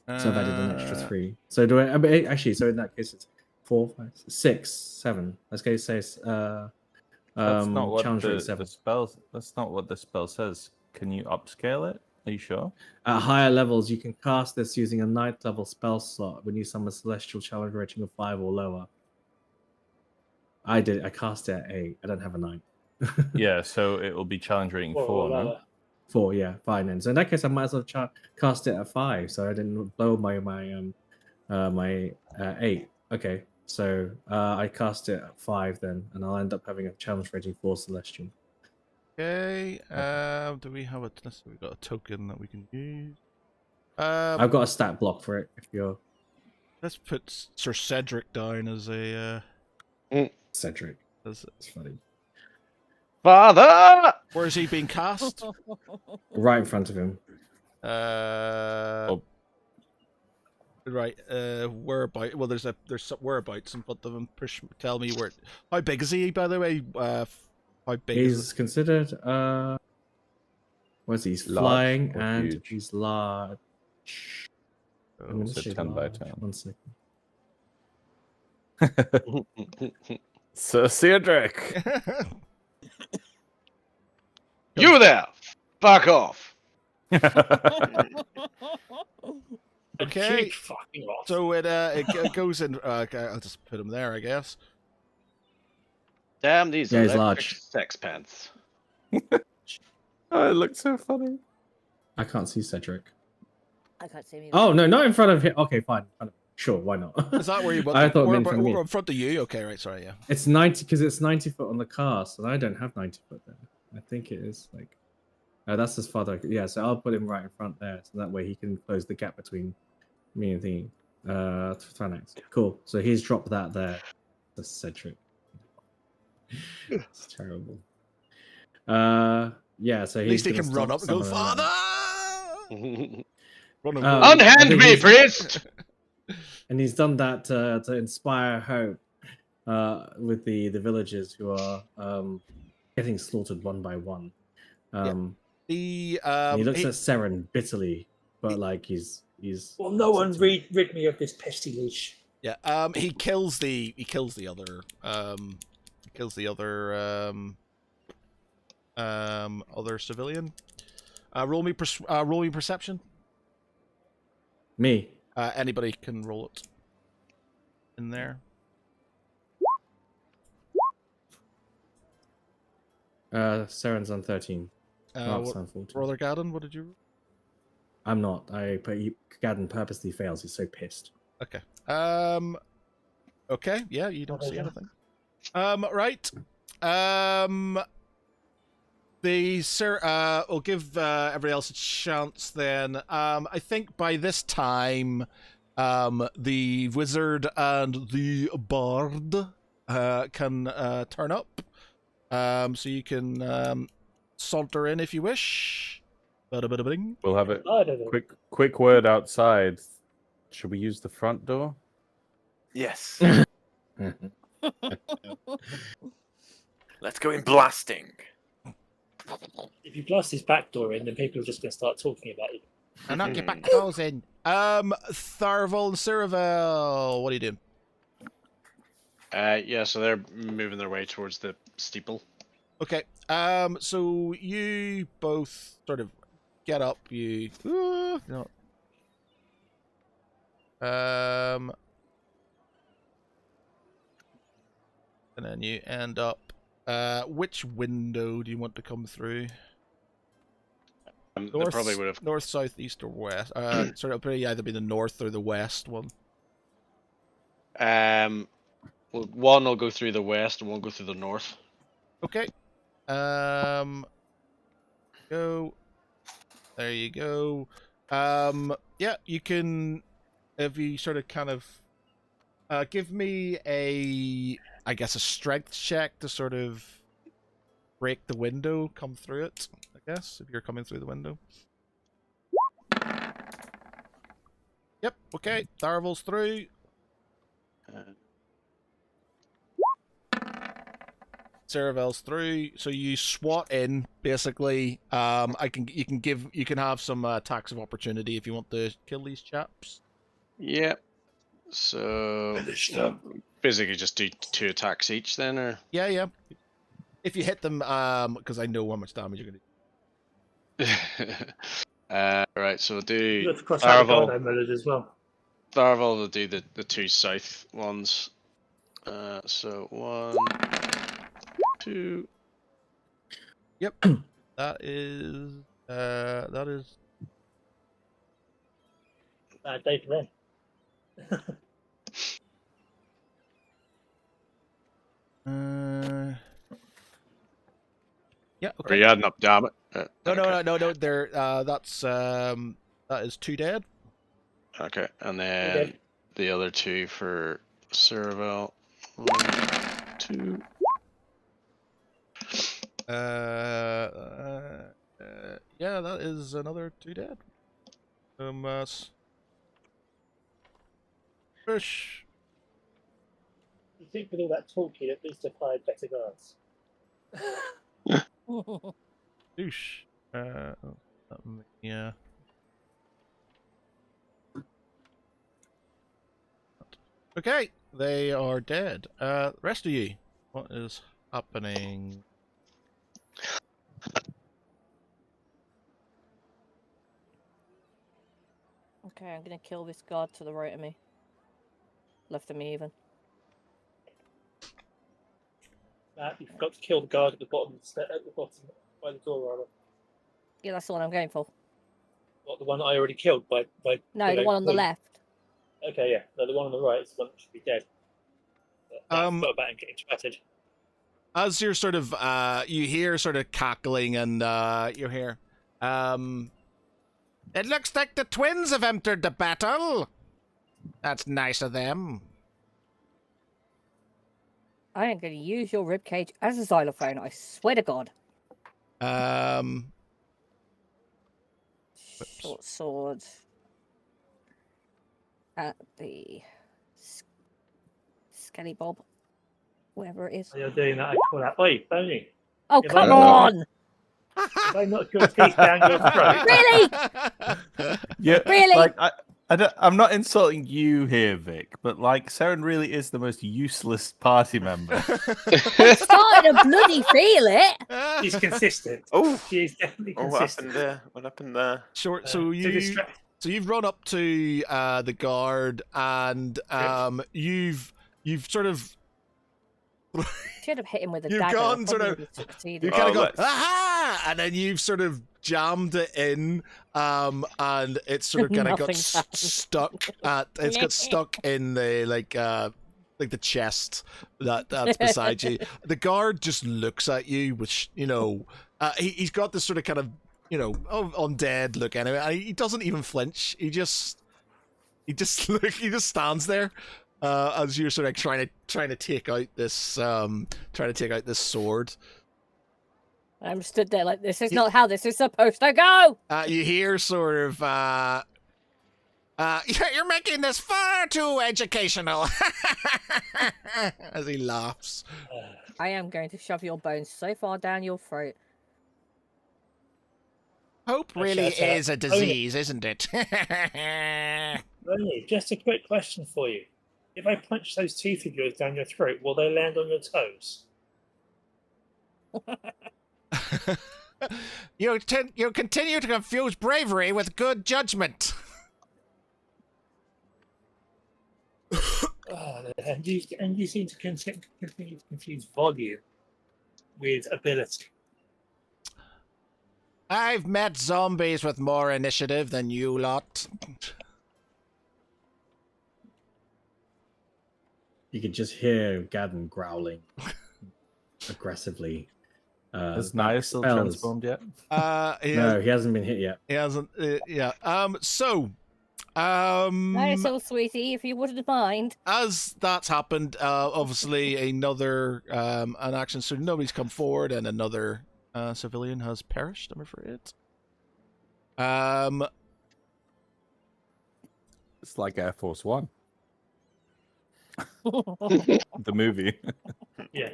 So I've added an extra 3. So do I mean, actually? So in that case, it's 4, 5, 6, 7. Let's go say That's not what challenge rate the 7. spell. That's not what the spell says. Can you upscale it? Are you sure? At higher levels, you can cast this using a 9th level spell slot when you summon celestial challenge rating of 5 or lower. I did. I cast it at 8. I don't have a 9. Yeah, so it will be challenge rating Or 4, no? lower. 4, yeah, fine. Then. So in that case, I might as well cast it at 5, so I didn't blow my 8. Okay, so I cast it at 5 then, and I'll end up having a challenge rating 4 celestial. Okay. Do we have a? We got a token that we can use. I've got a stat block for it. If you're Let's put Sir Cedric down as a. Cedric, As, it's funny. Father! where is he being cast? Right in front of him. Right. Whereabout? Well, there's some whereabouts in front of him. Tell me where. How big is he, by the way? How big is He's considered. What's he? He's Large flying or and huge? he's large. I'm gonna So say 10 by large. 10. 1 second. Sir Cedric. You there! Fuck off! A Okay. huge fucking lot. So it goes in. Okay, I'll just put him there, I guess. Damn these Yeah, he's electric large. sexpants. Oh, it looks so funny. I can't see Cedric. I can't see him. Oh no, not in front of him. Okay, fine. Sure, why not? Is that where you want? I thought it meant we're, for me. we're in front of you. Okay, right. Sorry, yeah. It's 90 because it's 90 foot on the cast, and I don't have 90 foot there. I think it is like. That's as far as yeah. So I'll put him right in front there, so that way he can close the gap between me and the Thanax. Cool. So he's dropped that there. The Cedric. It's terrible. Yeah. So At he's least he gonna can run stop up and go, summoning that. Father. Run over. I Unhand think me, he's- priest! And he's done that to inspire hope with the villagers who are getting slaughtered one by one. The And he looks at Seren bitterly, but like he's Well, no one accepting. rid me of this pesty leash. yeah. He kills the other other civilian. Roll me perception. Me. Anybody can roll it in there. Seren's on 13. Mark's on 14. Brother Gadden, what did you roll? I'm not. Gadden purposely fails. He's so pissed. Okay. Okay. Yeah, you don't see anything. Right. We'll give everybody else a chance then. I think by this time, the wizard and the bard can turn up. So you can saunter in if you wish. Bada-bada-bing. We'll have it. I don't know. Quick word outside. Should we use the front door? Yes. Let's go in blasting. If you blast his back door in, then people are just going to start talking about it. And knock your back doors in. Tharval and Ceravel, what are you doing? Yeah, so they're moving their way towards the steeple. Okay. So you both sort of get up. No. And then you end up. Which window do you want to come through? They North, probably would have. north, south, east, or west. Sort of, it'll probably either be the north or the west one. Well, one will go through the west and one will go through the north. Okay. Go. There you go. Yeah, you can. If you sort of kind of give me I guess a strength check to sort of break the window, come through it. I guess if you're coming through the window. Yep. Okay. Tharval's through. Cerevel's through, so you swat in basically. You can have some attacks of opportunity if you want to kill these chaps. Yeah. So basically, just do 2 attacks each then, or Yeah. If you hit them, because I know how much damage you're gonna do. right. So we'll You do have to cross out the Tharavel. guard mode as well. Tharavel will do the 2 south ones. So 1, 2. Yep. That is. Bad day for them. Yeah. Are Okay. you adding up damage? No. There. That is 2 dead. Okay, and dead. then the other 2 for Cerevel. 1, 2. Yeah, that is another 2 dead. Push. You think with all that talking, at least have hired better guards. Douche. Yeah. Okay, they are dead. Rest of you, what is happening? Okay, I'm gonna kill this guard to the right of me. Left of me, even. You forgot to kill the guard at the bottom, at the bottom by the door, rather. Yeah, that's the one I'm going for. What, the one that I already killed by No, the one on the left. Okay, yeah. No, the one on the right is the one that should be dead. But I forgot about him getting splattered. As you're sort of, you hear sort of cackling, and you hear, it looks like the twins have entered the battle. That's nice of them. I am going to use your ribcage as a xylophone. I swear to God. Short sword at the Skelly Bob, wherever it is. While you're doing that, I call out, "Oi, Boney! Oh, If come I- on! If I knock your teeth down your throat, Really? Yeah, Really? Like I'm not insulting you here, Vic, but like Saren really is the most useless party member. I'm starting to bloody feel it. she's consistent. Oh, She is definitely oh, what consistent. happened there? What happened there? Short. To So distract. you've run up to the guard, and you've sort of Should have hit him with a You've dagger. gone I sort probably of- would have succeeded. you kind of go let's- aha, and then you've sort of jammed it in, and it's sort of kind of got Nothing's happened. stuck at. It's got stuck in the like the chest that's beside you. The guard just looks at you, which he's got this sort of kind of undead look anyway. And he doesn't even flinch. He just stands there. As you're sort of trying to take out this sword, I'm stood there like, this is not how this is supposed to go. you hear sort of, you're making this far too educational, as he laughs. I am going to shove your bones so far down your throat. Hope I really shout out, is a disease, isn't it? Boney, just a quick question for you. If I punch those teeth of yours down your throat, will they land on your toes? You continue to confuse bravery with good judgment. And you seem to continue to confuse volume with ability. I've met zombies with more initiative than you lot. You could just hear Gadden growling aggressively. Has Naya still spells. transformed yet? No, he hasn't been hit yet. He hasn't. Yeah. So. No, so sweetie, if you wouldn't mind. As that's happened, obviously another an action. So nobody's come forward, and another civilian has perished. I'm afraid. It's like Air Force One, the movie. Yeah.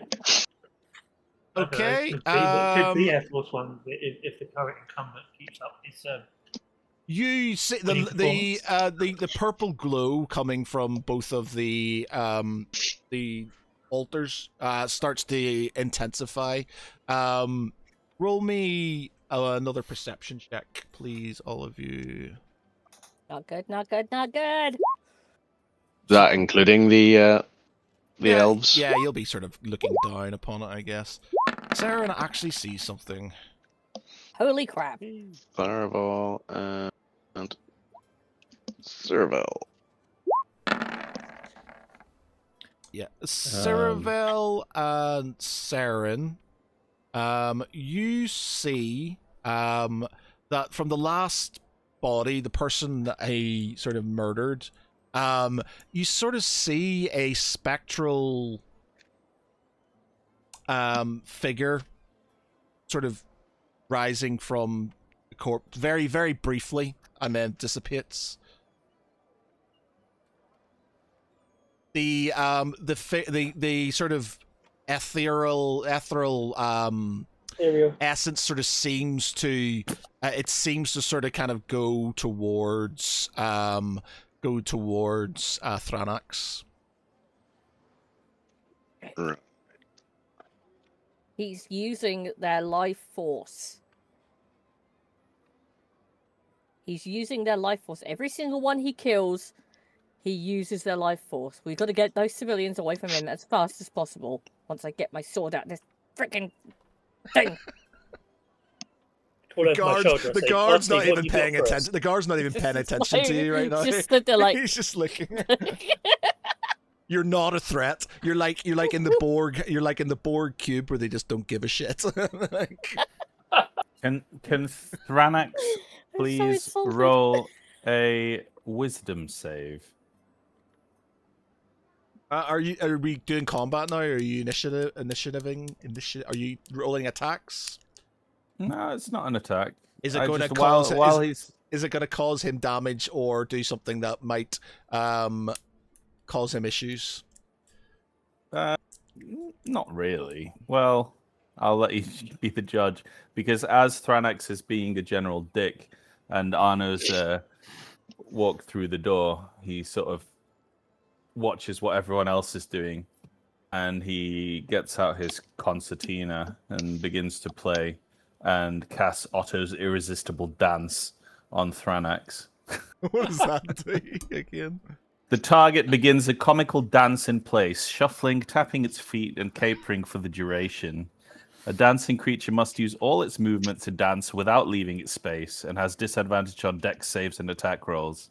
I don't know, Okay, could be Air Force One if the current incumbent keeps up his. You see Winning the purple glow coming from both of the altars starts to intensify. Roll me another perception check, please, all of you. Not good, not good, not good. That including the elves. Yeah, you'll be sort of looking down upon it, I guess. Saren actually sees something. Holy crap. Fireball and Serval. Yeah, Ceravel and Saren, you see that from the last body, the person that he sort of murdered, you sort of see a spectral figure sort of rising from the corpse very, very briefly and then dissipates. The sort of ethereal essence sort of seems to sort of kind of go towards Thraнаx. Right. He's using their life force. He's using their life force. Every single one he kills, he uses their life force. We've got to get those civilians away from him as fast as possible. Once I get my sword out this freaking thing. The guard's not even paying attention. The guard's not even paying attention to you right now. Just stood there like he's just looking. You're not a threat. You're like in the Borg. You're like in the Borg cube where they just don't give a shit. Can Thraнаx so please insulted. roll a wisdom save? Are we doing combat now? Or are you initiativing? Are you rolling attacks? No, it's not an attack. Is it I going to just- cause? while he's Is it going to cause him damage or do something that might cause him issues? not really. Well, I'll let you be the judge because as Thraнаx is being a general dick and Arno's walked through the door, he sort of watches what everyone else is doing and he gets out his concertina and begins to play and casts Otto's irresistible dance on Thraнаx. What does that do again? The target begins a comical dance in place, shuffling, tapping its feet, and capering for the duration. A dancing creature must use all its movement to dance without leaving its space, and has disadvantage on dex saves and attack rolls.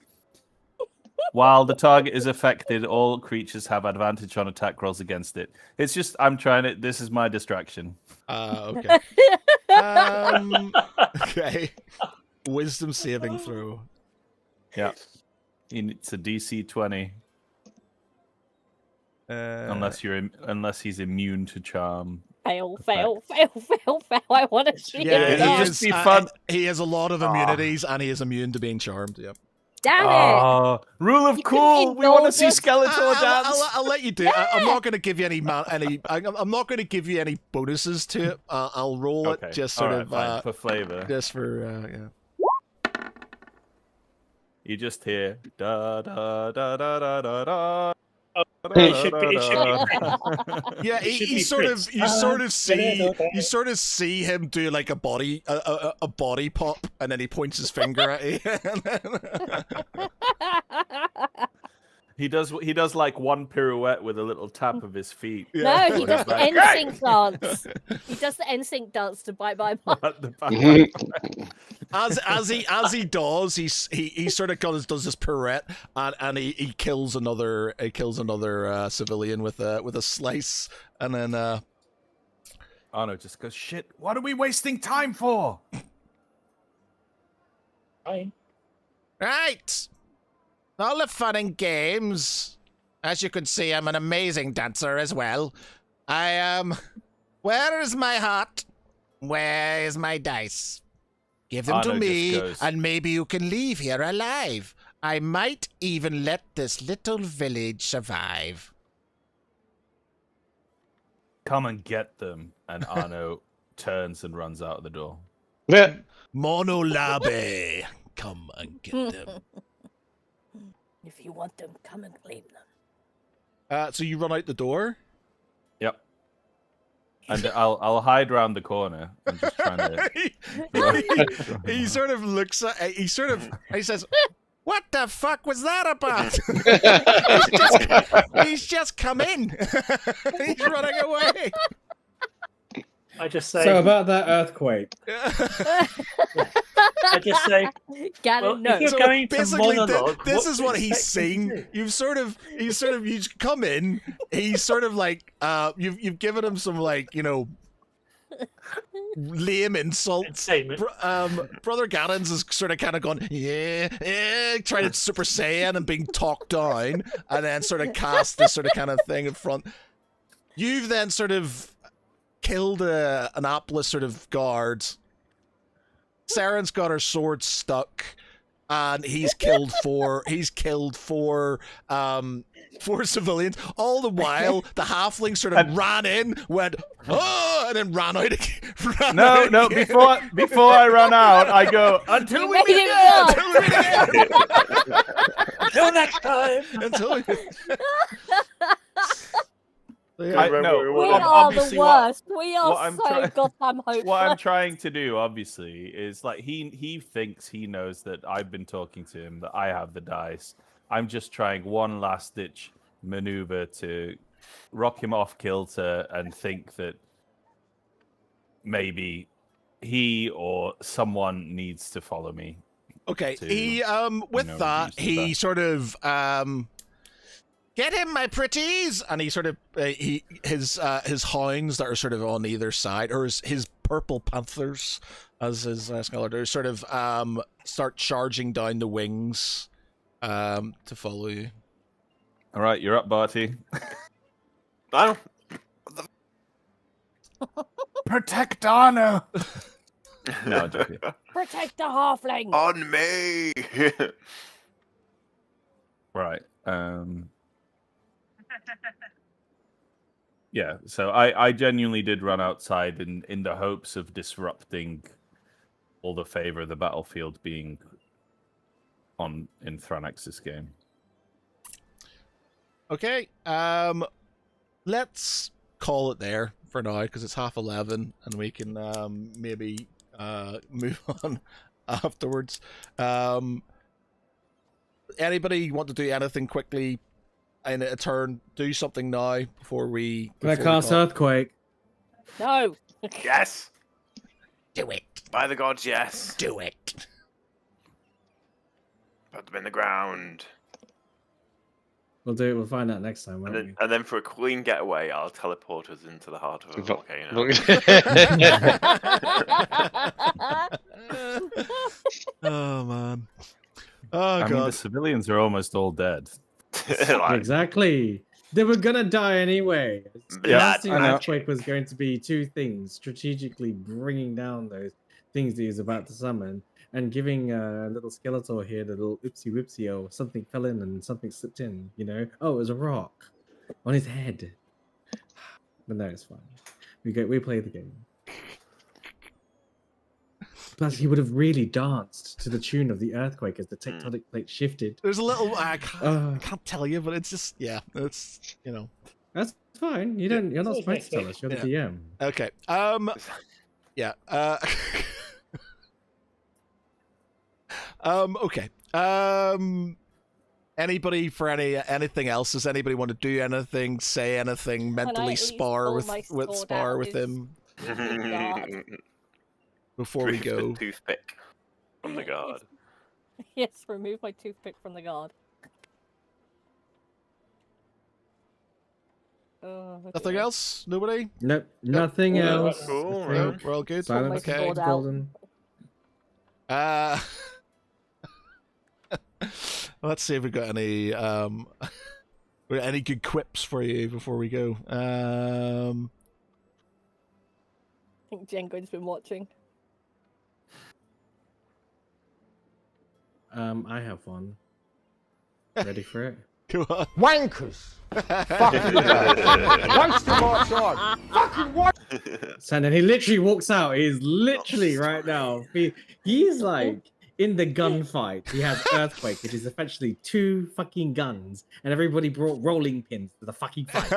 While the target is affected, all creatures have advantage on attack rolls against it. It's just, I'm trying it. This is my distraction. Okay. Okay. Wisdom saving throw. Yeah. It's a DC 20. Unless he's immune to charm. Fail. I want to see Yeah, it. it'll he just is, be fun. he has a lot of immunities, and he is immune to being charmed. Yep. Damn it! Oh, rule of You can cool. We want to see indulge us. Skeletor dance. I'll let you do it. I'm not going to give you any. I'm not going to give you any bonuses to it. I'll roll it just sort All of right, fine, for flavor. just for yeah. You just hear da da da da da da da. It should be. Yeah, It should he be sort Prince. of you da, sort of see him do like a body pop, and then he points his finger at you. He does like one pirouette with a little tap of his feet. No, he He's does the like, NSYNC dance. He does the NSYNC dance to Bye Bye Bye. at the back. As he does, he sort of does this pirouette, and he kills another civilian with a slice, and then Arno just goes, shit, what are we wasting time for? Fine. right. All the fun and games. As you can see, I'm an amazing dancer as well. I am. Where is my heart? Where is my dice? Give them to Arno me, just goes, and maybe you can leave here alive. I might even let this little village survive. Come and get them. And Arno turns and runs out of the door. Yeah. Monolabe, come and get them. If you want them, come and claim them. So you run out the door. Yep. And I'll hide around the corner. I'm just trying to. He sort of looks at. He says, "What the fuck was that about?" he's just come in. He's running away. I just say. So about that earthquake. I just say. Ganon, Well, no. if you're So going to basically, monologue, this what is do you what he's expect me to seen. do? You come in. He's sort of like, you've given him some like, lame insults. Entertainment. Brother Ganon's is sort of kind of gone, trying to Super Saiyan and being talked down, and then sort of cast this sort of kind of thing in front. You've then sort of killed an Aplis sort of guard. Saren's got her sword stuck, and he's killed four civilians. All the while, the halfling sort of ran in, went, oh, and then ran out again. No, before I run out, I go, until You we made meet it again! Until next time. Until We Well, are the obviously what- worst. We are what I'm so try- goddamn hopeless. What I'm trying to do, obviously, is like he thinks he knows that I've been talking to him, that I have the dice. I'm just trying one last ditch maneuver to rock him off kilter and think that maybe he or someone needs to follow me. Okay, to, he with know, that use the he best. sort of get him, my pretties, and he sort of his hounds that are sort of on either side, or his purple panthers, as his scholar do, sort of start charging down the wings to follow you. All right, you're up, Barty. I don't. Protect Arno. No, I'm joking. Protect the halfling. On me. Right. Yeah, so I genuinely did run outside in the hopes of disrupting all the favor of the battlefield being on in Thranex's game. Okay, let's call it there for now because it's 11:30 and we can maybe move on afterwards. Anybody want to do anything quickly in a turn? Do something now before we. Can I before we cast call- earthquake? No. Yes. Do it. By the gods, yes. Do it. Put them in the ground. We'll do it. We'll find out next time, won't we? And then for a clean getaway, I'll teleport us into the heart of a volcano. Oh man. Oh I mean, the god. civilians are almost all dead. Like, Exactly. They were gonna die anyway. The Yeah, last thing I know. earthquake was going to be two things: strategically bringing down those things that he's about to summon, and giving little Skeletor here the little oopsie whipsie, or something fell in and something slipped in. Oh, it was a rock on his head. But no, it's fine. We play the game. Plus, he would have really danced to the tune of the earthquake as the tectonic plate shifted. There's a little I can't tell you, but it's just it's That's fine. You're not supposed to tell us. You're the DM. Okay. Yeah. Okay. Anybody for anything else? Does anybody want to do anything? Say anything? Can I Mentally at least spar pull with my sword spar out with his- him guard? before we go? Toothpick from the guard. Yes, remove my toothpick from the guard. Oh, Nothing dear. else? Nobody? Nope. Nothing Cool, else. cool, The right. No, thing- we're all good. Silence my Okay. sword out. golden. Let's see if we got any we got any good quips for you before we go. I think Jengo's been watching. I have one. Ready for it? Go on. Wankers. Fucking wants to march on. Fucking what? And then he literally walks out. He's literally right now. He's like in the gunfight. He has Earthquake, which is essentially 2 fucking guns, and everybody brought rolling pins for the fucking fight.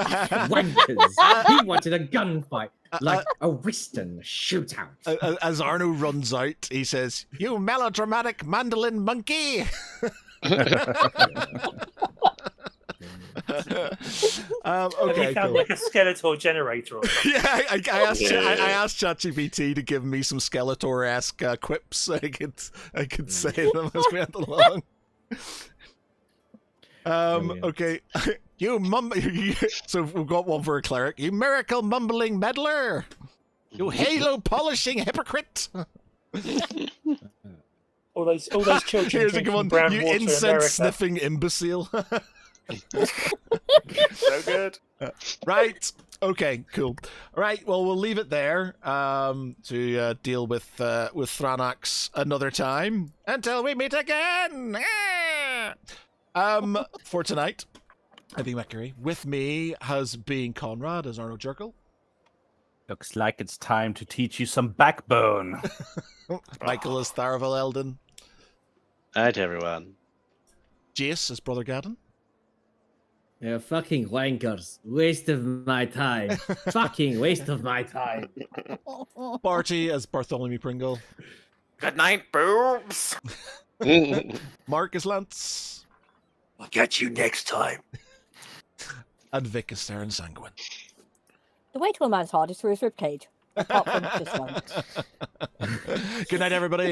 Wankers. He wanted a gunfight, like a Western shootout. As Arno runs out, he says, "You melodramatic mandolin monkey." Have Okay, you found cool. like a Skeletor generator or something? Yeah, I asked ChatGPT to give me some Skeletor-esque quips so I could say them as we went along. Okay. So we've got one for a cleric. You miracle mumbling meddler. You halo polishing hypocrite. All those children Here's a drinking one. brown You water in incense America. sniffing imbecile. So good. Right. Okay. Cool. All right. Well, we'll leave it there to deal with Thraнаx another time until we meet again. For tonight, I've been Mercury. With me has been Conrad as Arno Jerkel. Looks like it's time to teach you some backbone. Michael as Tharavel Eldon. Night, everyone. Jace as Brother Gadden. Yeah, fucking wankers. Waste of my time. Fucking waste of my time. Barty as Bartholomew Pringle. Good night, boobs. Mark as Lance. I'll get you next time. And Vic as Saren Sanguine. The way to a man's heart is through his ribcage. Apart from this one. Good night, everybody.